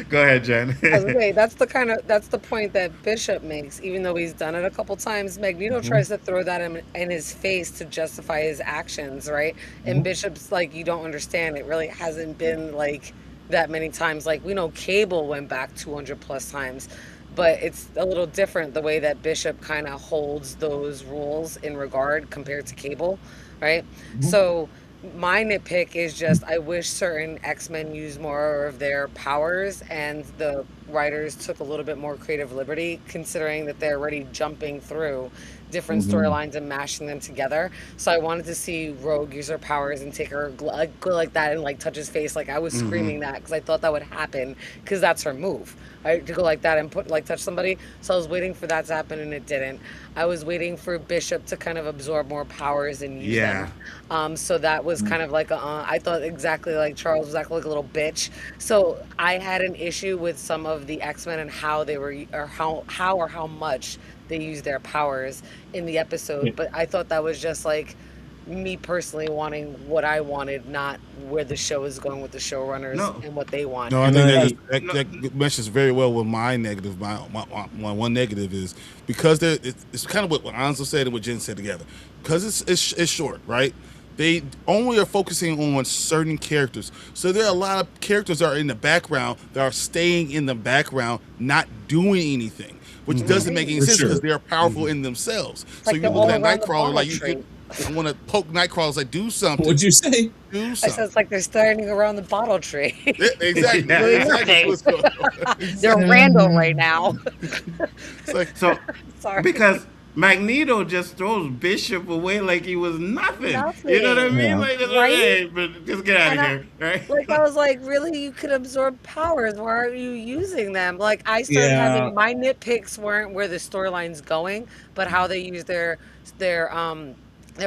Go ahead, Jen. Okay, that's the point that Bishop makes. Even though he's done it a couple times, Magneto tries to throw that in his face to justify his actions, right? And Bishop's like, you don't understand. It really hasn't been like that many times. Like, we know Cable went back 200 plus times, but it's a little different the way that Bishop kind of holds those rules in regard compared to Cable, right? So My nitpick is just I wish certain X-Men used more of their powers and the writers took a little bit more creative liberty, considering that they're already jumping through different storylines and mashing them together. So I wanted to see Rogue use her powers and take her go like that and like touch his face. Like I was screaming that because I thought that would happen because that's her move. To go like that and touch somebody. So I was waiting for that to happen and it didn't. I was waiting for Bishop to kind of absorb more powers and use them. So that was kind of like I thought exactly like Charles was acting like a little bitch. So I had an issue with some of the X-Men and how they were or how much they used their powers in the episode. But I thought that was just like me personally wanting what I wanted, not where the show is going with the showrunners and what they want. No, I think that meshes very well with my negative. My one negative is because it's kind of what Nzo said and what Jen said together. Because it's short, right? They only are focusing on certain characters. So there are a lot of characters that are in the background that are staying in the background, not doing anything, which doesn't make any sense because they're powerful in themselves. So you look at Nightcrawler, like you could. I want to poke Nightcrawlers, like do something. What'd you say? I said it's like they're standing around the bottle tree. Exactly. They're random right now. So sorry. Because Magneto just throws Bishop away like he was nothing. You know what I mean? Yeah. Like, Right? hey, but just get out of here, right? Like I was like, really, you could absorb powers. Why aren't you using them? Like I started having my nitpicks weren't where the storyline's going, but how they use their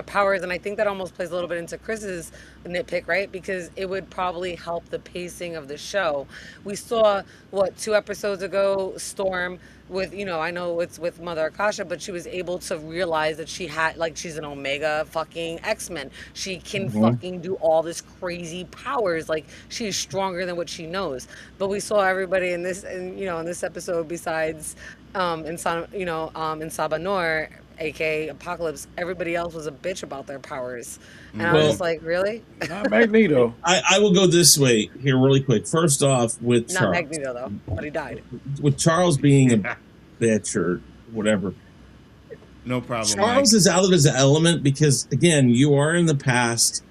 powers, and I think that almost plays a little bit into Chris's nitpick, right? Because it would probably help the pacing of the show. We saw 2 episodes ago, Storm with, I know it's with Mother Akasha, but she was able to realize that she had, like, she's an Omega fucking X-Men. She can fucking do all this crazy powers. Like, she's stronger than what she knows. But we saw everybody in this, in this episode, besides in Sabanor, aka Apocalypse, everybody else was a bitch about their powers. And I was just like, really? Not Magneto. I will go this way here really quick. First off, with Not Charles. Magneto, though, but he died. With Charles being a bitch or whatever. No problem. Charles is out of his element because, again, you are in the past.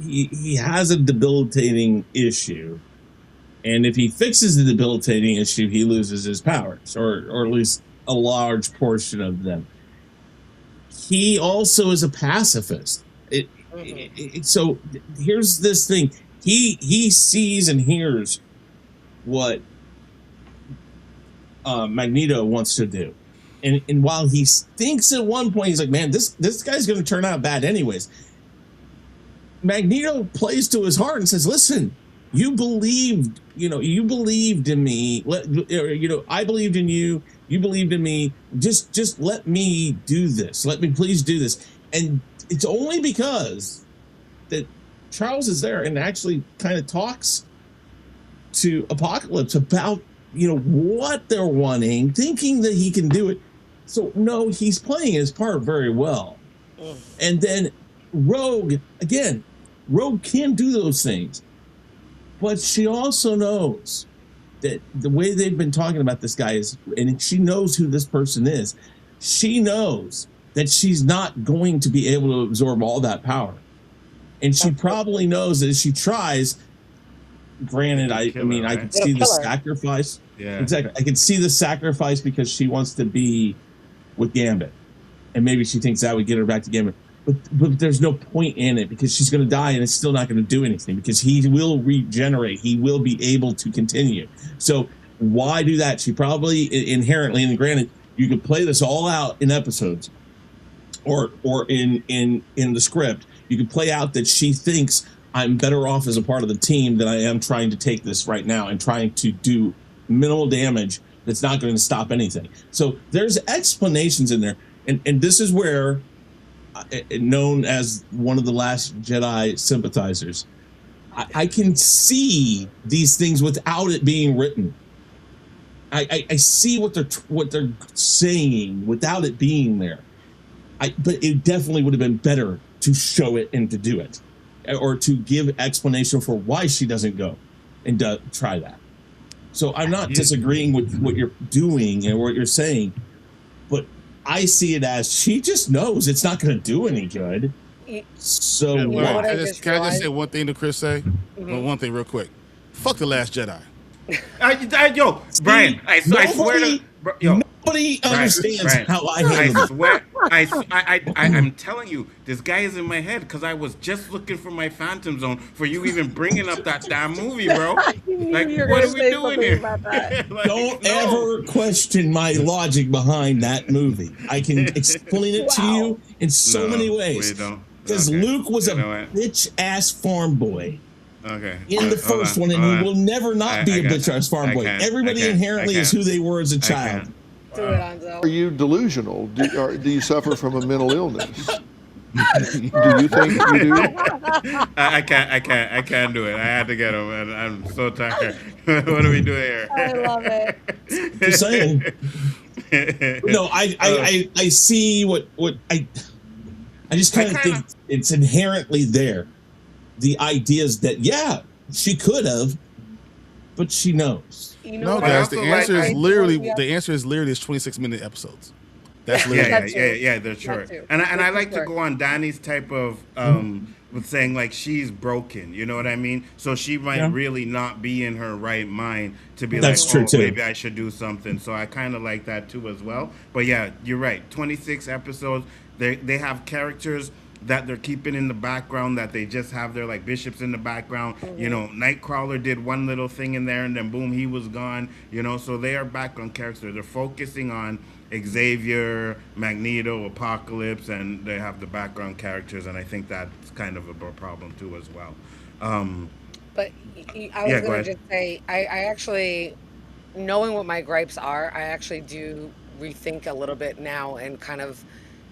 He has a debilitating issue. And if he fixes the debilitating issue, he loses his powers, or at least a large portion of them. He also is a pacifist. So here's this thing. He sees and hears what Magneto wants to do. And while he thinks at one point, he's like, man, this guy's going to turn out bad anyways. Magneto plays to his heart and says, listen, you believed in me. I believed in you. You believed in me. Just let me do this. Let me please do this. And it's only because that Charles is there and actually kind of talks to Apocalypse about, what they're wanting, thinking that he can do it. So no, he's playing his part very well. And then Rogue can do those things. But she also knows that the way they've been talking about this guy is, and she knows who this person is, she knows that she's not going to be able to absorb all that power. And she probably knows that if she tries, granted, I can see the sacrifice. Yeah. Exactly. I can see the sacrifice because she wants to be with Gambit. And maybe she thinks that would get her back to Gambit. But there's no point in it because she's going to die and it's still not going to do anything because he will regenerate. He will be able to continue. So why do that? She probably inherently, and granted, you could play this all out in episodes or in the script. You could play out that she thinks I'm better off as a part of the team than I am trying to take this right now and trying to do minimal damage that's not going to stop anything. So there's explanations in there. And this is where, known as one of the Last Jedi sympathizers, I can see these things without it being written. I see what they're saying without it being there. But it definitely would have been better to show it and to do it, or to give explanation for why she doesn't go and try that. So I'm not disagreeing with what you're doing and what you're saying, but I see it as she just knows it's not going to do any good. So You know what can I just realized? say one thing to Chris say? One thing real quick. Fuck The Last Jedi. Yo, Brian, I swear to nobody understands how I handle I swear, I'm telling you, this guy is in my head because I was just looking for my Phantom Zone for you even bringing up that damn movie, bro. Like, what are we doing here? Like, don't ever question my logic behind that movie. I can explain it to you in so many ways. Because Luke was a bitch ass farm boy. Okay. In the first one, and he will never not be a bitch-ass farm boy. Everybody inherently is who they were as a child. Are you delusional? Do you suffer from a mental illness? Do you think you do? I can't do it. I had to get him, and I'm so tired. What are we doing here? I love it. Just saying. No, I see what I just kind of think it's inherently there. The idea is that she could have, but she knows. No, guys. The answer is literally 26-minute episodes. That's literally yeah. They're short. And I like to go on Danny's type of with saying like she's broken. You know what I mean? So she might really not be in her right mind to be maybe I should do something. So I kind of like that too as well. But yeah, you're right. 26 episodes. They have characters that they're keeping in the background, that they just have their like bishops in the background. You know, Nightcrawler did one little thing in there and then boom, he was gone. You know, so they are background characters. They're focusing on Xavier, Magneto, Apocalypse, and they have the background characters, and I think that's kind of a problem too as well. But I was going to just say, I actually, knowing what my gripes are, I actually do rethink a little bit now and kind of,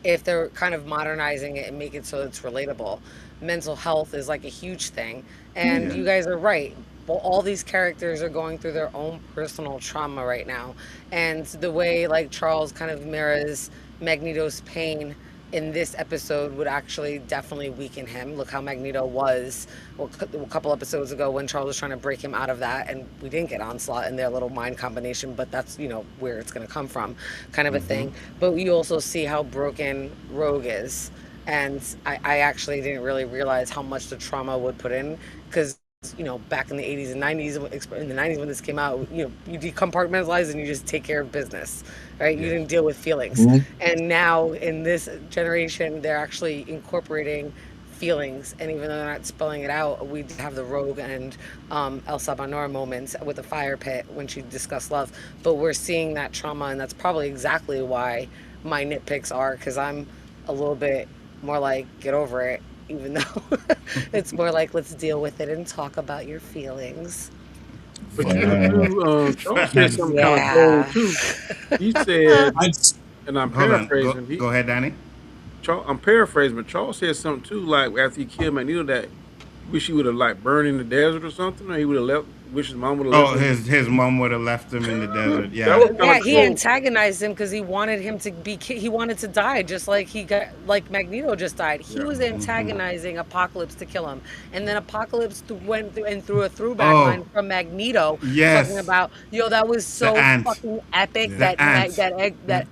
if they're kind of modernizing it and make it so it's relatable. Mental health is like a huge thing. And you guys are right. Well, all these characters are going through their own personal trauma right now. And the way like Charles kind of mirrors Magneto's pain in this episode would actually definitely weaken him. Look how Magneto was a couple episodes ago when Charles was trying to break him out of that, and we didn't get Onslaught in their little mind combination, but that's, you know, where it's going to come from, kind of a thing. But you also see how broken Rogue is, and I actually didn't really realize how much the trauma would put in, because you know, back in the 80s and 90s, in the 90s when this came out, you know, you decompartmentalize and you just take care of business, right? You didn't deal with feelings. And now in this generation, they're actually incorporating feelings, and even though they're not spelling it out, we have the Rogue and Elsa Banora moments with the fire pit when she discussed love, but we're seeing that trauma, and that's probably exactly why my nitpicks are, because I'm a little bit more like, get over it, even though it's more like, let's deal with it and talk about your feelings. But Charles said something kind of cold too. He said, and I'm paraphrasing. Go ahead, Danny. I'm paraphrasing, but Charles said something too, like after he killed Magneto, that wish he would have like burned in the desert or something, or he would have left. Wish his mom would have left him. His mom would have left him in the desert. Yeah, he antagonized him because he wanted him to be. He wanted to die, just like Magneto just died. He was antagonizing Apocalypse to kill him, and then Apocalypse went and threw a throwback line from Magneto, talking about, that was so fucking epic that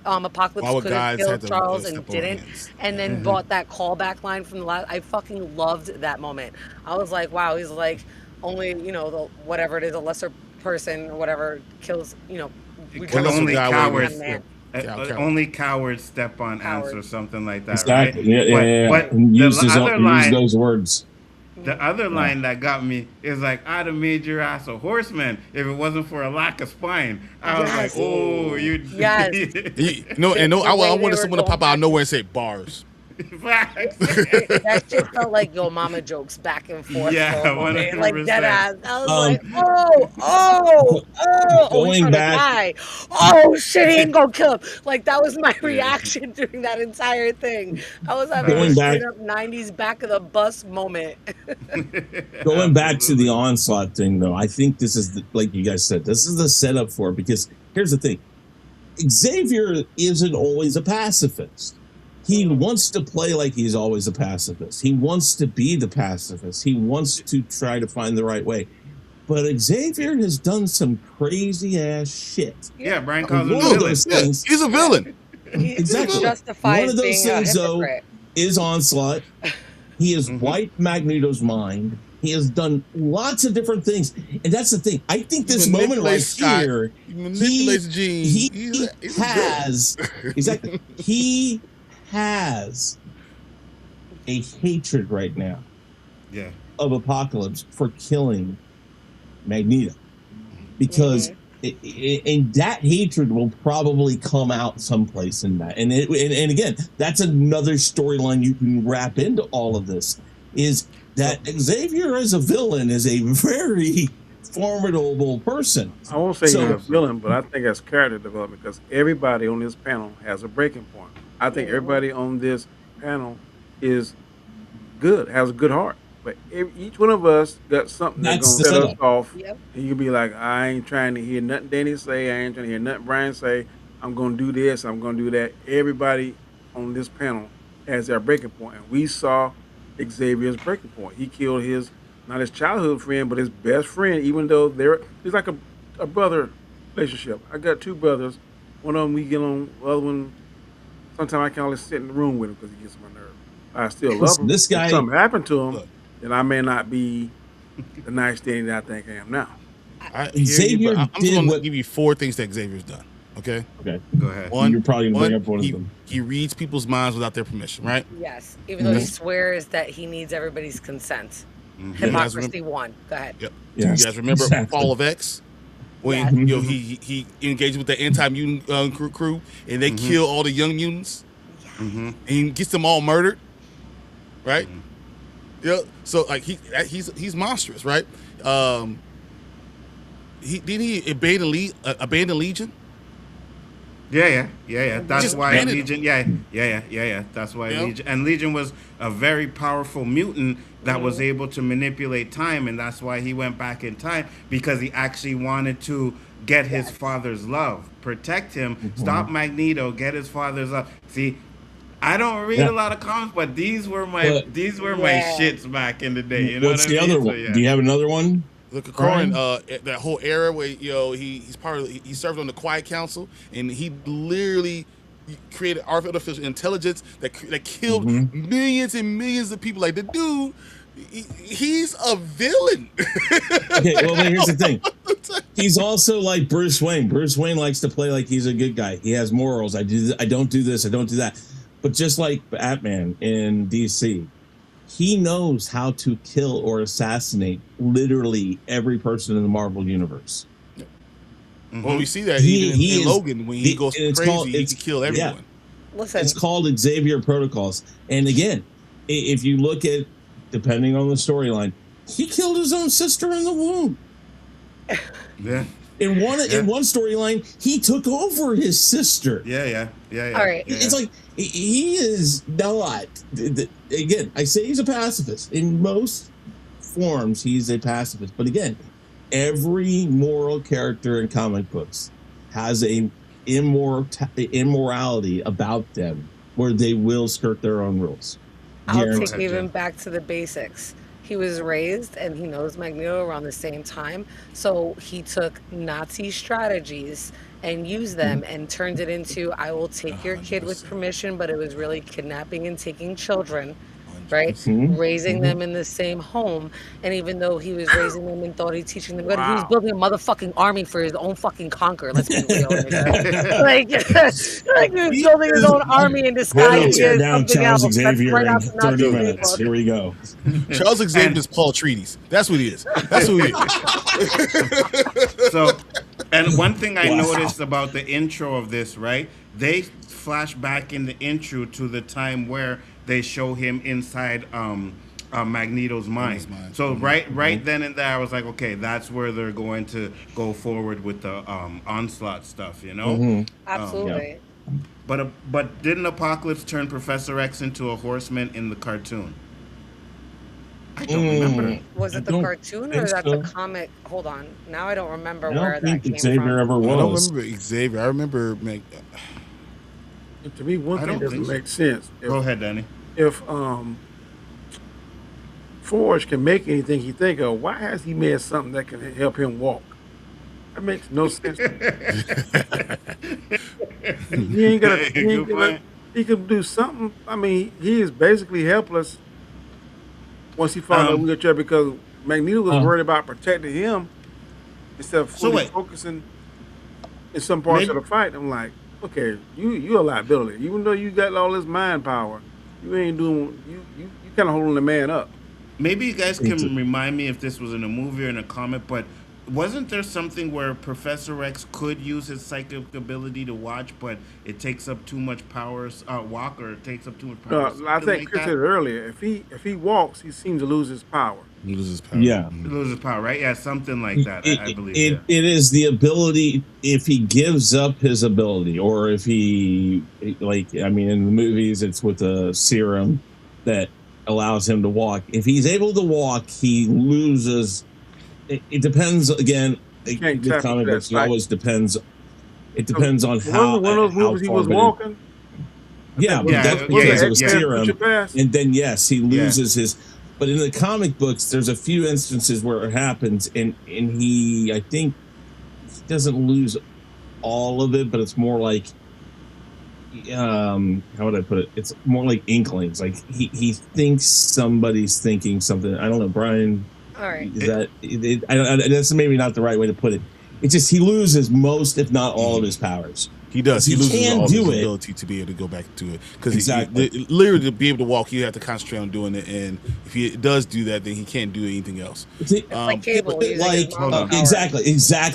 Apocalypse could have killed Charles and didn't, and then brought that callback line from the last. I fucking loved that moment. I was like, wow, he's like, only, the whatever it is, a lesser person or whatever kills, only cowards. Only cowards step on ants or something like that. Exactly. Right? But use those words. The other line that got me is like, I'd have made your ass a horseman if it wasn't for a lack of spine. I was like, oh, you. Yes. I wanted someone to pop out of nowhere and say bars. That shit felt like Yo Mama jokes back and forth. Yeah, 100%. Like dead ass. I was going back. Oh shit, he ain't gonna kill him. Like that was my reaction during that entire thing. I was having a straight up 90s back of the bus moment. Going back to the Onslaught thing, though, I think this is like you guys said, this is the setup for it, because here's the thing: Xavier isn't always a pacifist. He wants to play like he's always a pacifist. He wants to be the pacifist. He wants to try to find the right way. But Xavier has done some crazy ass shit. Yeah, Brian calls him a villain. He's a villain. Exactly. One of those things, though, is Onslaught. He has wiped Magneto's mind. He has done lots of different things, and that's the thing. I think this moment right here, he manipulates Jean. He has exactly. He has a hatred right now, of Apocalypse for killing Magneto, because and that hatred will probably come out someplace in that. And and again, that's another storyline you can wrap into all of this, is that Xavier as a villain is a very formidable person. I won't say he's a villain, but I think that's character development, because everybody on this panel has a breaking point. I think everybody on this panel is good, has a good heart. But each one of us got something that's going to set us off. Yep. And you can be like, I ain't trying to hear nothing Danny say. I ain't trying to hear nothing Brian say. I'm going to do this. I'm going to do that. Everybody on this panel has their breaking point. And we saw Xavier's breaking point. He killed not his childhood friend, but his best friend, even though he's like a brother relationship. I got two brothers. One of them we get on, the other one, sometimes I can only sit in the room with him because he gets on my nerve. I still love him. This guy, if something happened to him, then I may not be the nice thing that I think I am now. Xavier, I'm just going to give you 4 things that Xavier's done. Okay. Go ahead. You're probably going to bring up one of them. He reads people's minds without their permission, right? Yes. Even though he swears that he needs everybody's consent. Hypocrisy 1. Go ahead. Yep. Yes. You guys remember Fall of X? When he engaged with the anti-mutant crew and they kill all the young mutants, and he gets them all murdered, right? Yeah, so like he's monstrous, right? He abandon Legion. Yeah. That's why Legion. Yeah. That's why Legion. And Legion was a very powerful mutant that was able to manipulate time, and that's why he went back in time, because he actually wanted to get his father's love, protect him, stop Magneto, get his father's love. See, I don't read a lot of comics, but these were my shits back in the day. You know what's the other one? Do you have another one? Look at Corin, that whole era where he's he served on the Quiet Council, and he literally created artificial intelligence that killed millions and millions of people. Like, the dude, he's a villain. Okay, well, here's the thing. He's also like Bruce Wayne. Bruce Wayne likes to play like he's a good guy. He has morals. I don't do this. I don't do that. But just like Batman in DC, he knows how to kill or assassinate literally every person in the Marvel universe. Well, we see that even in Logan, when he goes crazy, he can kill everyone. Yeah. Listen. It's called Xavier Protocols. And again, if you look at, depending on the storyline, he killed his own sister in the womb. Yeah. In one storyline, he took over his sister. Yeah. All right. It's like, he is not. Again, I say he's a pacifist. In most forms, he's a pacifist. But again, every moral character in comic books has a immorality about them where they will skirt their own rules. I'll take even back to the basics. He was raised, and he knows Magneto around the same time, so he took Nazi strategies and used them and turned it into, I will take your kid with permission, but it was really kidnapping and taking children, right? Raising them in the same home. And even though he was raising them and thought he's teaching them good, he was building a motherfucking army for his own fucking conquer. Let's be real. like he was building his own army in disguise. Down Charles Xavier in 30 minutes. Here we go. Charles Xavier is Paul Atreides. That's what he is. That's who he is. So, and one thing I noticed about the intro of this, right? They flash back in the intro to the time where they show him inside Magneto's mind. So right then and there, I was like, okay, that's where they're going to go forward with the Onslaught stuff, you know? Absolutely. But didn't Apocalypse turn Professor X into a horseman in the cartoon? I don't remember. Was it the cartoon or is that the comic? Hold on. Now I don't remember where that came Xavier from. ever was. I don't remember Xavier. I remember to me, one thing doesn't make sense. Go ahead, Danny. If Forge can make anything he think of, why has he made something that can help him walk? That makes no sense. He ain't got. He could do something. I mean, he is basically helpless once he found that wheelchair because Magneto was worried about protecting him instead of fully focusing in some parts of the fight. I'm like, okay, you a liability. Even though you got all this mind power, you ain't doing. You kind of holding the man up. Maybe you guys can remind me if this was in a movie or in a comic, but wasn't there something where Professor X could use his psychic ability to watch, but it takes up too much power, walk, or it takes up too much power? I think Chris said earlier, if he walks, he seems to lose his power. He loses power. Yeah. He loses power, right? Yeah, something like that, I believe. It is the ability, if he gives up his ability, or if he, like, I mean, in the movies, it's with a serum that allows him to walk. If he's able to walk, he loses. It depends, again, the comic books, it always depends. It depends on how. One of those movies he was walking? Yeah, but that's because of a serum. And then, yes, he loses his. But in the comic books, there's a few instances where it happens, and he, I think, he doesn't lose all of it, but it's more like, how would I put it? It's more like inklings. Like he thinks somebody's thinking something. I don't know, Brian. All right. Is that that's maybe not the right way to put it. It's just he loses most, if not all, of his powers. He does. He loses all his ability to be able to go back to it. Because literally to be able to walk, you have to concentrate on doing it. And if he does do that, then he can't do anything else. It's like Cable. Exactly.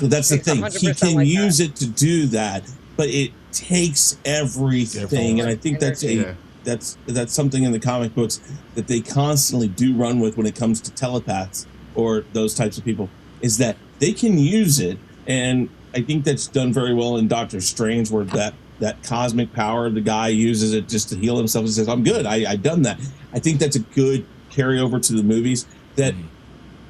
That's the thing. He can use it to do that, but it takes everything. And I think that's something in the comic books that they constantly do run with when it comes to telepaths or those types of people, is that they can use it. And I think that's done very well in Doctor Strange, where that cosmic power, the guy uses it just to heal himself and says, I'm good, I've done that. I think that's a good carryover to the movies, that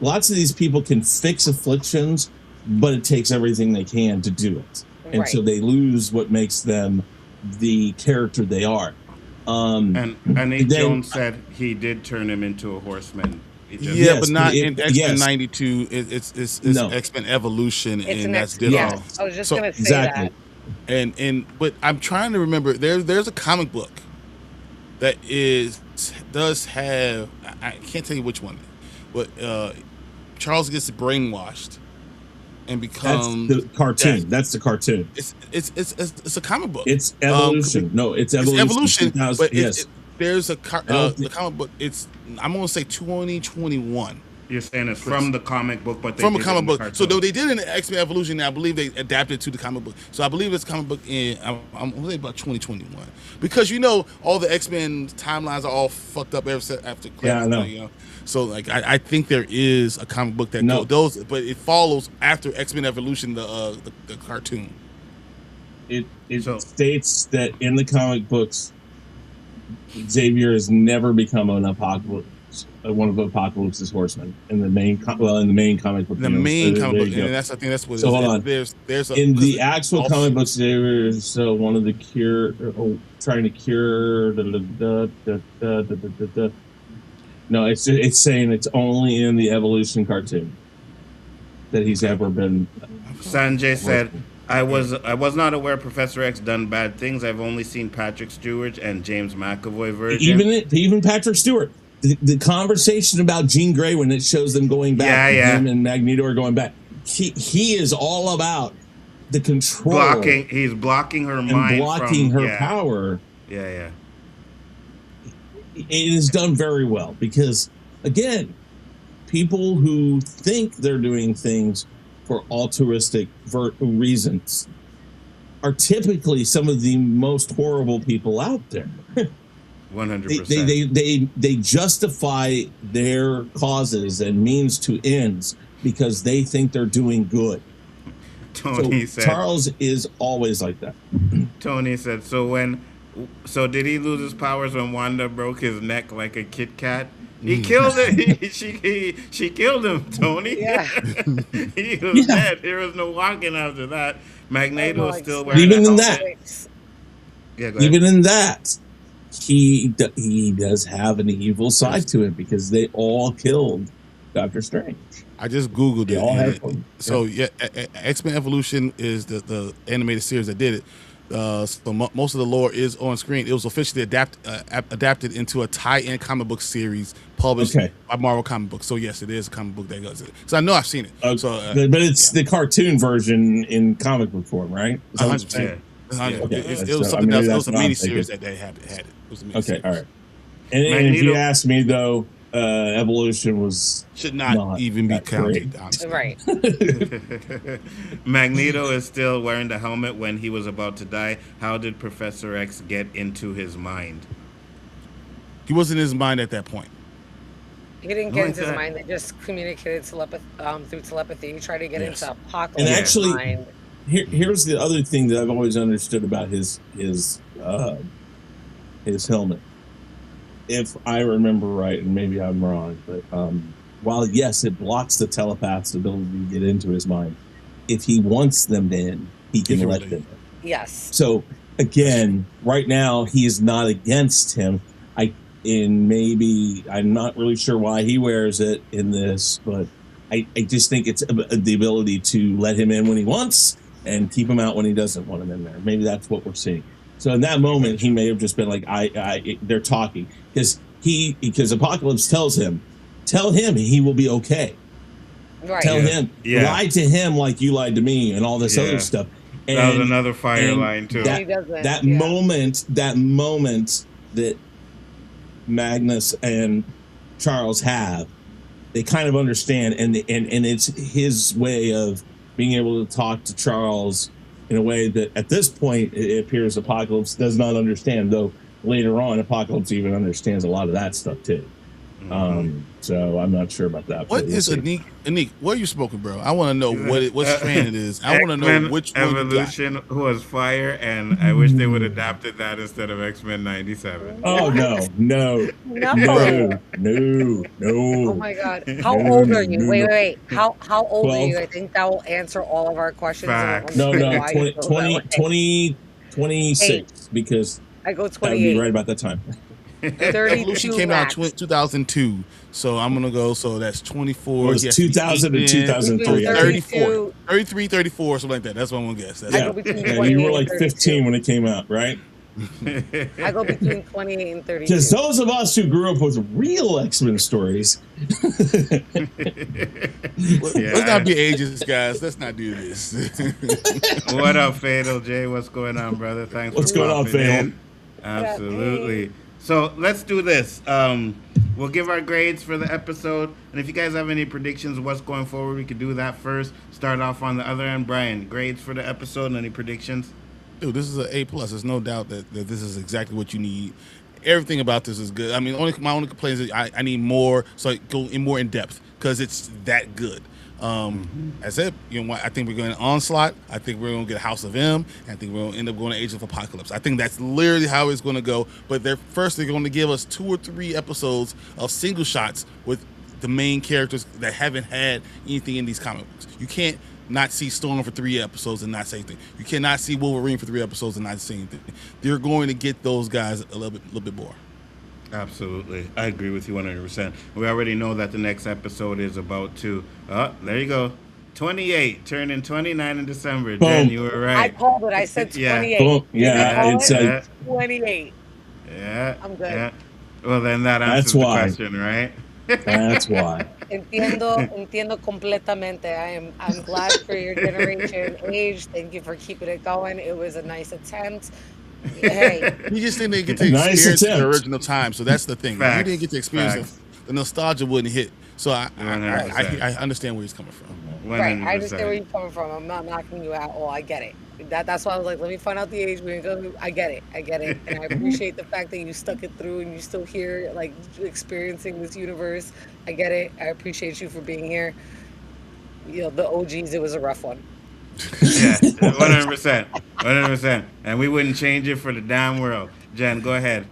lots of these people can fix afflictions, but it takes everything they can to do it. And so they lose what makes them the character they are. And Nate Jones said he did turn him into a horseman. But not in X-Men 92. It's X-Men Evolution, and that's different. Yes, I was just going to say that. But I'm trying to remember. There's a comic book that does have. I can't tell you which one, but Charles gets brainwashed and becomes the cartoon. That's the cartoon. It's a comic book. It's Evolution. It's Evolution. But there's the comic book. I'm gonna say 2021. You're saying it's from the comic book, but from a comic book. So though they did it in X-Men Evolution, I believe they adapted it to the comic book. So I believe it's comic book in I'm thinking about 2021, because all the X-Men timelines are all fucked up after. Yeah, I know. So like I think there is a comic book that goes, but it follows after X-Men Evolution, the cartoon. It states that in the comic books, Xavier has never become one of Apocalypse's horsemen in the main comic book. And I think that's what. So hold on. There's in the actual comic books, Xavier is one of the trying to cure. No, it's saying it's only in the Evolution cartoon that he's ever been. Sanjay said, I was not aware Professor X done bad things. I've only seen Patrick Stewart and James McAvoy version. Even Patrick Stewart. The conversation about Jean Grey, when it shows them going back, him and Magneto are going back. He is all about the control. He's blocking her mind, blocking her power. Yeah. It is done very well because, again, people who think they're doing things for altruistic reasons are typically some of the most horrible people out there. 100%. They justify their causes and means to ends because they think they're doing good. Tony said Charles is always like that. Tony said, so did he lose his powers when Wanda broke his neck like a Kit Kat? He killed it. She killed him, Tony. Yeah. He was dead. There was no walking after that. Magneto was still wearing even in that, he does have an evil side to it because they all killed Doctor Strange. I just Googled it. So X-Men Evolution is the animated series that did it. So most of the lore is on screen. It was officially adapted into a tie-in comic book series published by Marvel Comic Books. So yes, it is a comic book that goes. So I know I've seen it. But it's the cartoon version in comic book form, right? 100%. It was something else. It was a mini series that they had it. It was a mini series. All right. And if you ask me though, Evolution should not even be counted. Right. Magneto is still wearing the helmet when he was about to die. How did Professor X get into his mind? He wasn't in his mind at that point. He didn't get into his mind. They just communicated through telepathy. He tried to get into Apocalypse. And actually, mind. Here's the other thing that I've always understood about his helmet. If I remember right, and maybe I'm wrong, but while yes, it blocks the telepath's ability to get into his mind, if he wants them in, he can let them in. Yes. So again, right now he is not against him. I'm not really sure why he wears it in this, but I just think it's the ability to let him in when he wants and keep him out when he doesn't want him in there. Maybe that's what we're seeing. So in that moment, he may have just been like, they're talking because Apocalypse tell him he will be okay. Right. Tell him, lie to him like you lied to me and all this other stuff. And that was another fire line too. That moment that Magnus and Charles have, they kind of understand, and it's his way of being able to talk to Charles in a way that at this point it appears Apocalypse does not understand, though later on Apocalypse even understands a lot of that stuff too. So I'm not sure about that. What is Anik? What are you smoking, bro? I want to know what strand it is. I want to know which Evolution was fire, and I wish they would have adapted that instead of X-Men 97. Oh no. Oh my God! How old are you? Wait. How old 12. Are you? I think that will answer all of our questions. No, 26 because I go 28. That would be right about that time. Evolution came out 2002, so I'm gonna go. So that's 24. It was 2000 and 2003. 33, 34, something like that. That's what I'm gonna guess. You were like 15 when it came out, right? I go between 28 and 32. Because those of us who grew up with real X-Men stories. Let's not be ageist, guys. Let's not do this. What up, Fatal J? What's going on, brother? Thanks. What's going on, Fatal? Absolutely. So let's do this. We'll give our grades for the episode, and if you guys have any predictions of what's going forward, we could do that first. Start off on the other end. Brian, grades for the episode and any predictions? Dude, this is an A+. There's no doubt that this is exactly what you need. Everything about this is good. I mean, my only complaint is I need more, so I go more in depth because it's that good. I said, I think we're going to Onslaught. I think we're going to get House of M. And I think we're going to end up going to Age of Apocalypse. I think that's literally how it's going to go. But they're going to give us 2 or 3 episodes of single shots with the main characters that haven't had anything in these comic books. You can't not see Storm for 3 episodes and not say anything. You cannot see Wolverine for 3 episodes and not say anything. They're going to get those guys a little bit more. Absolutely. I agree with you 100%. We already know that the next episode is about to, there you go, 28, turning 29 in December. Boom. Jen, you were right. I called it. I said 28. Boom. Yeah, it's 28. Yeah. I'm good. Yeah. Well, then that answers the question, right? That's why. Entiendo completamente. I'm glad for your generation age. Thank you for keeping it going. It was a nice attempt. Hey. You just didn't get to experience the original time, so that's the thing. Facts. You didn't get to experience it, the nostalgia wouldn't hit. So I understand where he's coming from. 100%. Right, I understand where you're coming from. I'm not knocking you at all. I get it. That's why I was like, let me find out the age. I get it, and I appreciate the fact that you stuck it through and you're still here, like experiencing this universe. I get it. I appreciate you for being here. The OGs. It was a rough one. Yeah, 100%, and we wouldn't change it for the damn world. Jen, go ahead.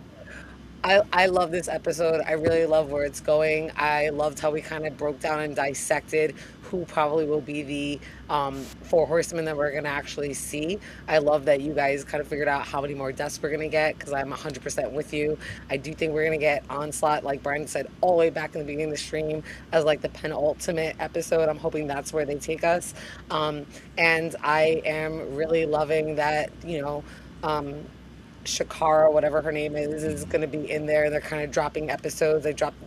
I love this episode. I really love where it's going. I loved how we kind of broke down and dissected who probably will be the 4 horsemen that we're going to actually see. I love that you guys kind of figured out how many more deaths we're going to get, because I'm 100% with you. I do think we're going to get Onslaught, like Brian said, all the way back in the beginning of the stream as like the penultimate episode. I'm hoping that's where they take us. And I am really loving that, Shakara, whatever her name is going to be in there. They're kind of dropping episodes. They dropped,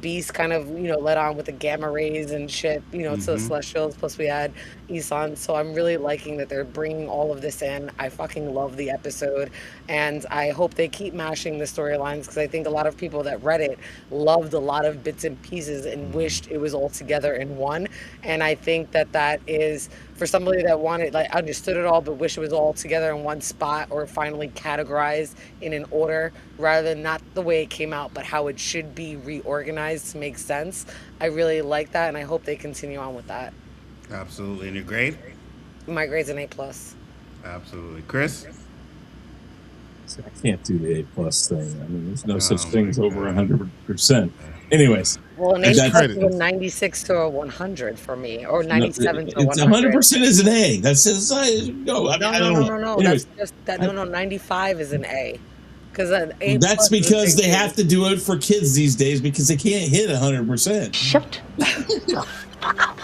Beast kind of, let on with the gamma rays and shit, to the Celestials. Plus we had Isan. So I'm really liking that they're bringing all of this in. I fucking love the episode. And I hope they keep mashing the storylines because I think a lot of people that read it loved a lot of bits and pieces and wished it was all together in one. And I think that is for somebody that wanted, like, understood it all, but wish it was all together in one spot or finally categorized in an order rather than not the way it came out, but how it should be reorganized to make sense. I really like that, and I hope they continue on with that. Absolutely. And your grade? My grade's an A+. Absolutely. Chris? I can't do the A+ thing. I mean, there's no such thing as over 100%. Anyways. Well, an A+ is a 96 to a 100 for me, or 97 to a 100. 100% is an A. That's just, no. Anyways. That's just that. No, 95 is an A. Because an A+. That's because they have to do it for kids these days because they can't hit 100%. Shut the fuck up.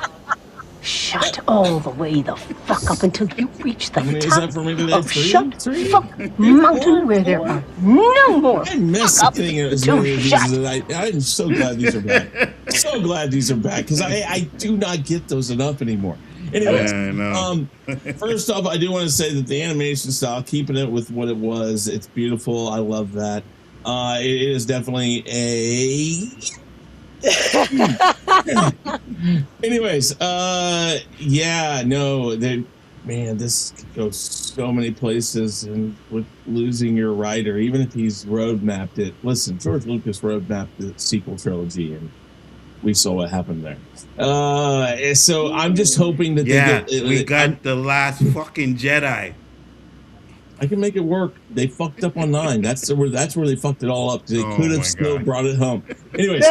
Shut all the way the fuck up until you reach the top of Shut Fuck Mountain where there are no more fuck up to shut. I'm so glad these are back. So glad these are back because I do not get those enough anymore. Anyways, first off, I do want to say that the animation style, keeping it with what it was, it's beautiful. I love that. It is definitely a... Anyways, this could go so many places, and with losing your writer, even if he's roadmapped it. Listen, George Lucas roadmapped the sequel trilogy, and we saw what happened there. So I'm just hoping that we got the last fucking Jedi. I can make it work. They fucked up on 9. That's where they fucked it all up. They could have still brought it home. Anyways,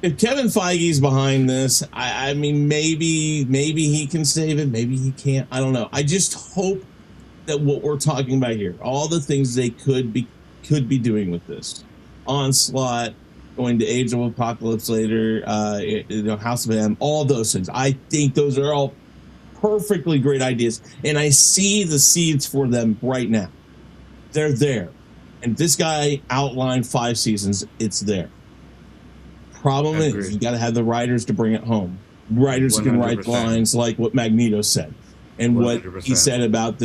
if Kevin Feige's behind this, I mean, maybe he can save it. Maybe he can't. I don't know. I just hope that what we're talking about here, all the things they could be doing with this, Onslaught, going to Age of Apocalypse later, House of M, all those things. I think those are all perfectly great ideas, and I see the seeds for them right now. They're there, and this guy outlined 5 seasons. It's there. Problem is, you got to have the writers to bring it home. Writers 100%. Can write lines like what Magneto said, and 100%. What he said about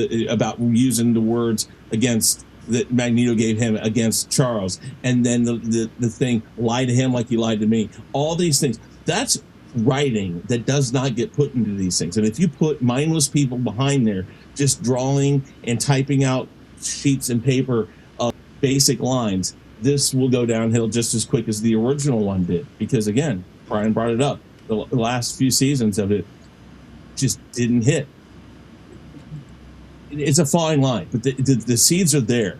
using the words against that Magneto gave him against Charles, and then the thing, lie to him like you lied to me. All these things. That's writing that does not get put into these things. And if you put mindless people behind there just drawing and typing out sheets and paper of basic lines, this will go downhill just as quick as the original one did. Because again, Brian brought it up, the last few seasons of it just didn't hit. It's a fine line, but the seeds are there.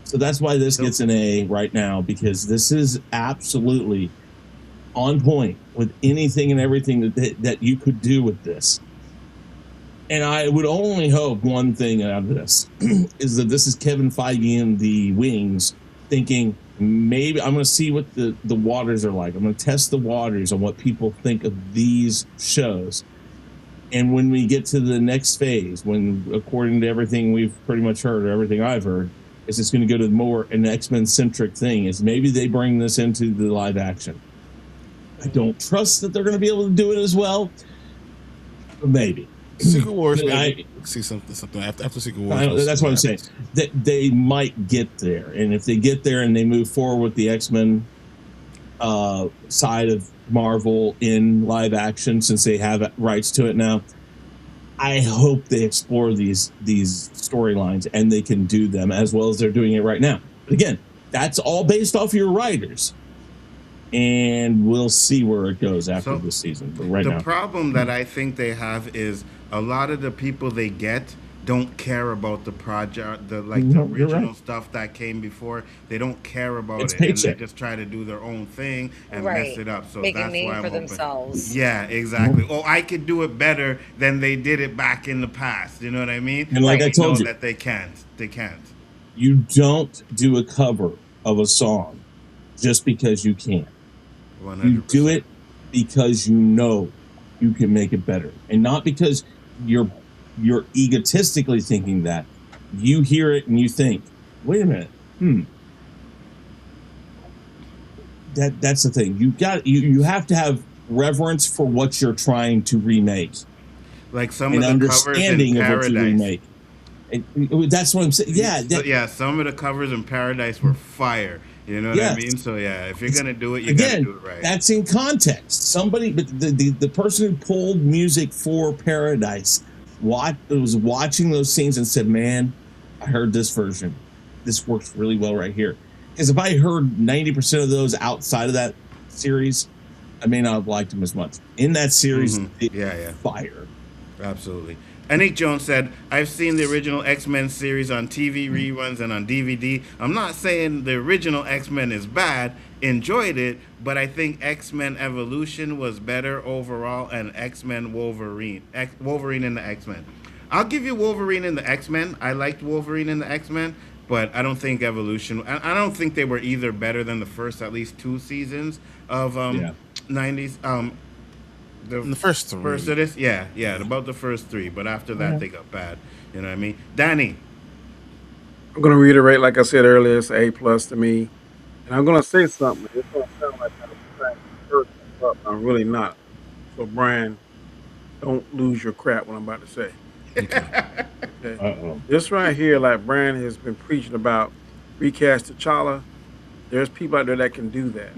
So that's why this gets an A right now, because this is absolutely on point with anything and everything that you could do with this. And I would only hope one thing out of this is that this is Kevin Feige and the wings thinking, maybe I'm going to see what the waters are like. I'm going to test the waters on what people think of these shows. And when we get to the next phase, when according to everything we've pretty much heard, or everything I've heard, is it's going to go to more an X-Men centric thing, is maybe they bring this into the live action. I don't trust that they're going to be able to do it as well, but maybe. Secret Wars, maybe. See something after Secret Wars. That's what I'm saying. That they might get there, and if they get there and they move forward with the X-Men side of Marvel in live action, since they have rights to it now, I hope they explore these storylines and they can do them as well as they're doing it right now. But again, that's all based off your writers. And we'll see where it goes after this season. But right now, the problem that I think they have is a lot of the people they get don't care about the project, the original stuff that came before. They don't care about it, and they just try to do their own thing and mess it up. So make that's a name why I'm for hoping. themselves. Yeah, exactly. Oh, I could do it better than they did it back in the past. You know what I mean? And like I told you, that they can't. They can't. You don't do a cover of a song just because you can. 100%. You do it because you know you can make it better, and not because you're egotistically thinking that. you hear it and you think, wait a minute, that's the thing. You have to have reverence for what you're trying to remake. Like some of the understanding covers in Paradise. Of what you remake. That's what I'm saying. Yeah, some of the covers in Paradise were fire. You know what I mean? So yeah, if you're gonna do it, you gotta do it right. That's in context. Somebody, but the person who pulled music for Paradise was watching those scenes and said, "Man, I heard this version. This works really well right here." Because if I heard 90% of those outside of that series, I may not have liked them as much. In that series, fire. Absolutely. Anik Jones said, I've seen the original X-Men series on TV reruns and on DVD. I'm not saying the original X-Men is bad. Enjoyed it, but I think X-Men Evolution was better overall and X-Men Wolverine. Wolverine in the X-Men. I'll give you Wolverine in the X-Men. I liked Wolverine in the X-Men, but I don't think Evolution... I don't think they were either better than the first at least 2 seasons of 90s... the first 3. First of this, about the first 3. But after that, they got bad. You know what I mean? Danny. I'm going to reiterate, like I said earlier, it's A+ to me. And I'm going to say something. It's going to sound like I'm trying to hurt myself. I'm really not. So, Brian, don't lose your crap what I'm about to say. Okay. This right here, like Brian has been preaching about recast T'Challa, there's people out there that can do that.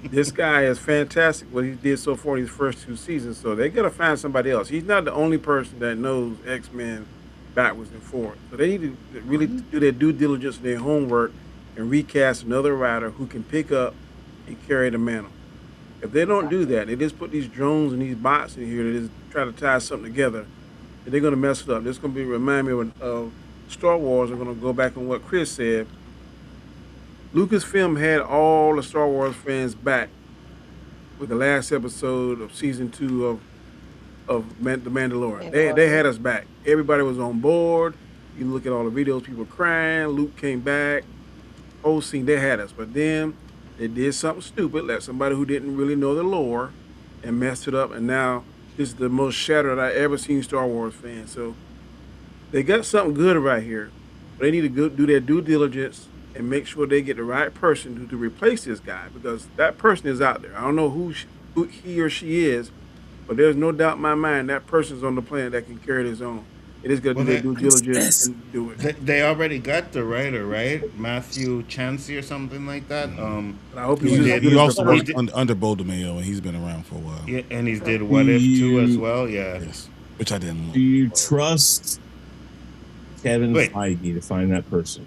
This guy is fantastic what he did so far these first 2 seasons, so they gotta find somebody else. He's not the only person that knows X-Men backwards and forwards. So they need to really do their due diligence, their homework, and recast another writer who can pick up and carry the mantle. If they don't do that, they just put these drones and these bots in here to just try to tie something together, and they're gonna mess it up. This is gonna remind me of Star Wars. I'm gonna go back on what Chris said. Lucasfilm had all the Star Wars fans back with the last episode of season 2 of The Mandalorian. They had us back. Everybody was on board. You look at all the videos, people crying. Luke came back. Whole scene, they had us. But then they did something stupid, let somebody who didn't really know the lore and messed it up. And now this is the most shattered I ever seen Star Wars fans. So they got something good right here. But they need to do their due diligence and make sure they get the right person to replace this guy, because that person is out there. I don't know who he or she is, but there's no doubt in my mind that person's on the planet that can carry his own. It is going to do their due diligence and do it. They already got the writer, right? Matthew Chancey or something like that. I hope he also worked under Bo DeMayo, and he's been around for a while. Yeah, and he's did What If too as well. Yeah, yes, which I didn't. Do you trust Kevin Feige to find that person?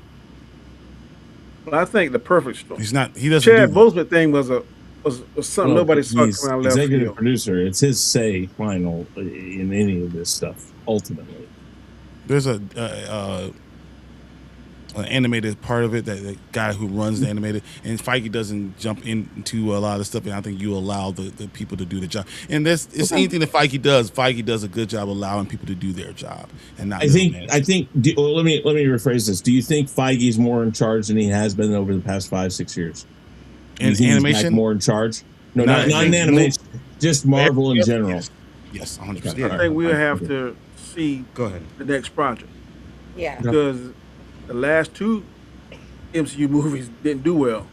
Well, I think the perfect story. He's not. He doesn't. Chad Boseman thing was something nobody saw coming out left executive field. Producer. It's his say final in any of this stuff. Ultimately, there's an animated part of it that the guy who runs the animated, and Feige doesn't jump into a lot of stuff, and I think you allow the people to do the job. And it's anything that Feige does a good job allowing people to do their job. And not. I think. Let me rephrase this. Do you think Feige's more in charge than he has been over the past 5-6 years? In animation, more in charge? No, not in animation. Just Marvel in general. Yes, 100%. I think we'll have to see. Go ahead. The next project. Yeah. Because the last 2 MCU movies didn't do well.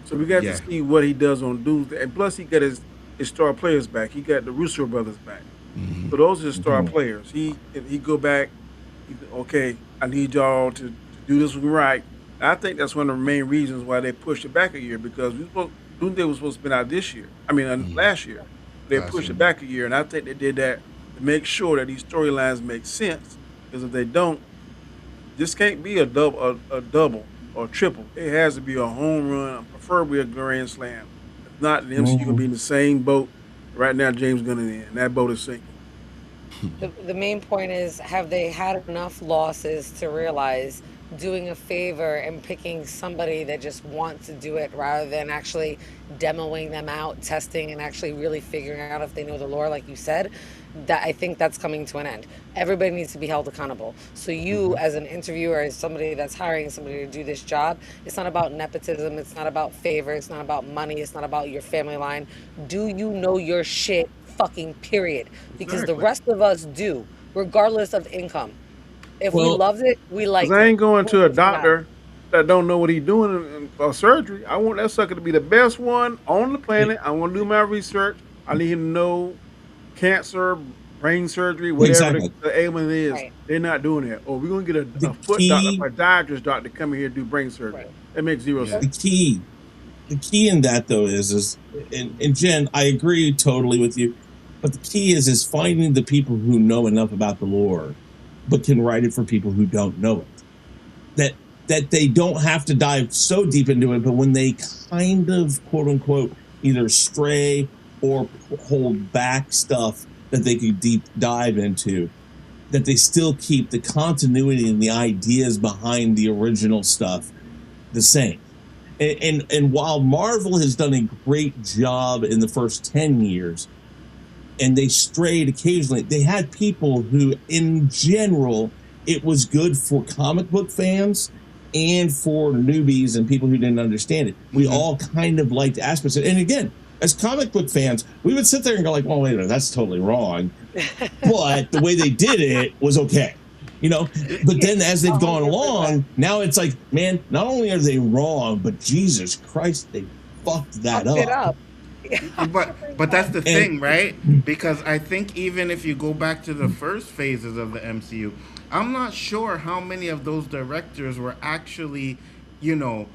So we got to see what he does on Doomsday. And plus he got his star players back. He got the Russo brothers back. Mm-hmm. So those are the star players. He go back, okay, I need y'all to do this one right. I think that's one of the main reasons why they pushed it back a year, because Doomsday was supposed to be out this year. I mean, last year. They pushed it back a year, and I think they did that to make sure that these storylines make sense. Because if they don't, this can't be a double or triple. It has to be a home run, preferably a grand slam. If not, the MCU will be in the same boat right now James Gunn is in, and that boat is sinking. The main point is, have they had enough losses to realize doing a favor and picking somebody that just wants to do it rather than actually demoing them out, testing, and actually really figuring out if they know the lore, like you said? That I think that's coming to an end. Everybody needs to be held accountable. So you, as an interviewer, as somebody that's hiring somebody to do this job, it's not about nepotism, it's not about favor, it's not about money, it's not about your family line. Do you know your shit, fucking period? Because the rest of us do, regardless of income. If we loved it, we liked it. I ain't going to a doctor that don't know what he's doing for surgery. I want that sucker to be the best one on the planet. I want to do my research. I need him to know cancer, brain surgery, whatever the ailment is. Right. They're not doing that. Or we're going to get a foot doctor, a podiatrist doctor to come in here and do brain surgery. Right. That makes zero sense. The key in that though is and Jen, I agree totally with you. But the key is finding the people who know enough about the lore, but can write it for people who don't know it. That they don't have to dive so deep into it, but when they kind of quote unquote either stray or hold back stuff that they could deep dive into, that they still keep the continuity and the ideas behind the original stuff the same. And while Marvel has done a great job in the first 10 years, and they strayed occasionally, they had people who, in general, it was good for comic book fans and for newbies and people who didn't understand it. We all kind of liked aspects of it. And again, as comic book fans, we would sit there and go like, well, wait a minute, that's totally wrong. But the way they did it was okay. You know, but then as they've gone along, now it's like, man, not only are they wrong, but Jesus Christ, they fucked that up. But that's the thing, right? Because I think even if you go back to the first phases of the MCU, I'm not sure how many of those directors were actually, you know,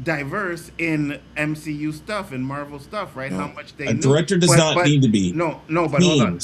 diverse in MCU stuff and Marvel stuff, right? How much they knew. Director does not need to be. No, but hold on.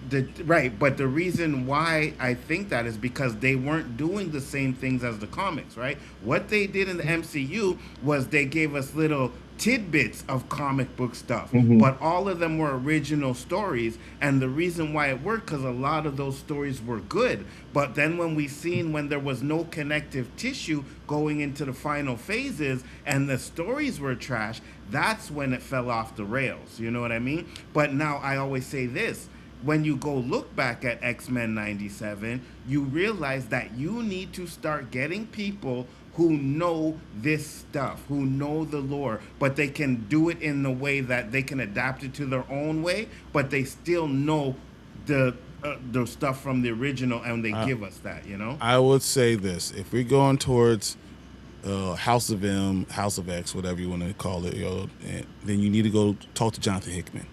But the reason why I think that is because they weren't doing the same things as the comics, right? What they did in the MCU was they gave us little tidbits of comic book stuff, but all of them were original stories, and the reason why it worked because a lot of those stories were good, but then when there was no connective tissue going into the final phases and the stories were trash, that's when it fell off the rails, you know what I mean? But now I always say this: when you go look back at X-Men 97, you realize that you need to start getting people who know this stuff, who know the lore, but they can do it in the way that they can adapt it to their own way, but they still know the stuff from the original, and they give us that, you know? I would say this: if we're going towards House of M, House of X, whatever you want to call it, then you need to go talk to Jonathan Hickman.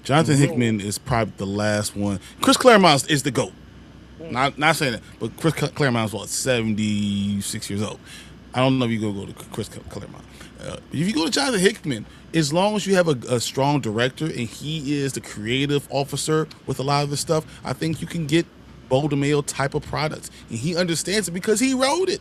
Jonathan Hickman is probably the last one. Chris Claremont is the GOAT. Not saying that, but Chris Claremont is 76 years old. I don't know if you're going to go to Chris Claremont. If you go to Jonathan Hickman, as long as you have a strong director and he is the creative officer with a lot of this stuff, I think you can get Bo DeMayo type of products. And he understands it because he wrote it.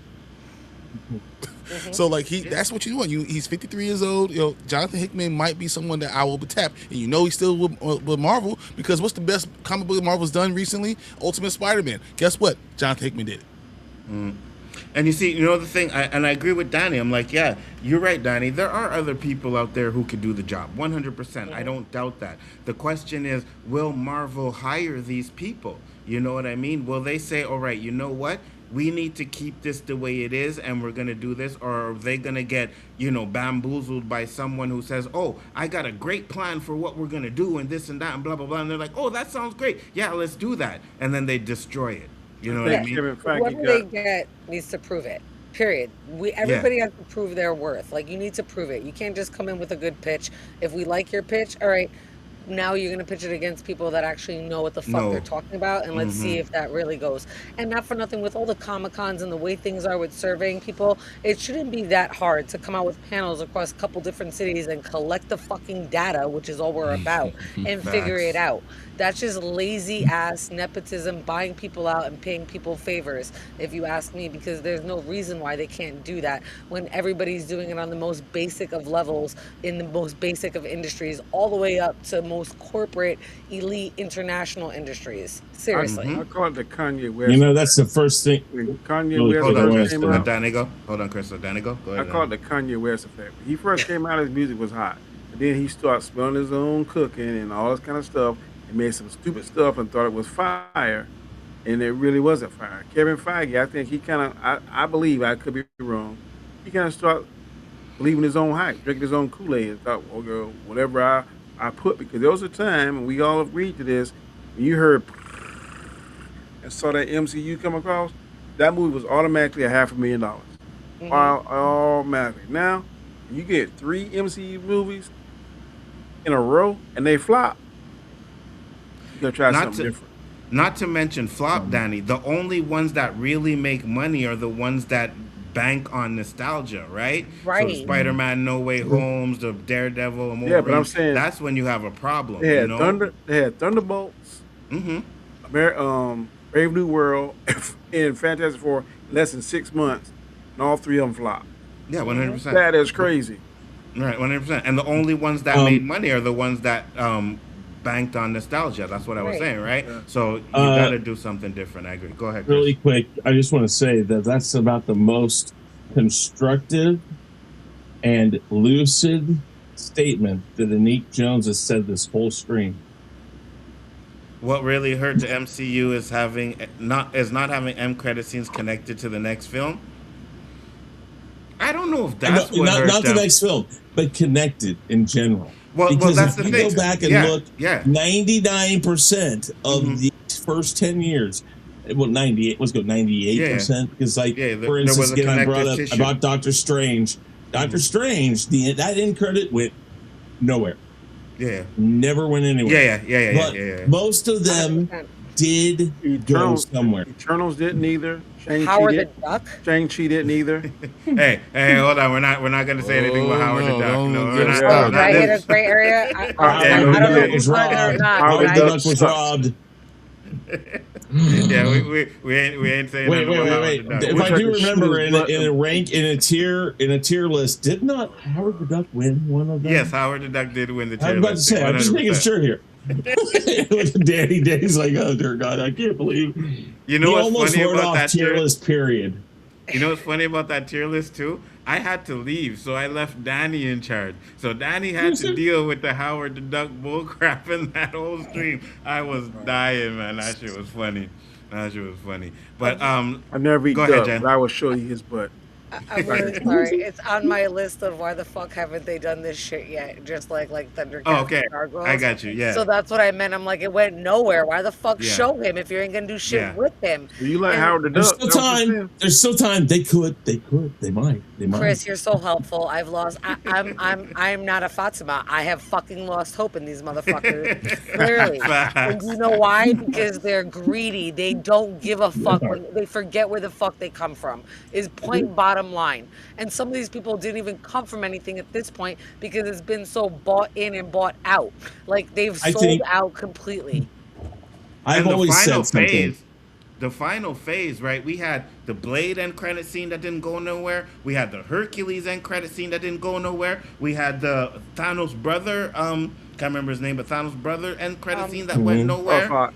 So like that's what you want. He's 53 years old. You know, Jonathan Hickman might be someone that I will tap, and you know he's still with Marvel because what's the best comic book Marvel's done recently? Ultimate Spider-Man. Guess what? Jonathan Hickman did it. And you see, you know the thing, I agree with Danny. I'm like, yeah, you're right, Danny. There are other people out there who could do the job, 100%. I don't doubt that. The question is, will Marvel hire these people? You know what I mean? Will they say, all right, you know what? We need to keep this the way it is, and we're going to do this? Or are they going to get, bamboozled by someone who says, oh, I got a great plan for what we're going to do and this and that and blah, blah, blah. And they're like, oh, that sounds great. Yeah, let's do that. And then they destroy it. You know what I mean? Whoever they get needs to prove it. Period. Everybody has to prove their worth. Like, you need to prove it. You can't just come in with a good pitch. If we like your pitch, all right, now you're going to pitch it against people that actually know what the fuck they're talking about, and let's see if that really goes. And not for nothing, with all the Comic-Cons and the way things are with surveying people, it shouldn't be that hard to come out with panels across a couple different cities and collect the fucking data, which is all we're about, and figure it out. That's just lazy ass nepotism, buying people out and paying people favors, if you ask me, because there's no reason why they can't do that when everybody's doing it on the most basic of levels, in the most basic of industries, all the way up to most corporate, elite, international industries. Seriously. I call it the Kanye West. You know, that's the first thing. Kanye West came out. Danny, go. Hold on, Chris. Danny, go. Go ahead. I call it the Kanye West effect. When he first came out, his music was hot. And then he started smelling his own cooking and all this kind of stuff. He made some stupid stuff and thought it was fire. And it really wasn't fire. Kevin Feige, I think he kind of, I believe, I could be wrong, he kind of started believing his own hype, drinking his own Kool-Aid, and thought, well, girl, whatever I put, because there was a time, and we all agreed to this, when you heard and saw that MCU come across, that movie was automatically $500,000. Automatically. Now, you get 3 MCU movies in a row and they flop, you gotta try something different. Not to mention flop, Danny. The only ones that really make money are the ones that bank on nostalgia, right? Right. So Spider-Man, No Way Homes, the Daredevil, and Wolverine. Yeah, but I'm saying that's when you have a problem. They had you know? They had Thunderbolts, Brave New World, and Fantastic Four in less than 6 months, and all 3 of them flopped. Yeah, 100%. That is crazy. Right, 100%. And the only ones that made money are the ones that banked on nostalgia. That's what I was saying, right? Yeah. So you got to do something different. I agree. Go ahead, Chris. Really quick, I just want to say that that's about the most constructive and lucid statement that Anique Jones has said this whole stream. What really hurt the MCU is not having end credit scenes connected to the next film. I don't know if that's not the next film, but connected in general. Well, because that's if the you thing. Go back and look, 99% of the first 10 years, well, 98, let's go 98%, because for instance, again, I brought up about Doctor Strange. Doctor Strange, that end credit went nowhere. Yeah. Never went anywhere. Yeah. Most of them did go somewhere. Eternals didn't either. Howard the Duck? Shang-Chi didn't either. hey, hold on. We're not going to say anything about Howard the Duck. No, we're not. Did I hit a gray area? I don't know if it's robbed or not. Howard the Duck was robbed. Yeah, we ain't saying wait. If I do remember in a tier list, did not Howard the Duck win one of them? Yes, Howard the Duck did win the tier list. I was about to say, 100%. I'm just making sure here. Danny's like, oh dear God, I can't believe he what's funny about that tier list. Period. You know what's funny about that tier list too? I had to leave, so I left Danny in charge. So Danny had to deal with the Howard the Duck bullcrap in that whole stream. I was dying, man. That shit was funny. But I never eat duck, but I will show you his butt. I'm really sorry. It's on my list of why the fuck haven't they done this shit yet? Just like Thundercats. Oh, okay. And Gargoyles. I got you. Yeah. So that's what I meant. I'm like, it went nowhere. Why the fuck show him if you ain't gonna do shit with him? You like Howard the Duck? There's still time. They could. They might. Chris, you're so helpful. I've lost. I'm not a Fatima. I have fucking lost hope in these motherfuckers. Clearly. And you know why? Because they're greedy. They don't give a fuck. They forget where the fuck they come from. Is point bottom line. And some of these people didn't even come from anything at this point because it's been so bought in and bought out. Like they've sold out completely. I've always said something. The final phase, right? We had the Blade end credit scene that didn't go nowhere. We had the Hercules end credit scene that didn't go nowhere. We had the Thanos brother, can't remember his name, but Thanos brother end credit scene that went nowhere.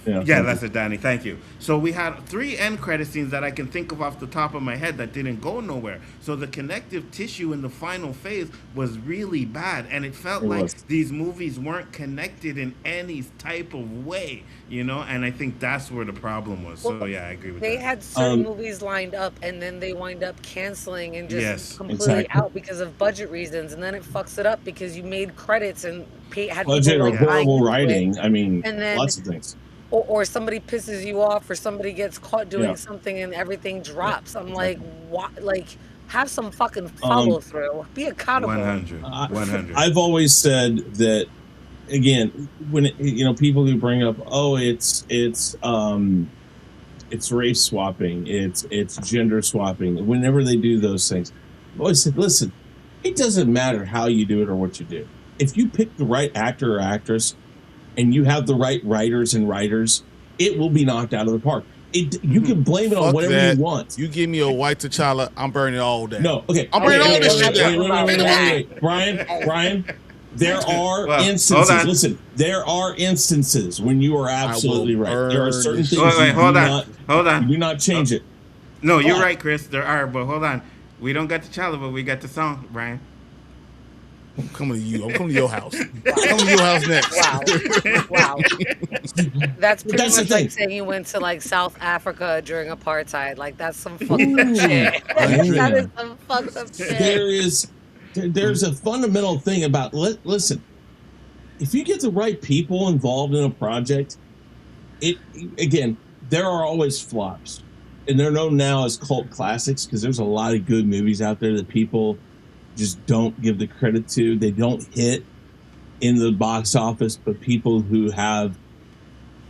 Yeah, that's it, Danny. Thank you. So we had 3 end credit scenes that I can think of off the top of my head that didn't go nowhere. So the connective tissue in the final phase was really bad, and it felt these movies weren't connected in any type of way, you know. And I think that's where the problem was. So yeah, I agree with that. They had certain movies lined up, and then they wind up canceling and just completely out because of budget reasons, and then it fucks it up because you made credits and had budget or horrible writing. I mean, lots of things. Or somebody pisses you off, or somebody gets caught doing something and everything drops. I'm like, what? Like, have some fucking follow through. Be accountable. 100. I've always said that. Again, when people who bring up, it's race swapping, it's gender swapping. Whenever they do those things, I've always said, listen, it doesn't matter how you do it or what you do. If you pick the right actor or actress, and you have the right writers, it will be knocked out of the park. You can blame it on whatever you want. You give me a white T'Challa, I'm burning all day. No, okay. I'm burning all this shit down. Wait. Brian, there are instances. Listen, there are instances when you are absolutely right. There are certain things. Hold on. You do not change it. No, you're right, Chris. There are, but hold on. We don't got T'Challa, but we got the song, Brian. I'm coming to you. I'm coming to your house. I'm coming to your house next. Wow. That's pretty much like saying you went to like South Africa during apartheid. Like that's some fucked up shit. That is some fucked up shit. There's a fundamental thing about listen. If you get the right people involved in a project, Again, there are always flops, and they're known now as cult classics because there's a lot of good movies out there that people just don't give the credit to. They don't hit in the box office, but people who have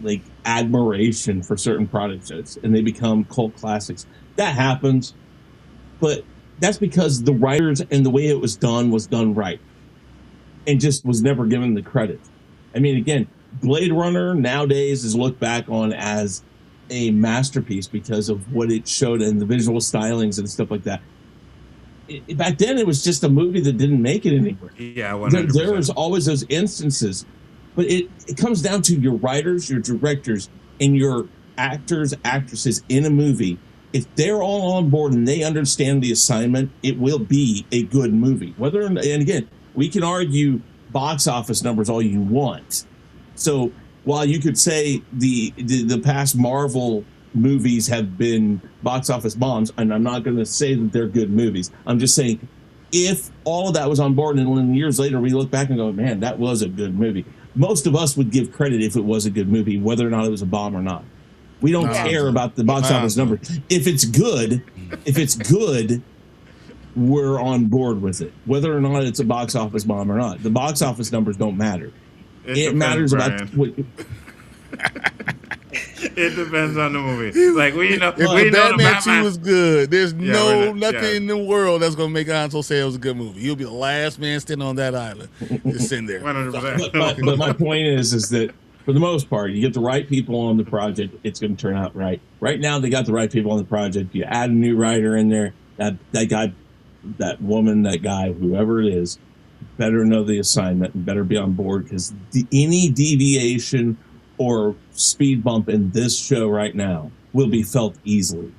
like admiration for certain products and they become cult classics. That happens, but that's because the writers and the way it was done right, and just was never given the credit. I mean, again, Blade Runner nowadays is looked back on as a masterpiece because of what it showed and the visual stylings and stuff like that. Back then, it was just a movie that didn't make it anywhere. Yeah, 100%. There was always those instances, but it comes down to your writers, your directors, and your actors, actresses in a movie. If they're all on board and they understand the assignment, it will be a good movie. And again, we can argue box office numbers all you want. So while you could say the past Marvel movies have been box office bombs, and I'm not going to say that they're good movies. I'm just saying, if all of that was on board, and then years later we look back and go, man, that was a good movie. Most of us would give credit if it was a good movie, whether or not it was a bomb or not. We don't care about the box office number. If it's good, we're on board with it, whether or not it's a box office bomb or not. The box office numbers don't matter. It matters about what. It depends on the movie. Like if the Batman 2 was good, there's nothing in the world that's gonna make Anzo say it was a good movie. You'll be the last man standing on that island, just sitting there. 100%. But my point is that for the most part, you get the right people on the project, it's going to turn out right. Right now, they got the right people on the project. You add a new writer in there, that guy, that woman, that guy, whoever it is, better know the assignment and better be on board, because any deviation or speed bump in this show right now will be felt easily.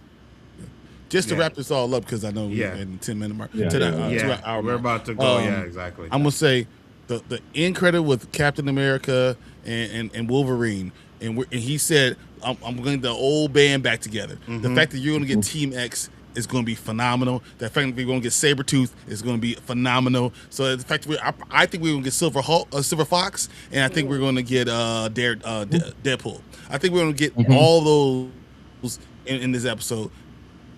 Just to wrap this all up, because I know we're in 10-minute mark. We're about to go. Exactly. I'm gonna say the end credit with Captain America and Wolverine, and he said, "I'm going the old band back together." Mm-hmm. The fact that you're going to get Team X is going to be phenomenal. The fact that we're going to get Sabretooth is going to be phenomenal. So the fact that I think we're going to get Silver Fox, and I think we're going to get Deadpool. I think we're going to get all those in this episode.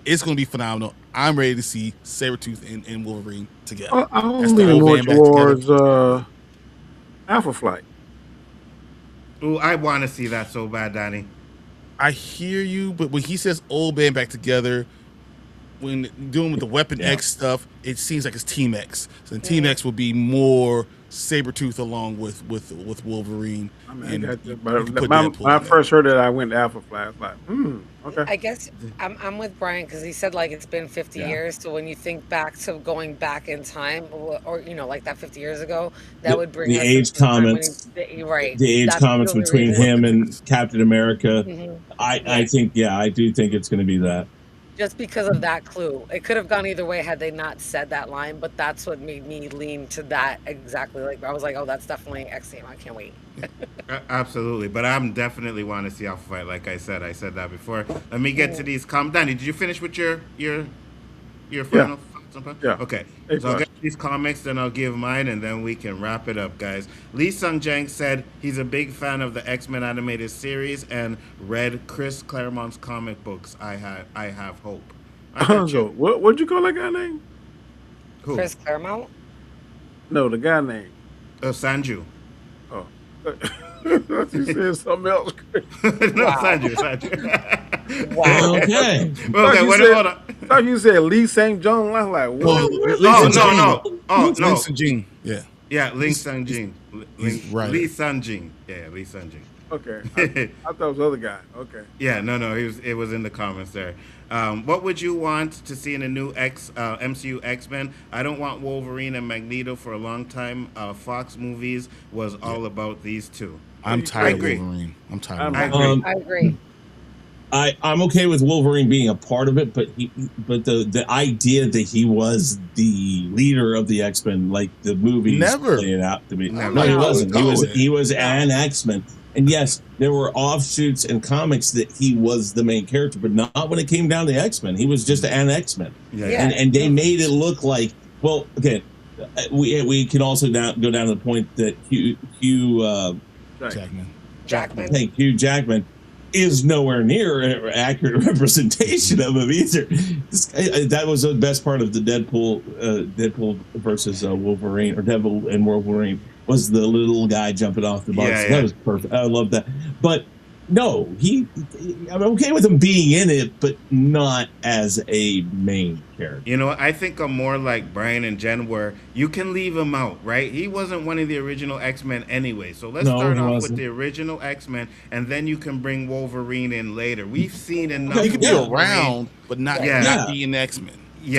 It's going to be phenomenal. I'm ready to see Sabretooth and Wolverine together. I'm leaning more towards Alpha Flight. Ooh, I want to see that so bad, Danny. I hear you, but when he says old band back together, when doing with the Weapon X stuff, it seems like it's Team X. So Team X will be more Sabretooth along with Wolverine. I mean, when I first heard it, I went to Alpha Flight. I was like, okay. I guess I'm with Brian, because he said like it's been 50 years. So when you think back to going back in time, or like that 50 years ago, that would bring the us age comments. Right. The age comments between him and Captain America. I think, I do think it's going to be that. Just because of that clue. It could have gone either way had they not said that line, but that's what made me lean to that exactly. Like I was like, oh, that's definitely X-Team. I can't wait. Absolutely. But I'm definitely want to see Alpha Fight. Like I said that before. Let me get to these comments. Danny, did you finish with your final thoughts? Yeah. Okay. So I'll get these comics, then I'll give mine, and then we can wrap it up, guys. Lee Sung-Jang said he's a big fan of the X-Men animated series and read Chris Claremont's comic books. I have hope. What'd you call that guy name? Who? Chris Claremont? No, the guy name. Sanju. Oh. You said something else. No, Sanju. Wow. Okay. Hold on. I thought you said Lee St. John. I was like, whoa. No. Lee Sung-Jin. Yeah, Lee Sung-Jin. Right. Lee Sung-Jin. Yeah, Lee Sung-Jin. Okay. I thought it was the other guy. Okay. Yeah, no. It was in the comments there. What would you want to see in a new MCU X-Men? I don't want Wolverine and Magneto for a long time. Fox movies was all about these two. I'm tired of Wolverine. I agree. I'm okay with Wolverine being a part of it, but the idea that he was the leader of the X-Men, like the movies play it out to be. No, he wasn't. He was an X-Men. And yes, there were offshoots and comics that he was the main character, but not when it came down to X-Men. He was just an X-Men. And they made it look like, well, again, we can also go down to the point that Hugh Jackman. Jackman. Hugh Jackman is nowhere near an accurate representation of him either. That was the best part of the Deadpool versus Wolverine, or Devil and Wolverine, was the little guy jumping off the box. That was perfect. I love that. But no, I'm okay with him being in it, but not as a main character. You know, I think I'm more like Brian and Jen, where you can leave him out, right? He wasn't one of the original X-Men anyway. So let's start off with the original X-Men, and then you can bring Wolverine in later. We've seen enough. He could be around, but not be in X-Men. I'm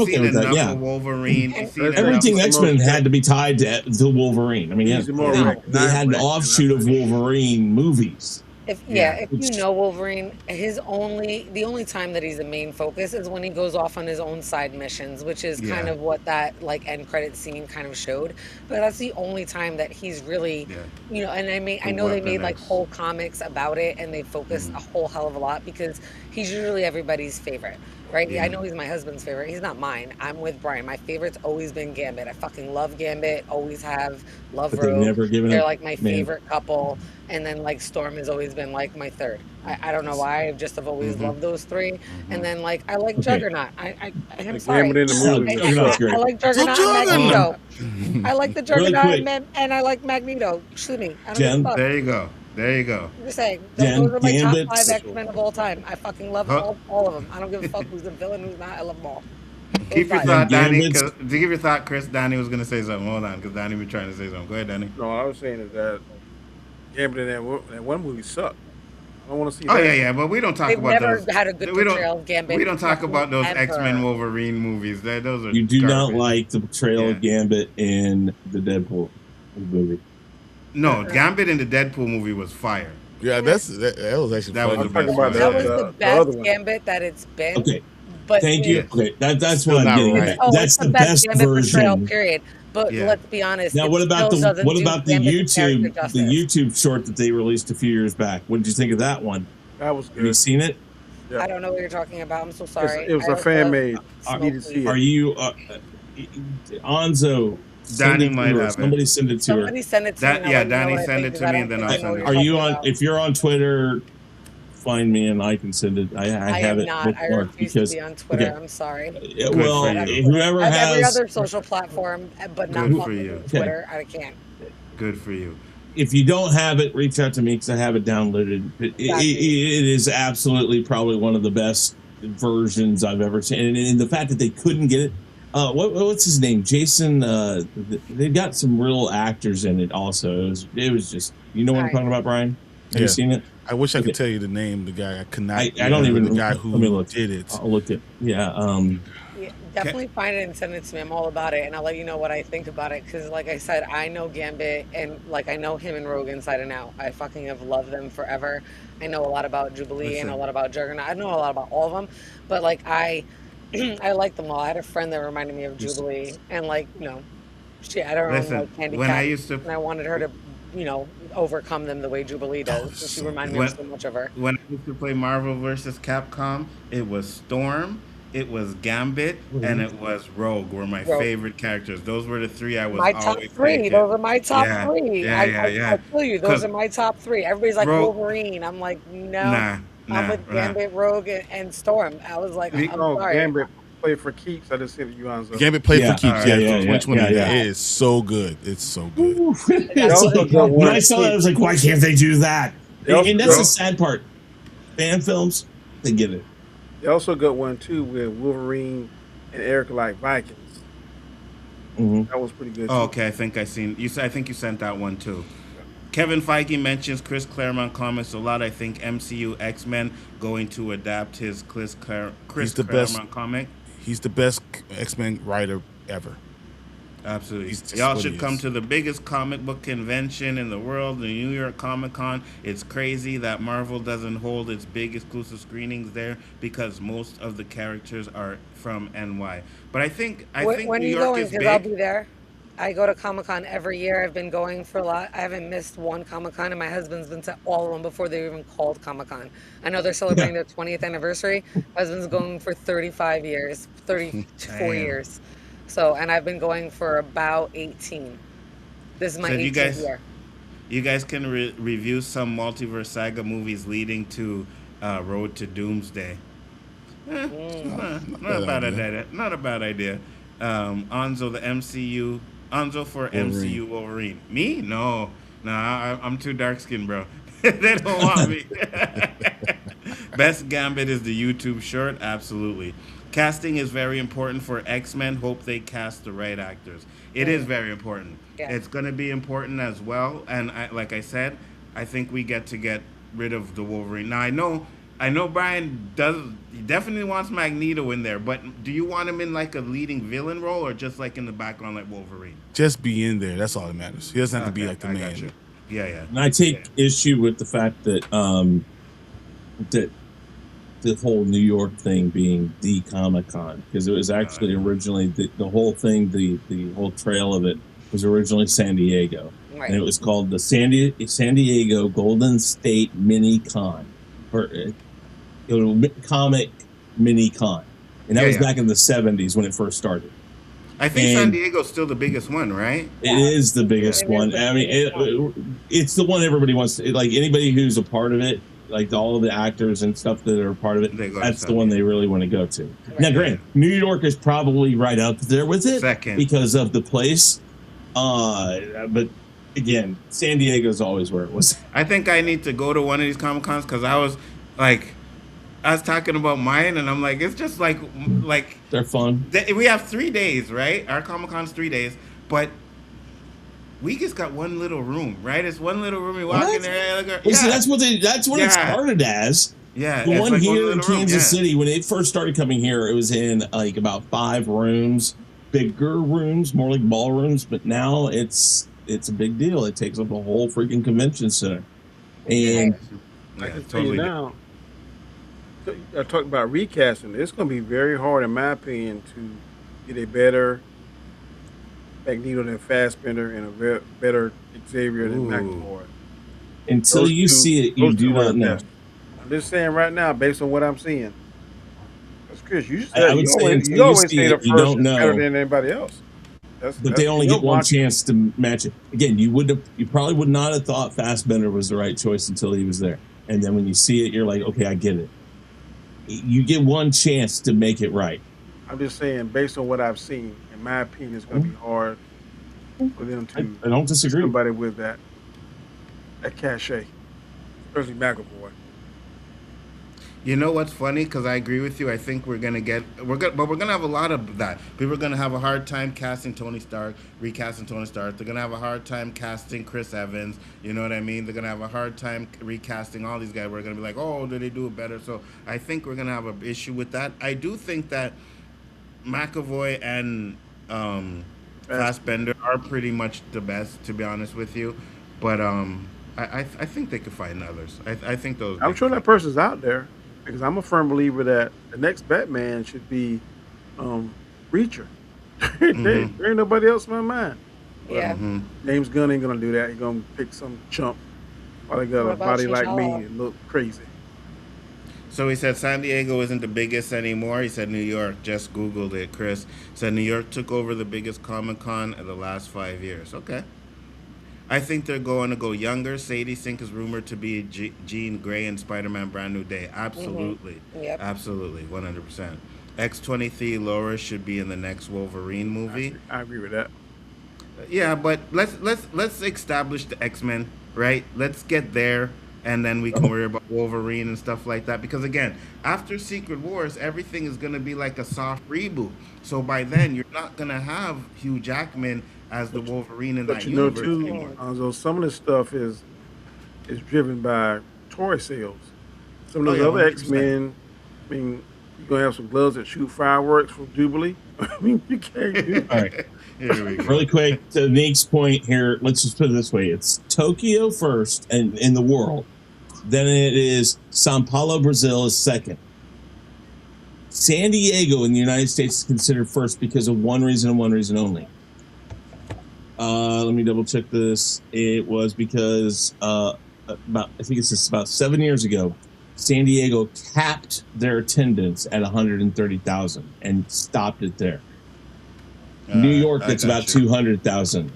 okay with that. Yeah, Wolverine. Everything X-Men had to be tied to Wolverine. I mean, they had an offshoot of Wolverine movies. If you know Wolverine, the only time that he's a main focus is when he goes off on his own side missions, which is kind of what that like end credit scene kind of showed. But that's the only time that he's really, you know. And I know they made like whole comics about it, and they focused a whole hell of a lot because he's usually everybody's favorite. Right? Yeah. I know he's my husband's favorite. He's not mine. I'm with Brian. My favorite's always been Gambit. I fucking love Gambit. Always have. Love Rogue. They're like my favorite couple. And then like Storm has always been like my third. I don't know why. I've always loved those three. And then like I like Juggernaut. I'm sorry. Gambit in the movie. I like Juggernaut and Magneto. I like the Juggernaut and I like Magneto. Shoot me. I don't give a fuck. There you go. I'm just saying, those are my top 5 X-Men of all time. I fucking love all of them. I don't give a fuck who's the villain, who's not. I love them all. Keep your thought, Danny. To give your thought, Chris, Danny was going to say something. Hold on, because Danny was trying to say something. Go ahead, Danny. No, I was saying is that Gambit in that one movie sucked. I don't want to see that. Oh, yeah, but we don't talk about those. They've never had a good portrayal of Gambit. We don't talk about those X-Men Wolverine movies. Those are You do not like the portrayal of Gambit in the Deadpool movie. No, Gambit in the Deadpool movie was fire. Yeah, that was actually that was the best Gambit that it's been. Okay, but thank you. Okay, that's what I'm getting at. That's the best version. Period. But let's be honest. Now, what about the YouTube short that they released a few years back? What did you think of that one? That was good. Have you seen it? Yeah. I don't know what you're talking about. I'm so sorry. It was a fan made. Are you Nzo? Danny might have Somebody send it to her. Somebody send it to me. Danny send it to me, and then I'll send it. Are you on? If you're on Twitter, find me and I can send it. I have it. Not. I refuse to be on Twitter. Okay. I'm sorry. Well, whoever has every other social platform, but not Twitter. I can't. Good for you. If you don't have it, reach out to me because I have it downloaded. It is absolutely probably one of the best versions I've ever seen, and the fact that they couldn't get it. What's his name? Jason. They got some real actors in it. Also, it was just. You know what I'm talking about, Brian? Have you seen it? I wish I could tell you the name of the guy. I could not. I don't even. The guy who did it. I'll look it. Yeah. Definitely find it and send it to me. I'm all about it, and I'll let you know what I think about it. Because, like I said, I know Gambit, and like I know him and Rogue inside and out. I fucking have loved them forever. I know a lot about Jubilee and a lot about Juggernaut. I know a lot about all of them, but like I like them all. I had a friend that reminded me of Jubilee, and like shit, I don't know like Candy Cat, and I wanted her to, overcome them the way Jubilee does. So she reminded me so much of her. When I used to play Marvel vs. Capcom, it was Storm, it was Gambit, and it was Rogue were my favorite characters. Those were the three I was my top always three. picking. Those are my top three. Yeah. I tell you, those are my top three. Everybody's like Wolverine. I'm like, no. I'm with Gambit, Rogue, and Storm. I was like, I'm sorry. Gambit played for keeps. I just said it, you Nzo. Gambit played for keeps. It is so good. It's so good. When I saw that, I was like, why can't they do that? And that's the sad part. Fan films, they get it. They also got one too with Wolverine and Eric like Vikings. That was pretty good. Oh, okay, I think I seen you. I think you sent that one too. Kevin Feige mentions Chris Claremont comics a lot. I think MCU X-Men going to adapt his Chris Claremont comic. He's the best X-Men writer ever. Absolutely. Y'all should come to the biggest comic book convention in the world, the New York Comic Con. It's crazy that Marvel doesn't hold its big exclusive screenings there because most of the characters are from NY. But I think when New York York is big. Because I'll be there. I go to Comic-Con every year. I've been going for a lot. I haven't missed one Comic-Con, and my husband's been to all of them before they were even called Comic-Con. I know they're celebrating their 20th anniversary. My husband's going for 35 years, 34 years. So, and I've been going for about 18. This is my 18th year. You guys can review some Multiverse Saga movies leading to Road to Doomsday. Not a bad idea. Not a bad idea. Nzo, the MCU. Nzo for Wolverine. MCU Wolverine. Me? No. I'm too dark skinned, bro. They don't want me. Best Gambit is the YouTube short. Absolutely. Casting is very important for X-Men. Hope they cast the right actors. It is very important. Yeah. It's going to be important as well. And like I said, I think we get rid of the Wolverine. Now, I know Brian definitely wants Magneto in there, but do you want him in like a leading villain role or just like in the background like Wolverine? Just be in there. That's all that matters. He doesn't have to be like the man. Yeah. And I take issue with the fact that that the whole New York thing being the Comic-Con, because it was actually originally the whole thing, the whole trail of it was originally San Diego, right. And it was called the San Diego Golden State Mini Con, or Comic Mini Con, and that was back in the 70s when it first started. I think San Diego's still the biggest one, right? It is the biggest one. I mean, it's the one everybody wants to, like anybody who's a part of it, like all of the actors and stuff that are part of it, that's the one they really want to go to. Right. Now, granted, New York is probably right up there with it because of the place. But again, San Diego's always where it was. I think I need to go to one of these Comic-Cons because I was talking about mine, and I'm like, it's just like they're fun. We have 3 days, right? Our Comic-Con's 3 days, but we just got one little room, right? It's one little room. You walk in there. See, that's what it started as. Yeah, the one here in Kansas City, when it first started coming here, it was in like about 5 rooms, bigger rooms, more like ballrooms. But now it's a big deal. It takes up a whole freaking convention center. And I can tell you now, I talked about recasting. It's going to be very hard, in my opinion, to get a better Magneto than Fassbender and a better Xavier than McAvoy. Until you see it, you do not know. I'm just saying right now, based on what I'm seeing. That's Chris. You always say the first is better than anybody else. But they only get one chance to match it. Again, you probably would not have thought Fassbender was the right choice until he was there. And then when you see it, you're like, okay, I get it. You get one chance to make it right. I'm just saying, based on what I've seen, in my opinion, it's going to be hard for them to. I don't disagree. Somebody with that cachet, especially McAvoy. You know what's funny? Because I agree with you. I think we're gonna have a lot of that. People are gonna have a hard time casting Tony Stark, recasting Tony Stark. They're gonna have a hard time casting Chris Evans. You know what I mean? They're gonna have a hard time recasting all these guys. We're gonna be like, oh, did they do it better? So I think we're gonna have an issue with that. I do think that McAvoy and Fassbender are pretty much the best, to be honest with you. But I think they could find others. I think those. I'm sure that person's out there. Because I'm a firm believer that the next Batman should be Reacher. There ain't nobody else in my mind. Yeah. James Gunn ain't gonna do that. He's gonna pick some chump while they got a body like me and look crazy. So he said San Diego isn't the biggest anymore. He said New York. Just Googled it, Chris. Said New York took over the biggest Comic-Con in the last 5 years. Okay. I think they're going to go younger. Sadie Sink is rumored to be Jean Grey in Spider-Man Brand New Day. Absolutely. Yep. Absolutely. 100%. X-23 Laura should be in the next Wolverine movie. I agree with that. Yeah, but let's establish the X-Men, right? Let's get there, and then we can worry about Wolverine and stuff like that. Because again, after Secret Wars, everything is going to be like a soft reboot. So by then, you're not going to have Hugh Jackman as the Wolverine in that universe anymore. So some of this stuff is driven by toy sales. Some of those other 100%. X-Men, I mean, you're going to have some gloves that shoot fireworks from Jubilee. I mean, you can't do that. All right. Here we go. Really quick, to Nick's point here, let's just put it this way. It's Tokyo first and in the world. Then it is Sao Paulo, Brazil is second. San Diego in the United States is considered first because of one reason and one reason only. Let me double check this. It was because I think it's just about 7 years ago, San Diego capped their attendance at 130,000 and stopped it there. New York, it's about 200,000.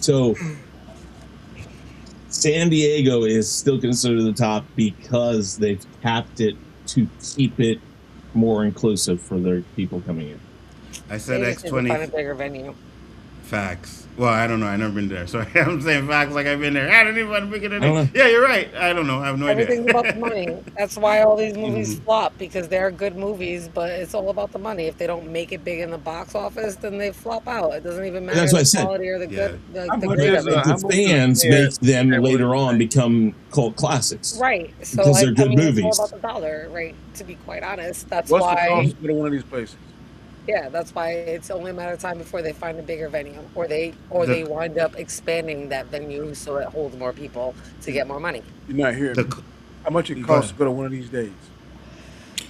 So San Diego is still considered the top because they've capped it to keep it more inclusive for their people coming in. I said X20. Find a bigger venue. Facts. Well, I don't know. I've never been there. Sorry, I'm saying facts like I've been there. I don't even want to pick it in. Yeah, you're right. I don't know. I have no idea. Everything's about the money. That's why all these movies flop, because they're good movies, but it's all about the money. If they don't make it big in the box office, then they flop out. It doesn't even matter That's what I the said. quality or the good. The fans make them later on become cult classics. Right. So because they're good movies. It's all about the dollar, right? To be quite honest, that's What's why. the cost to go to one of these places? Yeah, that's why it's only a matter of time before they find a bigger venue, or they wind up expanding that venue so it holds more people to get more money. You're not hearing how much it costs to go to one of these days.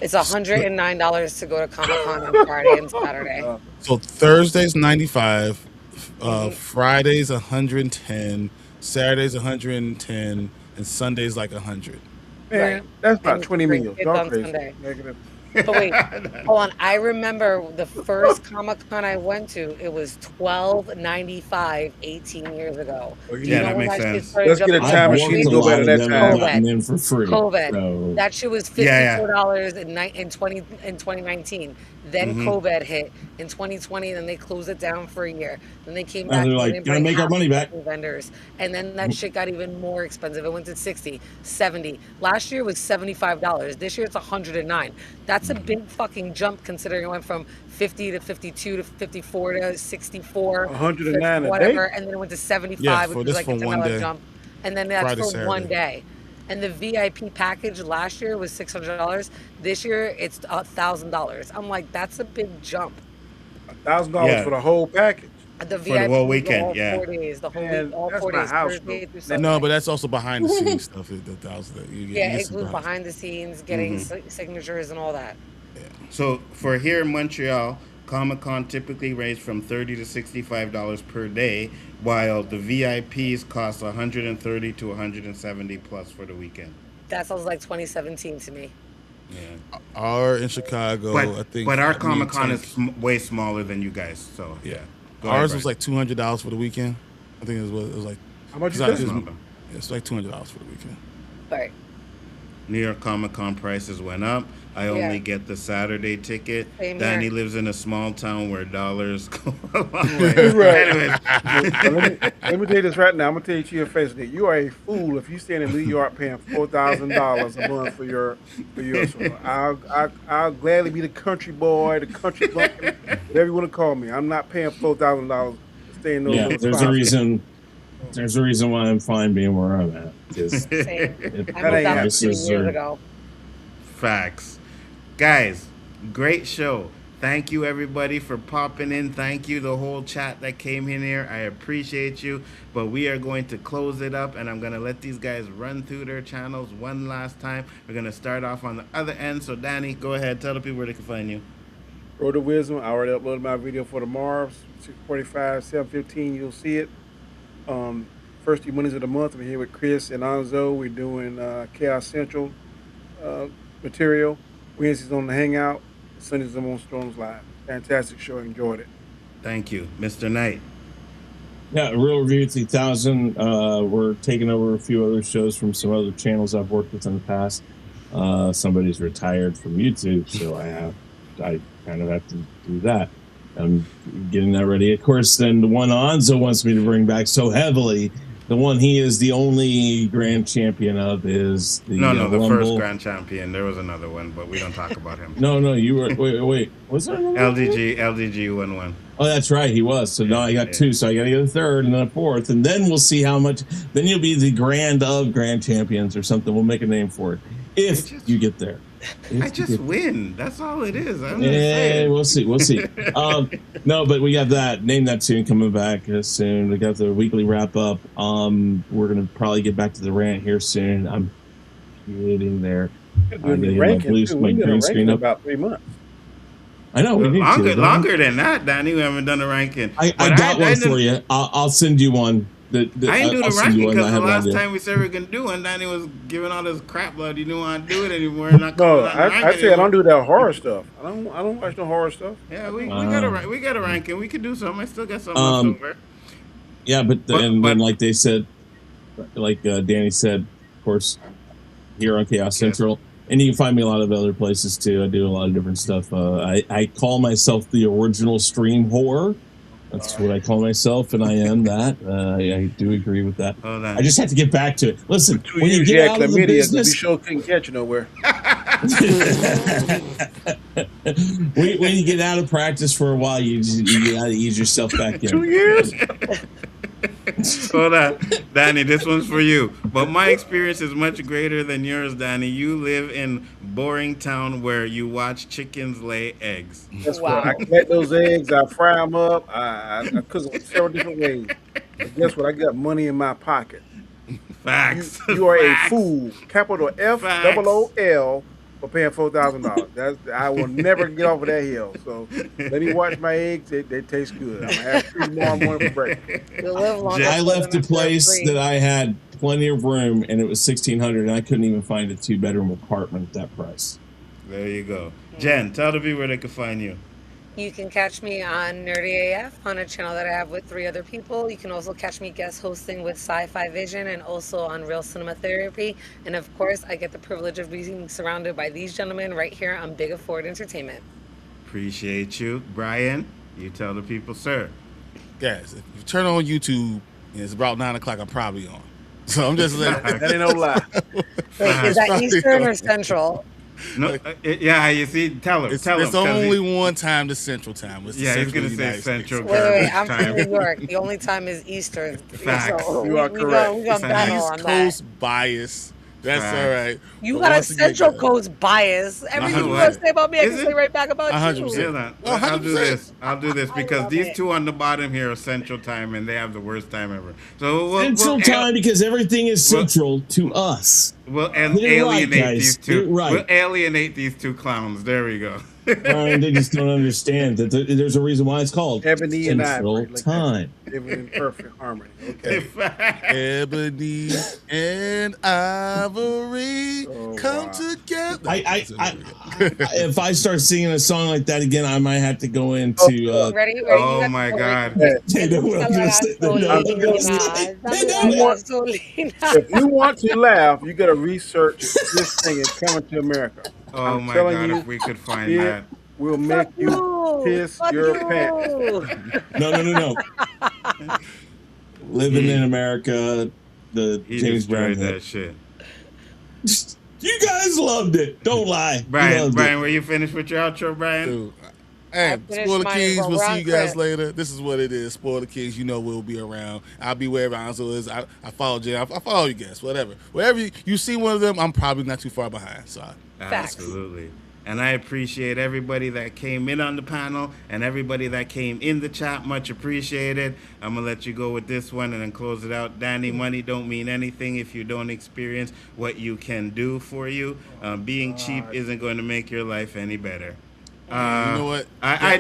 It's $109 to go to Comic-Con on Friday and Saturday. So Thursday's 95, Friday's 110, Saturday's 110, and Sunday's like 100. Man, that's about 20 meals. It's Y'all on crazy. Sunday. Negative. But wait, hold on. I remember the first Comic-Con I went to, it was $12.95 18 years ago. Yeah, that makes sense. Let's get a time machine and go back to that time. COVID. For free. COVID. So. That shit was $54 in 2019. Then COVID hit in 2020, then they closed it down for a year. Then they came back. They're like, gotta make our money back. Vendors. And then that shit got even more expensive. It went to 60, 70. Last year was $75. This year it's 109. That's a big fucking jump considering it went from 50 to 52 to 54 to 64. 109 whatever, a day? and then it went to 75, which was like a $10 jump. And then that's Friday, for Saturday. one day. And the VIP package last year was $600. This year it's $1,000. I'm like, that's a big jump. $1,000 for the whole package. The For VIP the whole weekend, all yeah. 4 days, the whole Man, week, all that's 4 my days, house, Thursday though. through Sunday. No, but that's also behind the scenes stuff. The thousand. Yeah, it includes behind the scenes, getting signatures and all that. So for here in Montreal, Comic-Con typically range from $30 to $65 per day, while the VIPs cost $130 to $170 plus for the weekend. That sounds like 2017 to me. Yeah. Our in Chicago, I think. But our Comic-Con is way smaller than you guys, so yeah. Ours was like $200 for the weekend. I think it was like. How much is it? It's like $200 for the weekend. Right. New York Comic-Con prices went up. I only get the Saturday ticket. Same Danny here. lives in a small town where dollars go a long way. Right. Anyways. Let me tell you this right now. I'm gonna tell you to your face that you are a fool if you stay in New York paying $4,000 a month for your show. I'll gladly be the country boy, the country bumpkin, whatever you want to call me. I'm not paying $4,000 to stay in those. Yeah, there's a reason. There's a reason why I'm fine being where I'm at. Because Same. I moved out 2 years ago. Facts. Guys, great show. Thank you, everybody, for popping in. Thank you, the whole chat that came in here. I appreciate you. But we are going to close it up, and I'm going to let these guys run through their channels one last time. We're going to start off on the other end. So, Danny, go ahead. Tell the people where they can find you. Road to Wisdom. I already uploaded my video for the Marvs. 6:45, 7:15. You'll see it. First 2 Mondays of the month, we're here with Chris and Nzo. We're doing Chaos Central material. Wednesdays on the Hangout. Sundays I'm on Storms Live. Fantastic show. Enjoyed it. Thank you. Mr. Knight. Yeah, Real Review 3000. We're taking over a few other shows from some other channels I've worked with in the past. Somebody's retired from YouTube, so I kind of have to do that. I'm getting that ready. Of course, then the one Nzo wants me to bring back so heavily, the one he is the only grand champion of is the the first grand champion. There was another one, but we don't talk about him. No, you were wait. Was there another LDG won. Oh, that's right, he was. So now I got two, so I got to get a third and then a fourth, and then we'll see how much. Then you'll be the grand of grand champions or something. We'll make a name for it if you get there. I just win. That's all it is. I'm just saying. We'll see. No, but we got that. Name that tune coming back soon. We got the weekly wrap up. We're gonna probably get back to the rant here soon. I'm getting there. I'm gonna get my green screen up. About 3 months. I know. We need longer than that, Danny. We haven't done a ranking. I got one for you. I'll send you one. I didn't do the ranking because the last time we said we were going to do one, Danny was giving all this crap blood. You didn't want to do it anymore. I said I don't do that horror stuff. I don't watch no horror stuff. Yeah, we got a ranking. We could do something. I still got something left over. Yeah, but then like they said, like Danny said, of course, here on Chaos Central. And you can find me a lot of other places too. I do a lot of different stuff. I call myself the original stream whore. That's what I call myself, and I am that. I do agree with that. I just have to get back to it. Listen, when you get out of the business, we sure couldn't catch you nowhere. when you get out of practice for a while, you got to ease yourself back in. 2 years. Hold on, Danny, this one's for you. But my experience is much greater than yours, Danny. You live in boring town where you watch chickens lay eggs. That's right. I collect those eggs, I fry them up, I cook them several different ways. But guess what? I got money in my pocket. Facts. You are a fool. Capital FOOL for paying $4,000. I will never get off of that hill. So let me watch my eggs. They taste good. I'm gonna have 3 tomorrow morning for breakfast. I left a place that I had plenty of room, and it was $1,600, and I couldn't even find a 2-bedroom apartment at that price. There you go. Jen, tell the people where they can find you. You can catch me on Nerdy AF on a channel that I have with 3 other people. You can also catch me guest hosting with Sci-Fi Vision and also on Real Cinema Therapy. And of course, I get the privilege of being surrounded by these gentlemen right here on Big Afford Entertainment. Appreciate you. Brian, you tell the people, sir. Guys, if you turn on YouTube and it's about 9 o'clock, I'm probably on. So I'm just letting that ain't no lie. Wait, is that Eastern or Central? No, yeah, you see, tell him. It's only one time the Central Time. It's he's going to say Central. Wait, I'm from New York. The only time is Eastern. Facts. So you are correct. We got battle on East that. Coast bias. That's all right. You got a Central Coast bias. Everything you want to say about me, I can say right back about 100%. you. I'll do this because these 2 on the bottom here are Central Time and they have the worst time ever. So Central Time because everything is central to us. We'll alienate these 2. Right. We'll alienate these 2 clowns. There we go. Brian, they just don't understand that there's a reason why it's called Ebony and Central Ivory, Time. Living in perfect harmony. Okay. Ebony and Ivory come together. If I start singing a song like that again, I might have to go into. Ready? Oh my God! If you want to laugh, you got to research this thing is coming to America. Oh my God! If we could find that, we'll make you piss your pants. No. Living in America, he James Brown that shit. You guys loved it. Don't lie. Brian, were you finished with your outro, Brian? Dude. Hey, Spoiler Kings, we'll see you guys later. This is what it is. Spoiler Kings, you know we'll be around. I'll be wherever Nzo is. I follow Jay. I follow you guys, whatever. Wherever you see one of them, I'm probably not too far behind. So Absolutely. And I appreciate everybody that came in on the panel and everybody that came in the chat. Much appreciated. I'm going to let you go with this one and then close it out. Danny, money don't mean anything if you don't experience what you can do for you. Being cheap isn't going to make your life any better. You know what? I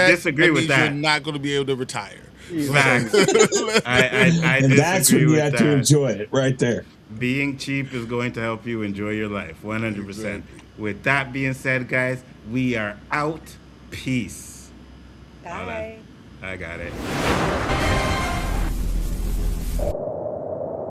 disagree with that. You're not going to be able to retire. Facts. I and that's when you have to enjoy it right there. Being cheap is going to help you enjoy your life 100%. With that being said, guys, we are out. Peace. Bye. I got it.